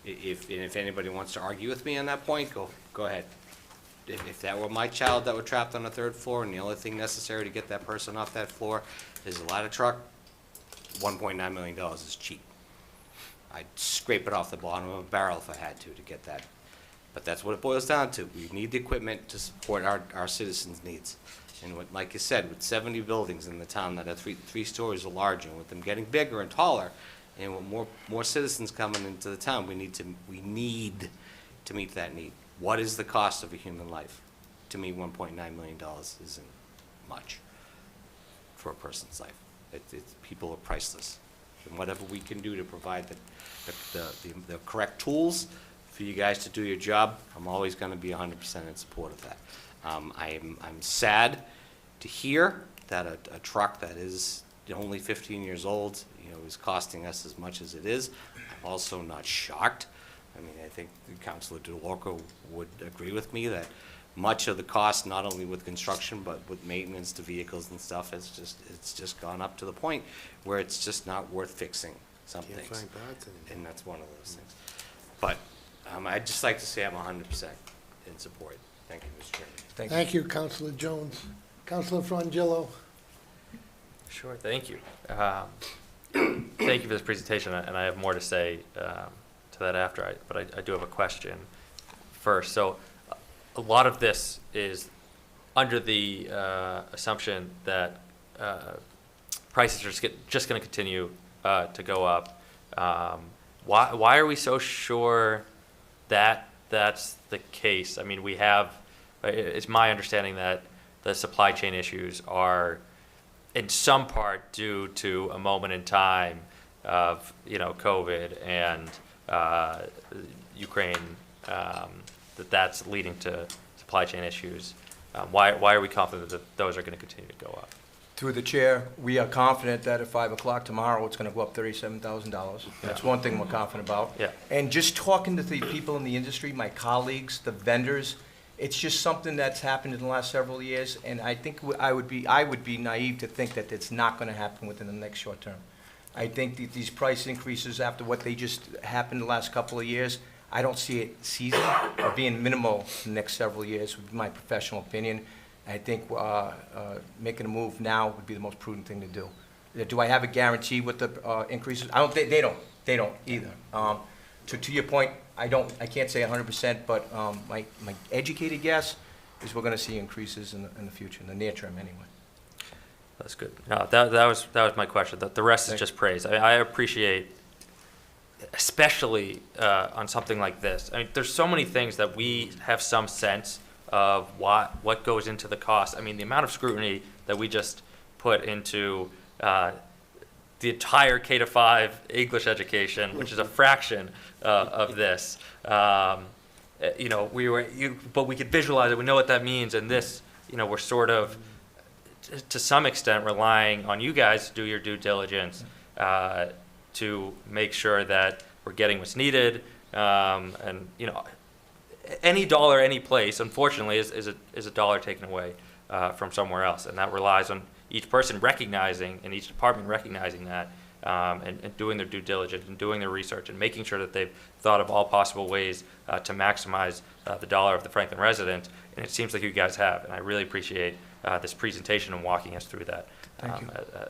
If anybody wants to argue with me on that point, go ahead. If that were my child that were trapped on the 3rd floor and the only thing necessary to get that person off that floor is a ladder truck, $1.9 million is cheap. I'd scrape it off the bottom of a barrel if I had to get that. But that's what it boils down to. We need the equipment to support our citizens' needs. And like you said, with 70 buildings in the town that are three stories or larger, and with them getting bigger and taller, and with more citizens coming into the town, we need to meet that need. What is the cost of a human life? To me, $1.9 million isn't much for a person's life. People are priceless. And whatever we can do to provide the correct tools for you guys to do your job, I'm always going to be 100% in support of that. I'm sad to hear that a truck that is only 15 years old, is costing us as much as it is. I'm also not shocked. I mean, I think Councilor DeLorco would agree with me that much of the cost, not only with construction, but with maintenance to vehicles and stuff, it's just gone up to the point where it's just not worth fixing some things. And that's one of those things. But I'd just like to say I'm 100% in support. Thank you, Mr. Chairman. Thank you, Councilor Jones. Councilor Frangillo. Sure, thank you. thank you for this presentation, and I have more to say to that after, but I do have a question first. So a lot of this is under the assumption that prices are just going to continue to go up. Why are we so sure that that's the case? I mean, it's my understanding that the supply chain issues are in some part due to a moment in time of, COVID and Ukraine, that's leading to supply chain issues. Why are we confident that those are going to continue to go up? Through the chair, we are confident that at 5 o'clock tomorrow, it's going to go up $37,000. That's one thing we're confident about. Yeah. And just talking to the people in the industry, my colleagues, the vendors, it's just something that's happened in the last several years, and I think I would be naive to think that it's not going to happen within the next short term. I think that these price increases after what they just happened the last couple of years, I don't see it seasonal or being minimal in the next several years, would be my professional opinion. I think making a move now would be the most prudent thing to do. Do I have a guarantee with the increases? I don't think they don't either. To your point, I can't say 100%, but my educated guess is we're going to see increases in the future, in the near term anyway. That's good. No, that was my question. The rest is just praise. I appreciate, especially on something like this. I mean, there's so many things that we have some sense of what goes into the cost. I mean, the amount of scrutiny that we just put into the entire K-5 English education, which is a fraction of this. But we could visualize it. We know what that means, and this, we're sort of, to some extent, relying on you guys to do your due diligence to make sure that we're getting what's needed, and any dollar, any place, unfortunately, is a dollar taken away from somewhere else, and that relies on each person recognizing and each department recognizing that, and doing their due diligence and doing their research and making sure that they've thought of all possible ways to maximize the dollar of the Franklin resident. And it seems like you guys have, and I really appreciate this presentation and walking us through that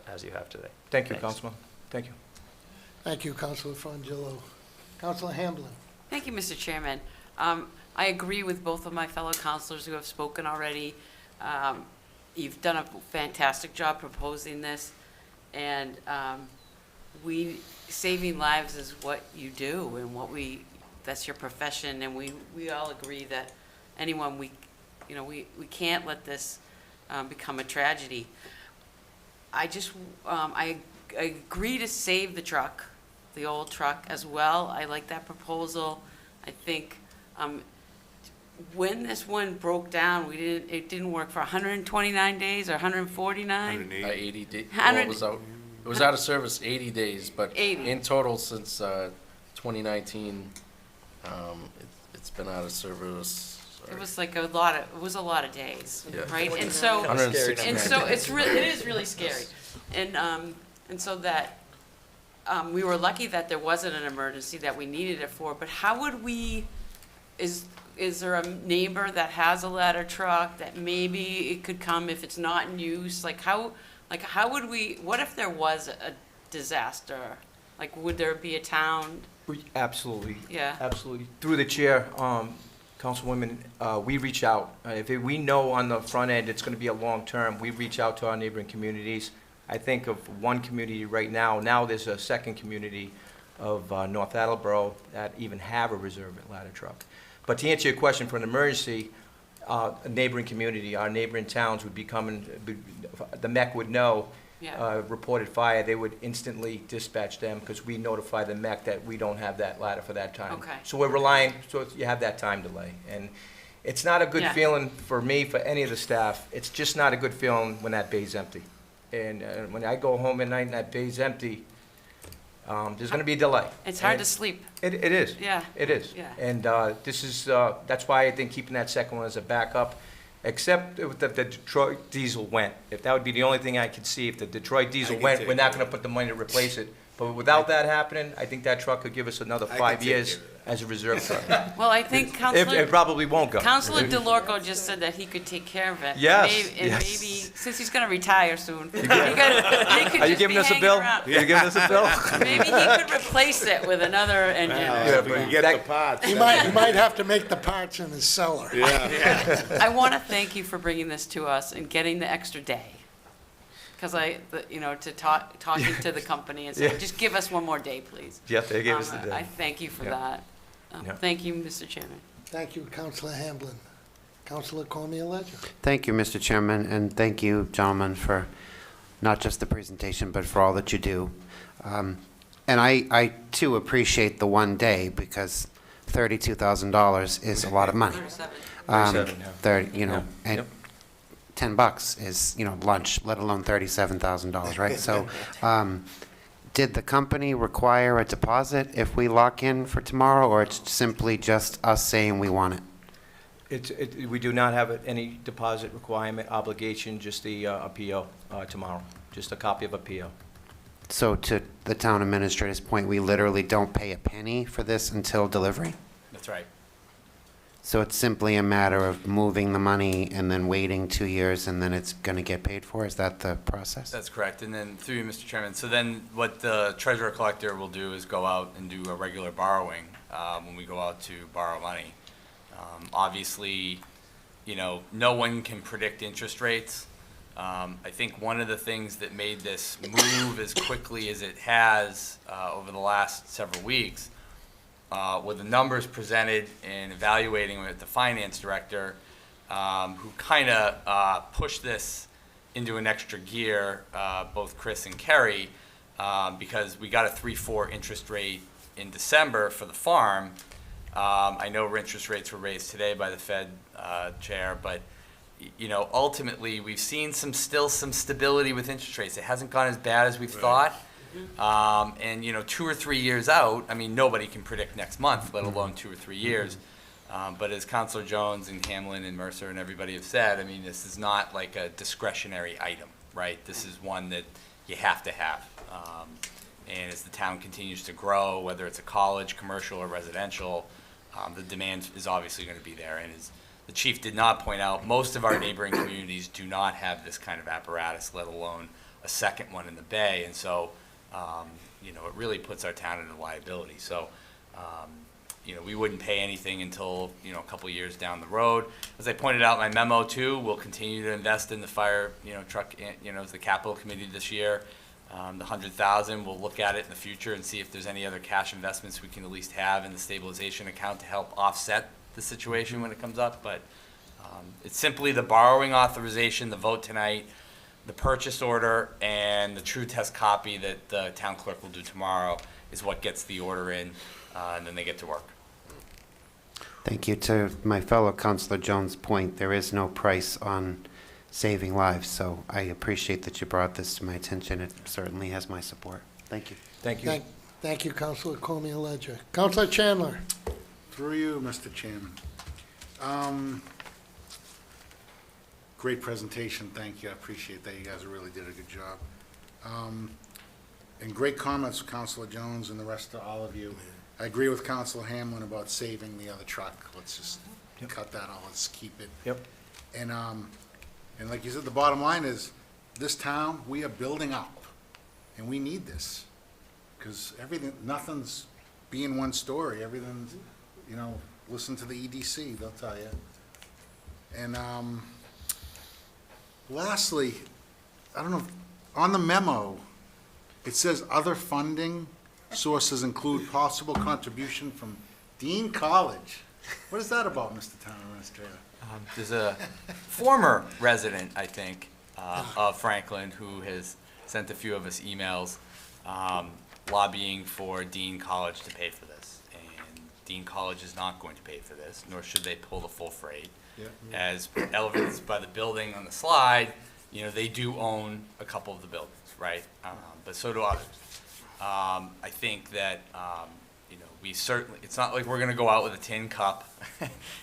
as you have today. Thank you, Thanks. Councilman. Thank you. Thank you, Councilor Frangillo. Councilor Hamblin. Thank you, Mr. Chairman. I agree with both of my fellow councilors who have spoken already. You've done a fantastic job proposing this, and saving lives is what you do, and that's your profession, and we all agree that we can't let this become a tragedy. I agree to save the truck, the old truck as well. I like that proposal. I think when this one broke down, it didn't work for 129 days or 149? 80 days. Well, it was out of service 80 days, but 80. in total since 2019, it's been out of service. It was like a lot of days, Yeah. right? And so, 160 and so it is really scary. And so that, we were lucky that there wasn't an emergency that we needed it for, but how would is there a neighbor that has a ladder truck that maybe it could come if it's not in use? How would what if there was a disaster? Would there be a town? Absolutely. Yeah. Absolutely. Through the chair, Councilwoman, we reach out. If we know on the front end it's going to be a long term, we reach out to our neighboring communities. I think of one community right now. Now there's a second community of North Attleboro that even have a reserve ladder truck. But to answer your question, for an emergency, a neighboring community, our neighboring towns would be coming, the MEC would know, Yeah. Reported fire, they would instantly dispatch them because we notify the MEC that we don't have that ladder for that time. Okay. So we're relying, so you have that time delay. And it's not a good Yeah. feeling for me, for any of the staff. It's just not a good feeling when that bay's empty. And when I go home at night and that bay's empty, there's going to be a delay. It's hard And to sleep. It is. Yeah. It is. Yeah. And this is, that's why I think keeping that second one as a backup, except if the Detroit diesel went. If that would be the only thing I could see, if the Detroit diesel can went, take we're not care going to put the money to replace it. But without that happening, I think that truck could give us another I can 5 take years care of that. as a reserve truck. Well, I think It Counselor, probably won't go. Counselor DeLorco just said that he could take care of it. Yes, And yes. maybe, since he's gonna retire soon, he could Are you just be giving us a hanging bill? around. Are you giving us a bill? Maybe he could replace it with another engine. Yeah, if we can get the parts. He might have to make the parts in his cellar. Yeah. I want to thank you for bringing this to us and getting the extra day. Because talking to the company and saying, Yeah. just give us one more day, please. Jeff, they gave us the day. I thank you for Yeah. that. Yeah. Thank you, Mr. Chairman. Thank you, Councilor Hamblin. Councilor Cormier Ledger. Thank you, Mr. Chairman, and thank you, gentlemen, for not just the presentation, but for all that you do. And I too appreciate the one day, because $32,000 is a lot of money. 37, yeah. 30, you know, Yeah. and Yep. $10 is, you know, lunch, let alone $37,000, right? So, did the company require a deposit if we lock in for tomorrow, or it's simply just us saying we want it? We do not have any deposit requirement, obligation, just the a PO tomorrow, just a copy of a PO. So to the town administrator's point, we literally don't pay a penny for this until delivery? That's right. So it's simply a matter of moving the money and then waiting 2 years, and then it's going to get paid for? Is that the process? That's correct. And then through you, Mr. Chairman, so then what the treasurer collector will do is go out and do a regular borrowing when we go out to borrow money. Obviously, you know, no one can predict interest rates. I think one of the things that made this move as quickly as it has over the last several weeks with the numbers presented and evaluating with the finance director, who kind of pushed this into an extra gear, both Chris and Kerry, because we got a 3.4 interest rate in December for the farm. I know interest rates were raised today by the Fed chair, but you know, ultimately we've seen still some stability with interest rates. It hasn't gone as bad as we've thought. And you know, 2 or 3 years out, I mean, nobody can predict next month, let alone 2 or 3 years. But as Councilor Jones and Hamlin and Mercer and everybody have said, I mean, this is not like a discretionary item, right? This is one that you have to have. And as the town continues to grow, whether it's a college, commercial, or residential, the demand is obviously going to be there. And as the chief did not point out, most of our neighboring communities do not have this kind of apparatus, let alone a second one in the bay. And so, you know, it really puts our town into liability. So, you know, we wouldn't pay anything until, you know, a couple years down the road. As I pointed out in my memo too, we'll continue to invest in the fire, you know, truck, you know, as the capital committee this year. The 100,000, we'll look at it in the future and see if there's any other cash investments we can at least have in the stabilization account to help offset the situation when it comes up. But it's simply the borrowing authorization, the vote tonight, the purchase order, and the true test copy that the town clerk will do tomorrow is what gets the order in, and then they get to work. Thank you. To my fellow Councilor Jones' point, there is no price on saving lives, so I appreciate that you brought this to my attention. It certainly has my support. Thank you. Thank you. Thank you, Councilor Cormier Ledger. Councilor Chandler. Through you, Mr. Chairman. Great presentation, thank you, I appreciate that, you guys really did a good job. And great comments, Councilor Jones and the rest of all of you. I agree with Councilor Hamlin about saving the other truck, let's just cut that all, let's keep it. Yep. And like you said, the bottom line is, this town, we are building up, and we need this. Because nothing's being one story, everything's, you know, listen to the EDC, they'll tell you. And lastly, I don't know, on the memo, it says other funding sources include possible contribution from Dean College. What is that about, Mr. Town Administrator? There's a former resident, I think, of Franklin who has sent a few of us emails lobbying for Dean College to pay for this. And Dean College is not going to pay for this, nor should they pull the full freight. Yeah. As evidenced by the building on the slide, you know, they do own a couple of the buildings, right? But so do others. I think that, you know, we certainly, it's not like we're gonna go out with a tin cup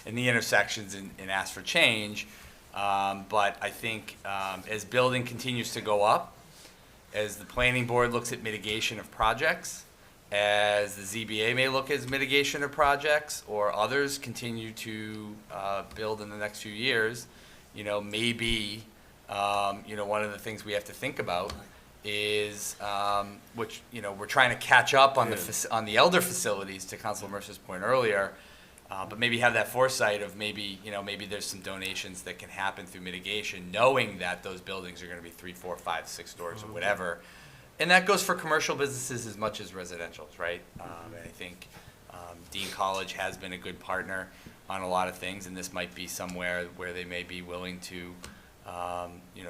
in the intersections and ask for change. But I think as building continues to go up, as the planning board looks at mitigation of projects, as the ZBA may look as mitigation of projects, or others continue to build in the next few years, maybe, one of the things we have to think about is, which, we're trying to catch up on on the elder facilities, to Councilor Mercer's point earlier, but maybe have that foresight of maybe there's some donations that can happen through mitigation, knowing that those buildings are gonna be 3, 4, 5, 6 stories or whatever. And that goes for commercial businesses as much as residential's, right? And I think Dean College has been a good partner on a lot of things, and this might be somewhere where they may be willing to,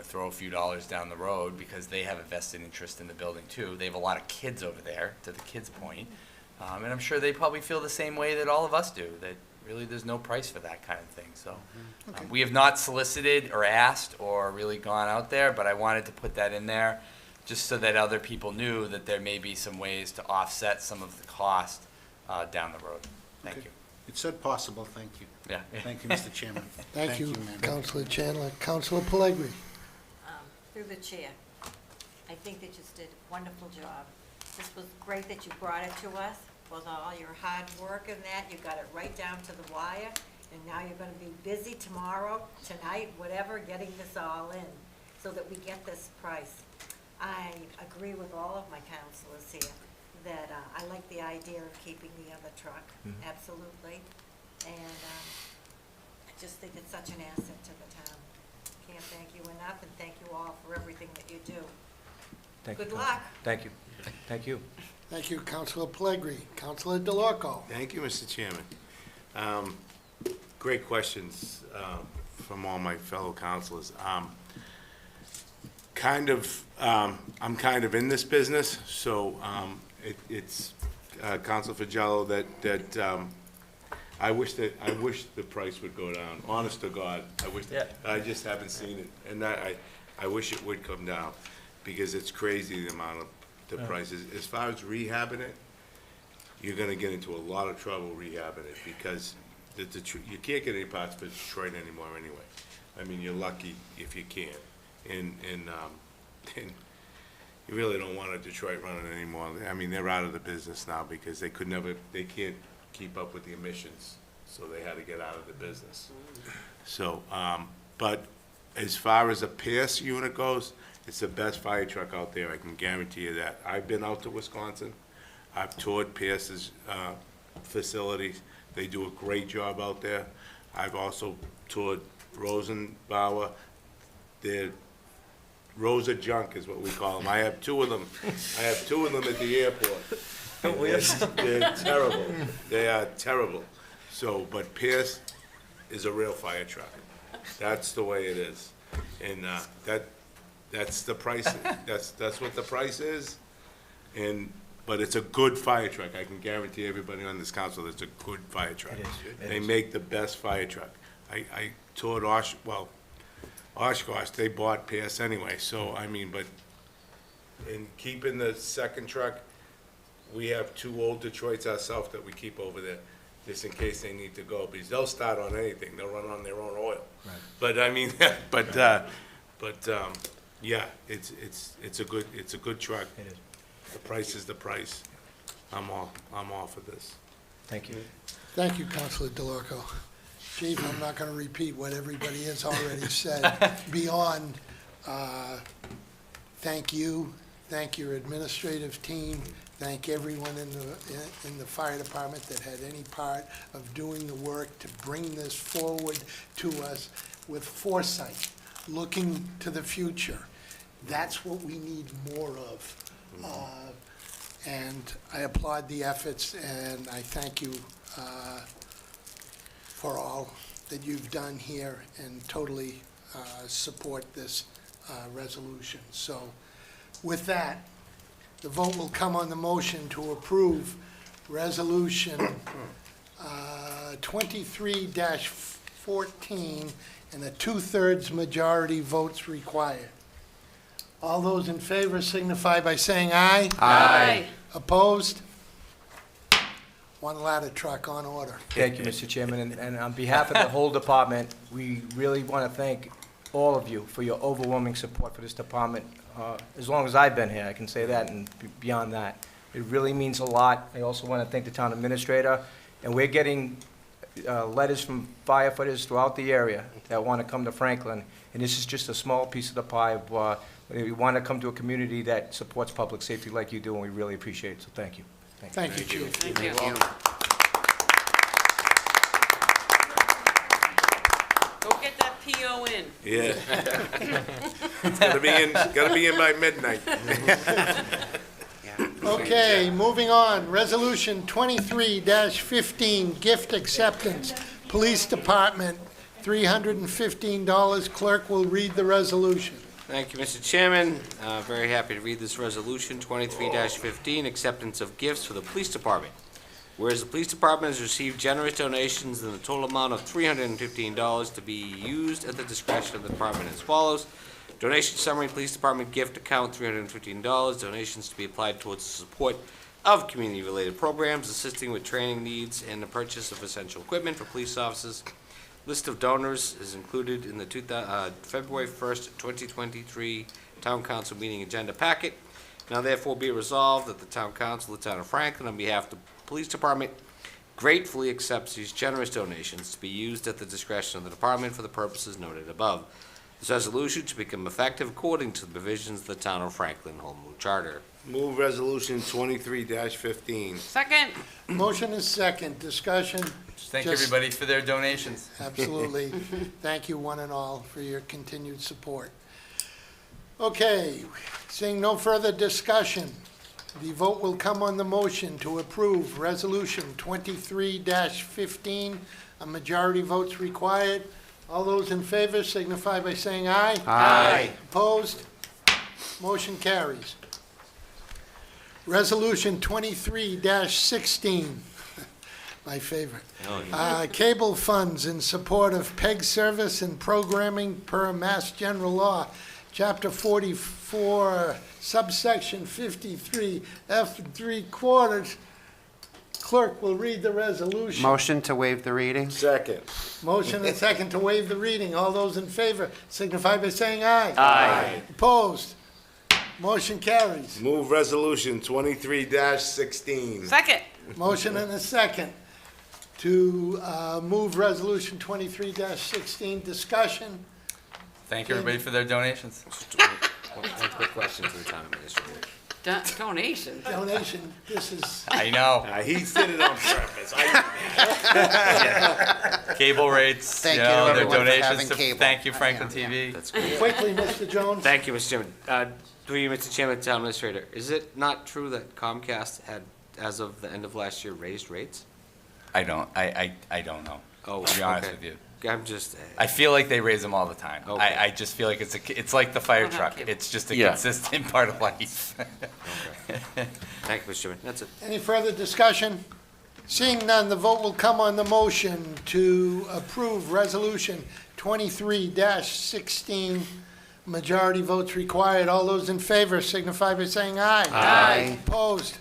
throw a few dollars down the road, because they have a vested interest in the building too. They have a lot of kids over there, to the kids' point. And I'm sure they probably feel the same way that all of us do, that really there's no price for that kind of thing. So we have not solicited or asked or really gone out there, but I wanted to put that in there just so that other people knew that there may be some ways to offset some of the cost down the road. Thank you. It said possible, thank you. Yeah. Thank you, Mr. Chairman. Thank you, ma'am. Councilor Chandler. Councilor Pellegrini. Through the chair, I think that you just did a wonderful job. This was great that you brought it to us, with all your hard work and that. You got it right down to the wire, and now you're gonna be busy tomorrow, tonight, whatever, getting this all in, so that we get this price. I agree with all of my councilors here, that I like the idea of keeping the other truck, absolutely. And I just think it's such an asset to the town. Can't thank you enough, and thank you all for everything that you do. Thank you, Good Councilor. luck. Thank you. Thank you. Thank you, Councilor Pellegrini. Councilor DeLorco. Thank you, Mr. Chairman. Great questions from all my fellow councilors. I'm kind of in this business, so it's Councilor Figello that I wish the price would go down. Honest to God, I wish. I just haven't seen it, and I wish it would come down, because it's crazy the amount of the prices. As far as rehabbing it, you're gonna get into a lot of trouble rehabbing it, because you can't get any parts for Detroit anymore anyway. I mean, you're lucky if you can, and you really don't want a Detroit running anymore. I mean, they're out of the business now, because they can't keep up with the emissions, so they had to get out of the business. So, but as far as a Pierce unit goes, it's the best fire truck out there, I can guarantee you that. I've been out to Wisconsin, I've toured Pierce's facilities, they do a great job out there. I've also toured Rosenbauer. They're Rosa Junk is what we call them. I have two of them at the airport. They're terrible. They are terrible. So, but Pierce is a real fire truck. That's the way it is. And that's the price. That's what the price is. But it's a good fire truck. I can guarantee everybody on this council it's a good fire truck. They make the best fire truck. I toured Oshkosh, they bought Pierce anyway, so, I mean, but in keeping the second truck, we have 2 old Detroits ourselves that we keep over there, just in case they need to go, because they'll start on anything, they'll run on their own oil. Right. But, I mean, yeah, it's a good truck. It is. The price is the price. I'm all for this. Thank you. Thank you, Councilor DeLorco. Chief, I'm not going to repeat what everybody has already said. Beyond, thank you, thank your administrative team, thank everyone in the fire department that had any part of doing the work to bring this forward to us with foresight, looking to the future. That's what we need more of. And I applaud the efforts, and I thank you for all that you've done here, and totally support this resolution. So with that, the vote will come on the motion to approve Resolution 23-14, and a 2/3 majority votes required. All those in favor signify by saying aye. Aye. Opposed? One ladder truck on order. Thank you, Mr. Chairman, and on behalf of the whole department, we really want to thank all of you for your overwhelming support for this department. As long as I've been here, I can say that, and beyond that. It really means a lot. I also want to thank the town administrator, and we're getting letters from firefighters throughout the area that want to come to Franklin, and this is just a small piece of the pie of, we want to come to a community that supports public safety like you do, and we really appreciate it, so thank you. Thank you, Chief. Thank you. Go get that PO in. Yeah. It's gotta be in by midnight. Okay, moving on. Resolution 23-15, gift acceptance. Police Department, $315. Clerk will read the resolution. Thank you, Mr. Chairman. Very happy to read this resolution, 23-15, acceptance of gifts for the police department. Whereas the police department has received generous donations in the total amount of $315 to be used at the discretion of the department as follows. Donation summary, police department gift account, $315. Donations to be applied towards the support of community-related programs, assisting with training needs and the purchase of essential equipment for police officers. List of donors is included in the February 1st, 2023 Town Council meeting agenda packet. Now therefore be it resolved that the Town Council of the Town of Franklin, on behalf of the Police Department, gratefully accepts these generous donations to be used at the discretion of the department for the purposes noted above. This resolution to become effective according to the provisions of the Town of Franklin Home Rule Charter. Move resolution 23-15. Second. Motion is second. Discussion? Thank everybody for their donations. Absolutely. Thank you, one and all, for your continued support. Okay, seeing no further discussion, the vote will come on the motion to approve Resolution 23-15. A majority vote's required. All those in favor signify by saying aye. Aye. Opposed? Motion carries. Resolution 23-16, my favorite. Cable funds in support of PEG service and programming per Mass General Law, Chapter 44, subsection 53, F 3/4. Clerk will read the resolution. Motion to waive the reading? Second. Motion and second to waive the reading. All those in favor signify by saying aye. Aye. Opposed? Motion carries. Move resolution 23-16. Second. Motion and a second to move resolution 23-16. Discussion? Thank everybody for their donations. One quick question to the town administrator. Donation. Donation, this is, I know. He did it on purpose. Cable rates, Thank you you to know, their everyone for donations having to, cable. thank you Franklin TV. That's great. quickly, Mr. Jones. Thank you, Mr. Chairman. Through you, Mr. Chairman, Town Administrator, is it not true that Comcast had, as of the end of last year, raised rates? I don't know. Oh, To be honest okay. with you. I'm just, I feel like they raise them all the time. Okay. I just feel like it's like the fire Don't have truck. cable. It's just a Yeah. consistent part of life. thank you, Mr. Chairman. That's it. Any further discussion? Seeing none, the vote will come on the motion to approve resolution 23-16. Majority votes required. All those in favor signify by saying aye. Aye. Opposed?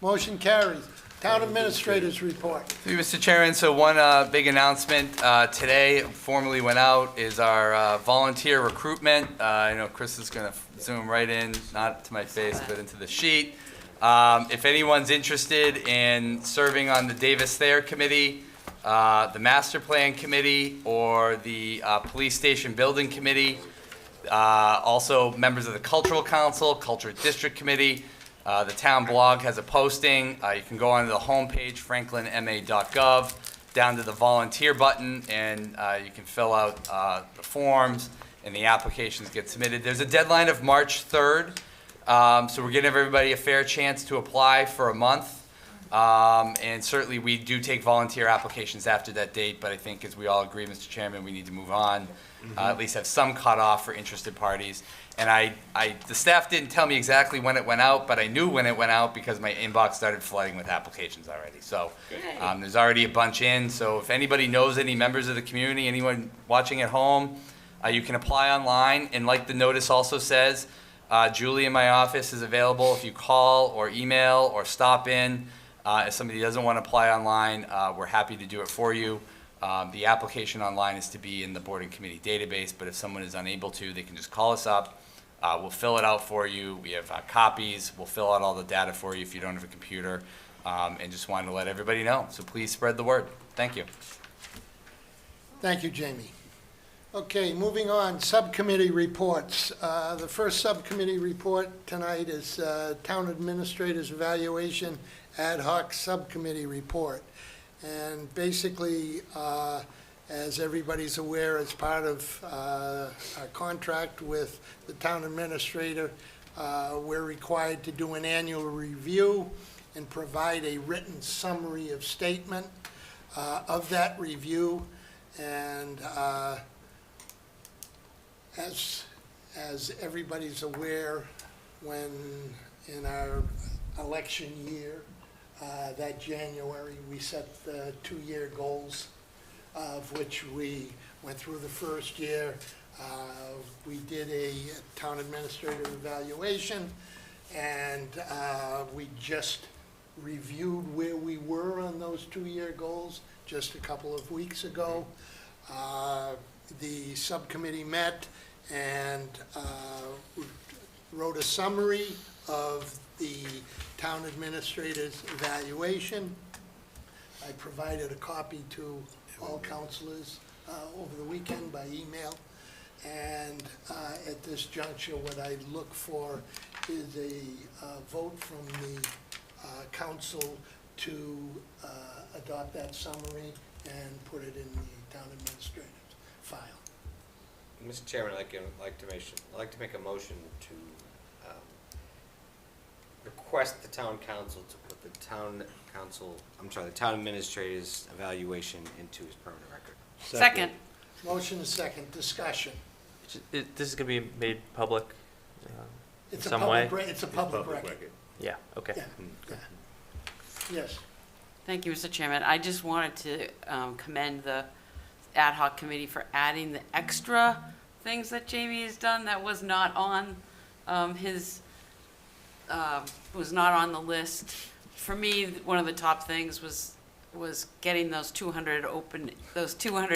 Motion carries. Town Administrator's report. Thank you, Mr. Chairman. So one big announcement today, formally went out, is our volunteer recruitment. I know Chris is going to zoom right in, not to my face, but into the sheet. If anyone's interested in serving on the Davis Thayer Committee, the Master Plan Committee, or the Police Station Building Committee, also members of the Cultural Council, Culture District Committee, the town blog has a posting. You can go onto the homepage, franklinma.gov, down to the volunteer button, and you can fill out the forms, and the applications get submitted. There's a deadline of March 3rd, so we're giving everybody a fair chance to apply for a month. And certainly we do take volunteer applications after that date, but I think as we all agree, Mr. Chairman, we need to move on, at least have some cutoff for interested parties. And the staff didn't tell me exactly when it went out, but I knew when it went out because my inbox started flooding with applications already. So there's already a bunch in. So if anybody knows any members of the community, anyone watching at home, you can apply online. And like the notice also says, Julie in my office is available if you call or email or stop in. If somebody doesn't want to apply online, we're happy to do it for you. The application online is to be in the board and committee database, but if someone is unable to, they can just call us up. We'll fill it out for you. We have copies. We'll fill out all the data for you if you don't have a computer. And just wanted to let everybody know. So please spread the word. Thank you. Thank you, Jamie. Okay, moving on, subcommittee reports. The first subcommittee report tonight is Town Administrator's Evaluation Ad Hoc Subcommittee Report. And basically, as everybody's aware, as part of our contract with the Town Administrator, we're required to do an annual review and provide a written summary of statement of that review. And as everybody's aware, when in our election year, that January, we set the 2-year goals, of which we went through the first year. We did a town administrator evaluation, and we just reviewed where we were on those 2-year goals just a couple of weeks ago. The subcommittee met and wrote a summary of the town administrator's evaluation. I provided a copy to all councilors over the weekend by email. And at this juncture, what I look for is a vote from the council to adopt that summary and put it in the town administrator's file. Mr. Chairman, I'd like to make a motion to request the town council to put the town administrator's evaluation into his permanent record. Second. Motion is second. Discussion. This is going to be made public in It's a some way? public, it's a public record. Yeah, okay. Yeah. Yes. Thank you, Mr. Chairman. I just wanted to commend the ad hoc committee for adding the extra things that Jamie has done that was not on was not on the list. For me, one of the top things was getting those 200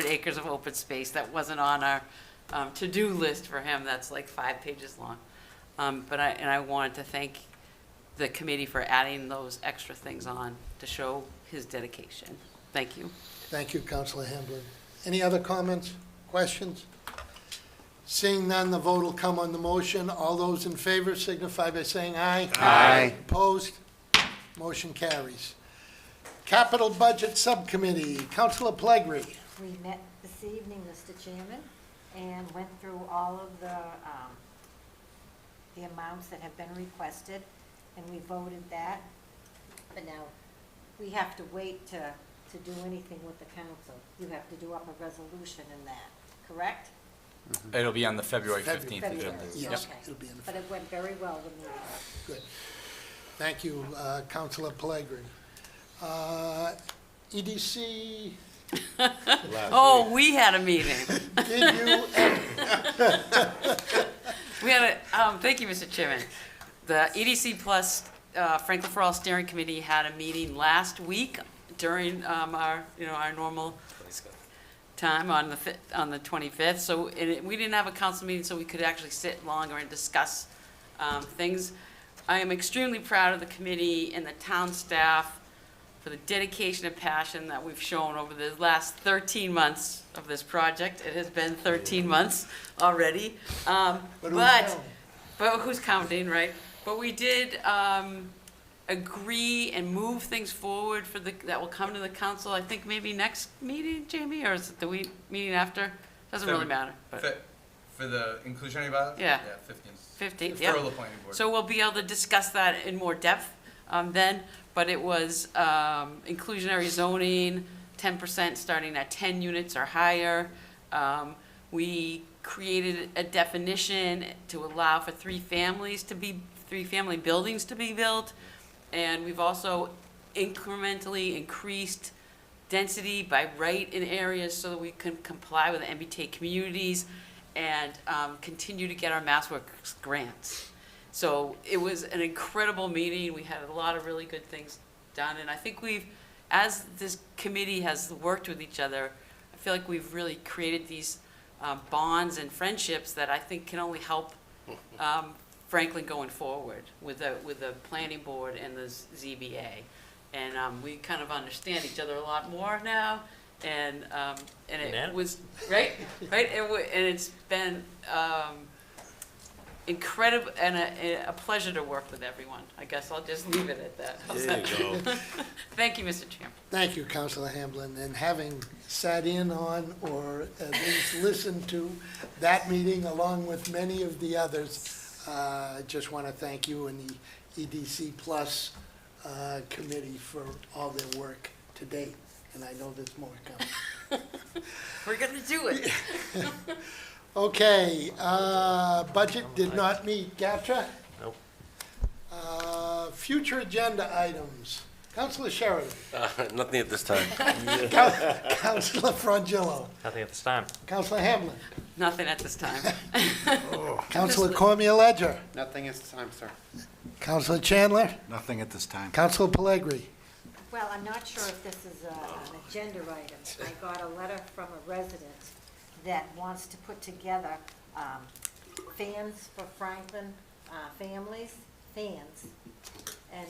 acres of open space that wasn't on our to-do list for him. That's like 5 pages long. But I wanted to thank the committee for adding those extra things on to show his dedication. Thank you. Thank you, Councilor Hamblin. Any other comments, questions? Seeing none, the vote will come on the motion. All those in favor signify by saying aye. Aye. Opposed? Motion carries. Capital Budget Subcommittee, Councilor Plegri. We met this evening, Mr. Chairman, and went through all of the amounts that have been requested, and we voted that. But now, we have to wait to do anything with the council. You have to do up a resolution in that, correct? It'll be on the February 15th February. agenda. Yes, Okay. it'll be in the. But it went very well with me. Good. Thank you, Councilor Pellegrini. EDC, Oh, we had a meeting. did you, We had a, thank you, Mr. Chairman. The EDC Plus Franklin for All Steering Committee had a meeting last week during our normal time on the 25th. So we didn't have a council meeting, so we could actually sit longer and discuss things. I am extremely proud of the committee and the town staff for the dedication and passion that we've shown over the last 13 months of this project. It has been 13 months already. But who's counting, right? But we did agree and move things forward that will come to the council, I think maybe next meeting, Jamie, or is it the meeting after? Doesn't really matter. But For the inclusionary bylaws? Yeah. 15th. 15th, yeah. For the planning board. So we'll be able to discuss that in more depth then, but it was inclusionary zoning, 10% starting at 10 units or higher. We created a definition to allow for 3-family buildings to be built. And we've also incrementally increased density by right in areas so that we can comply with the MBTA communities and continue to get our MassWorks grants. So it was an incredible meeting. We had a lot of really good things done. And I think as this committee has worked with each other, I feel like we've really created these bonds and friendships that I think can only help Franklin going forward with the planning board and the ZBA. And we kind of understand each other a lot more now, and it was, right? And it's been incredible and a pleasure to work with everyone. I guess I'll just leave it at that. How's There that? you go. Thank you, Mr. Chairman. Thank you, Councilor Hamblin, and having sat in on or at least listened to that meeting along with many of the others, I just want to thank you and the EDC Plus committee for all their work to date, and I know there's more coming. We're gonna do it. Okay, budget did not meet. Gatra? Nope. Future agenda items. Councilor Sheridan. Nothing at this time. Councilor Frangillo. Nothing at this time. Councilor Hamlin. Nothing at this time. Councilor Cormier Ledger. Nothing is time, sir. Councilor Chandler. Nothing at this time. Councilor Pellegrini. Well, I'm not sure if this is an agenda item. I got a letter from a resident that wants to put together fans for Franklin families, fans. And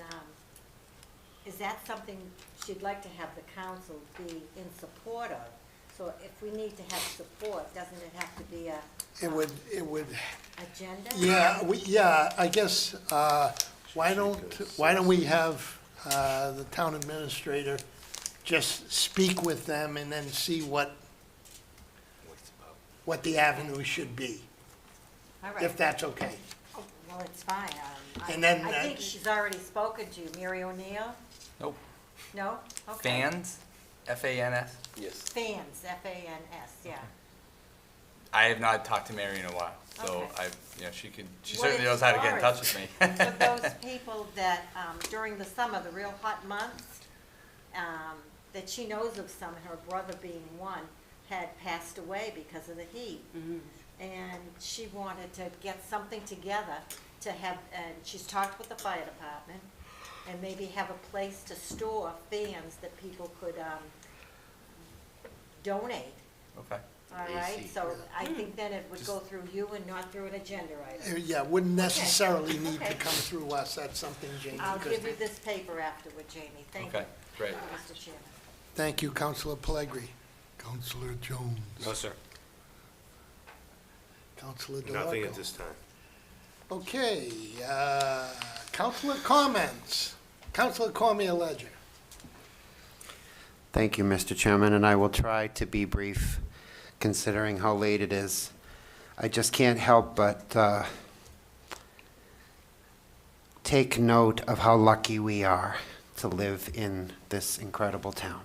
is that something she'd like to have the council be in support of? So if we need to have support, doesn't it have to be a It would, agenda? yeah, I guess, why don't we have the town administrator just speak with them and then see what the avenue should be, All right. if that's okay. Oh, well, it's fine. And then, I think she's already spoken to you. Mary O'Neill? Nope. No? Okay. Fans, F-A-N-S? Yes. Fans, F-A-N-S, yeah. I have not talked to Mary in a while, so Okay. she What certainly is knows how to get in touch yours? with me. For those people that, during the summer, the real hot months, that she knows of some, her brother being one, had passed away because of the heat. And she wanted to get something together to have, and she's talked with the fire department, and maybe have a place to store fans that people could donate. Okay. All right, so I think then it would go through you and not through an agenda item. Yeah, wouldn't necessarily need to Okay. come through us, that's something Jamie I'll could. give you this paper afterward, Jamie. Thank you. Okay, great. Mr. Chairman. Thank you, Councilor Pellegrini. Councilor Jones. No, sir. Councilor DeLarco. Nothing at this time. Okay, Councilor comments. Councilor Cormier Ledger. Thank you, Mr. Chairman, and I will try to be brief, considering how late it is. I just can't help but take note of how lucky we are to live in this incredible town.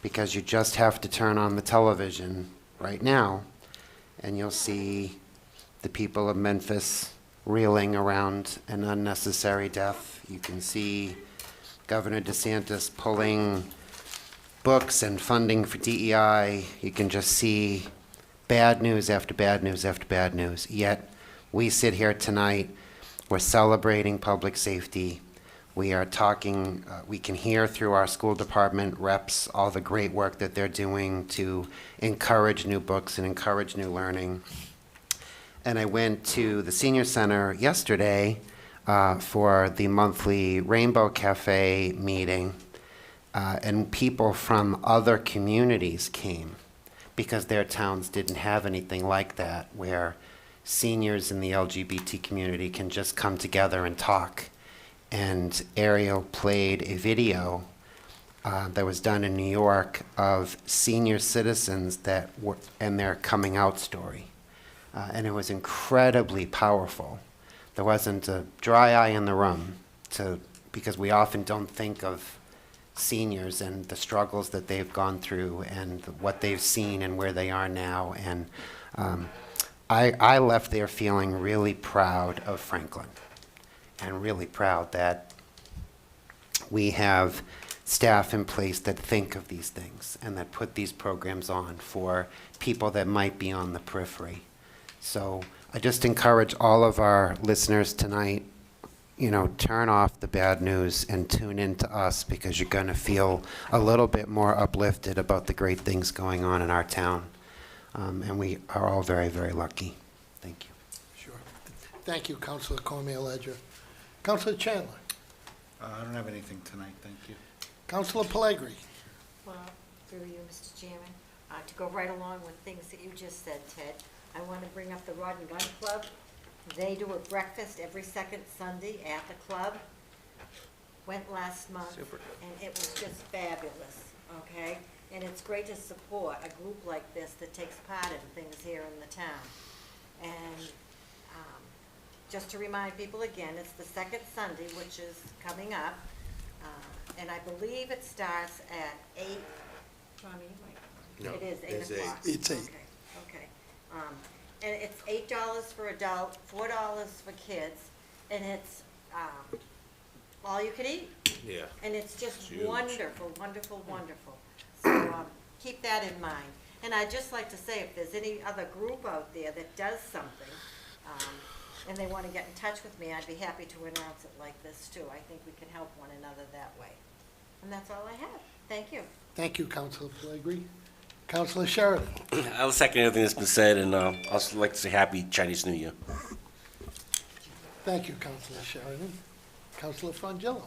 Because you just have to turn on the television right now, and you'll see the people of Memphis reeling around an unnecessary death. You can see Governor DeSantis pulling books and funding for DEI. You can just see bad news after bad news after bad news. Yet, we sit here tonight, we're celebrating public safety. We are talking, we can hear through our school department reps all the great work that they're doing to encourage new books and encourage new learning. And I went to the senior center yesterday for the monthly Rainbow Cafe meeting, and people from other communities came because their towns didn't have anything like that, where seniors in the LGBT community can just come together and talk. And Ariel played a video that was done in New York of senior citizens that were, and their coming out story. And it was incredibly powerful. There wasn't a dry eye in the room because we often don't think of seniors and the struggles that they've gone through and what they've seen and where they are now. And I left there feeling really proud of Franklin, and really proud that we have staff in place that think of these things and that put these programs on for people that might be on the periphery. So I just encourage all of our listeners tonight, turn off the bad news and tune in to us, because you're going to feel a little bit more uplifted about the great things going on in our town. And we are all very, very lucky. Thank you. Sure. Thank you, Councilor Cormier-Ledger. Councilor Chandler. I don't have anything tonight, thank you. Councilor Pellegrini. Well, through you, Mr. Chairman, to go right along with things that you just said, Ted, I want to bring up the Rod and Gun Club. They do a breakfast every second Sunday at the club. Went last month. Super good. And it was just fabulous, okay? And it's great to support a group like this that takes part in things here in the town. And just to remind people again, it's the second Sunday, which is coming up. And I believe it starts at 8, Tommy, No, it is it's 8 o'clock. It's 8. Okay. And it's $8 for adult, $4 for kids, and it's all you can eat. Yeah. And it's just Huge. wonderful, wonderful, wonderful. So keep that in mind. And I'd just like to say, if there's any other group out there that does something, and they want to get in touch with me, I'd be happy to announce it like this too. I think we can help one another that way. And that's all I have. Thank you. Thank you, Councilor Pellegrini. Councilor Sheridan. I'll second everything that's been said, and I'd also like to say Happy Chinese New Year. Thank you, Councilor Sheridan. Councilor Frangillo.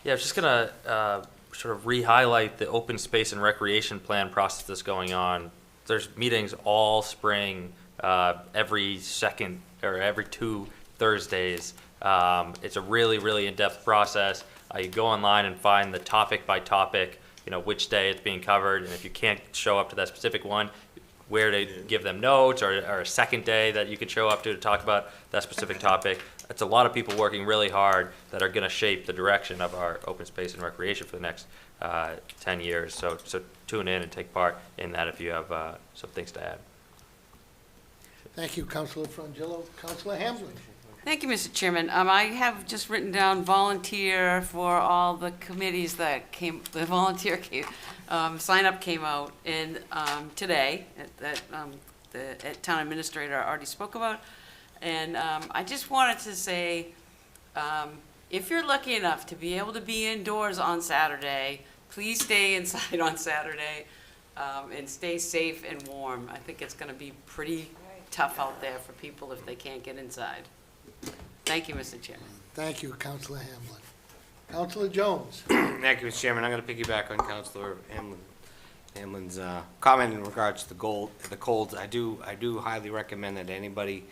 Yeah, I was just gonna sort of re-highlight the open space and recreation plan process that's going on. There's meetings all spring, every second or every 2 Thursdays. It's a really, really in-depth process. You go online and find the topic by topic, which day it's being covered, and if you can't show up to that specific one, where to give them notes, or a second day that you could show up to talk about that specific topic. It's a lot of people working really hard that are gonna shape the direction of our open space and recreation for the next 10 years. So tune in and take part in that if you have some things to add. Thank you, Councilor Frangillo. Councilor Hamblin. Thank you, Mr. Chairman. I have just written down volunteer for all the committees that came, the volunteer sign-up came out in, today, that the town administrator already spoke about. And I just wanted to say, if you're lucky enough to be able to be indoors on Saturday, please stay inside on Saturday and stay safe and warm. I think it's going to be pretty tough out there for people if they can't get inside. Thank you, Mr. Chairman. Thank you, Councilor Hamblin. Councilor Jones. Thank you, Mr. Chairman. I'm going to piggyback on Councilor Hamlin's comment in regards to the colds. I do highly recommend that anybody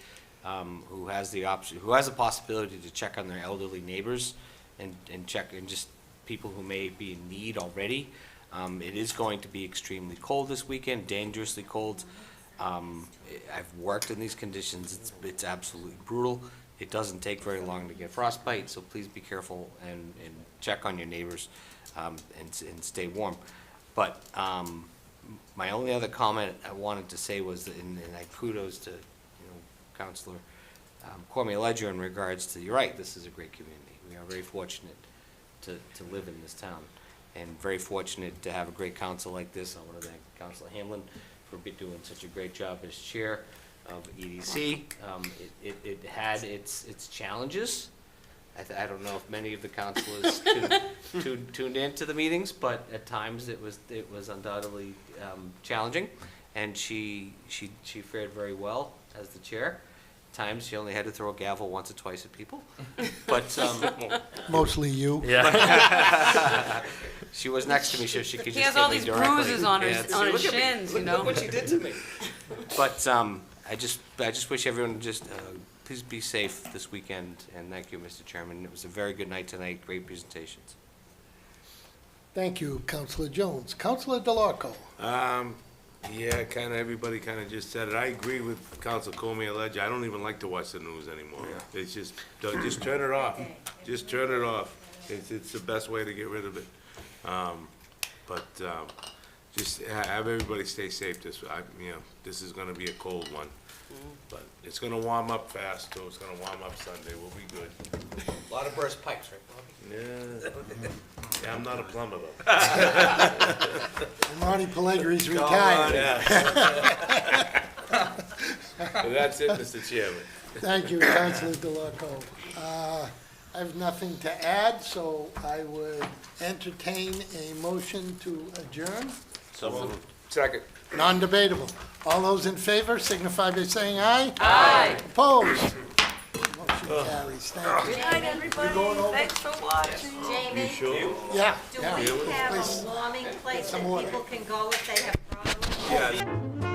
who has the option, who has the possibility to check on their elderly neighbors and check, and just people who may be in need already. It is going to be extremely cold this weekend, dangerously cold. I've worked in these conditions. It's absolutely brutal. It doesn't take very long to get frostbite, so please be careful and check on your neighbors and stay warm. But my only other comment I wanted to say was, and I kudos to Councilor Cormier-Ledger in regards to, you're right, this is a great community. We are very fortunate to live in this town, and very fortunate to have a great council like this. I want to thank Councilor Hamlin for doing such a great job as chair of EDC. It had its challenges. I don't know if many of the councilors tuned into the meetings, but at times it was undoubtedly challenging, and she fared very well as the chair. At times she only had to throw a gavel once or twice at people, but Mostly you. Yeah. She was next to me, so she could just He has hit all me these directly. bruises on his Yeah, look at me. shins, Look what she did to me. But I just wish everyone please be safe this weekend, and thank you, Mr. Chairman. It was a very good night tonight, great presentations. Thank you, Councilor Jones. Councilor DeLarco. Yeah, everybody just said it. I agree with Councilor Cormier-Ledger. I don't even like to watch the news anymore. It's just turn it off. Just turn it off. It's the best way to get rid of it. Just have everybody stay safe. This is gonna be a cold one, but it's gonna warm up fast too. It's gonna warm up Sunday. We'll be good. A lot of burst pipes, right, Bobby? Yeah, I'm not a plumber though. Marty Pellegrini's retired. So that's it, Mr. Chairman. Thank you, Councilor DeLarco. I have nothing to add, so I would entertain a motion to adjourn. So moved. Second. Non-debatable. All those in favor signify by saying aye. Aye. Opposed? Motion carries. Thank you. Good night, everybody. Thanks for watching. Jamie, Yeah, do yeah. we have Please. a warming place that Some water. people can go if they have problems? Yeah.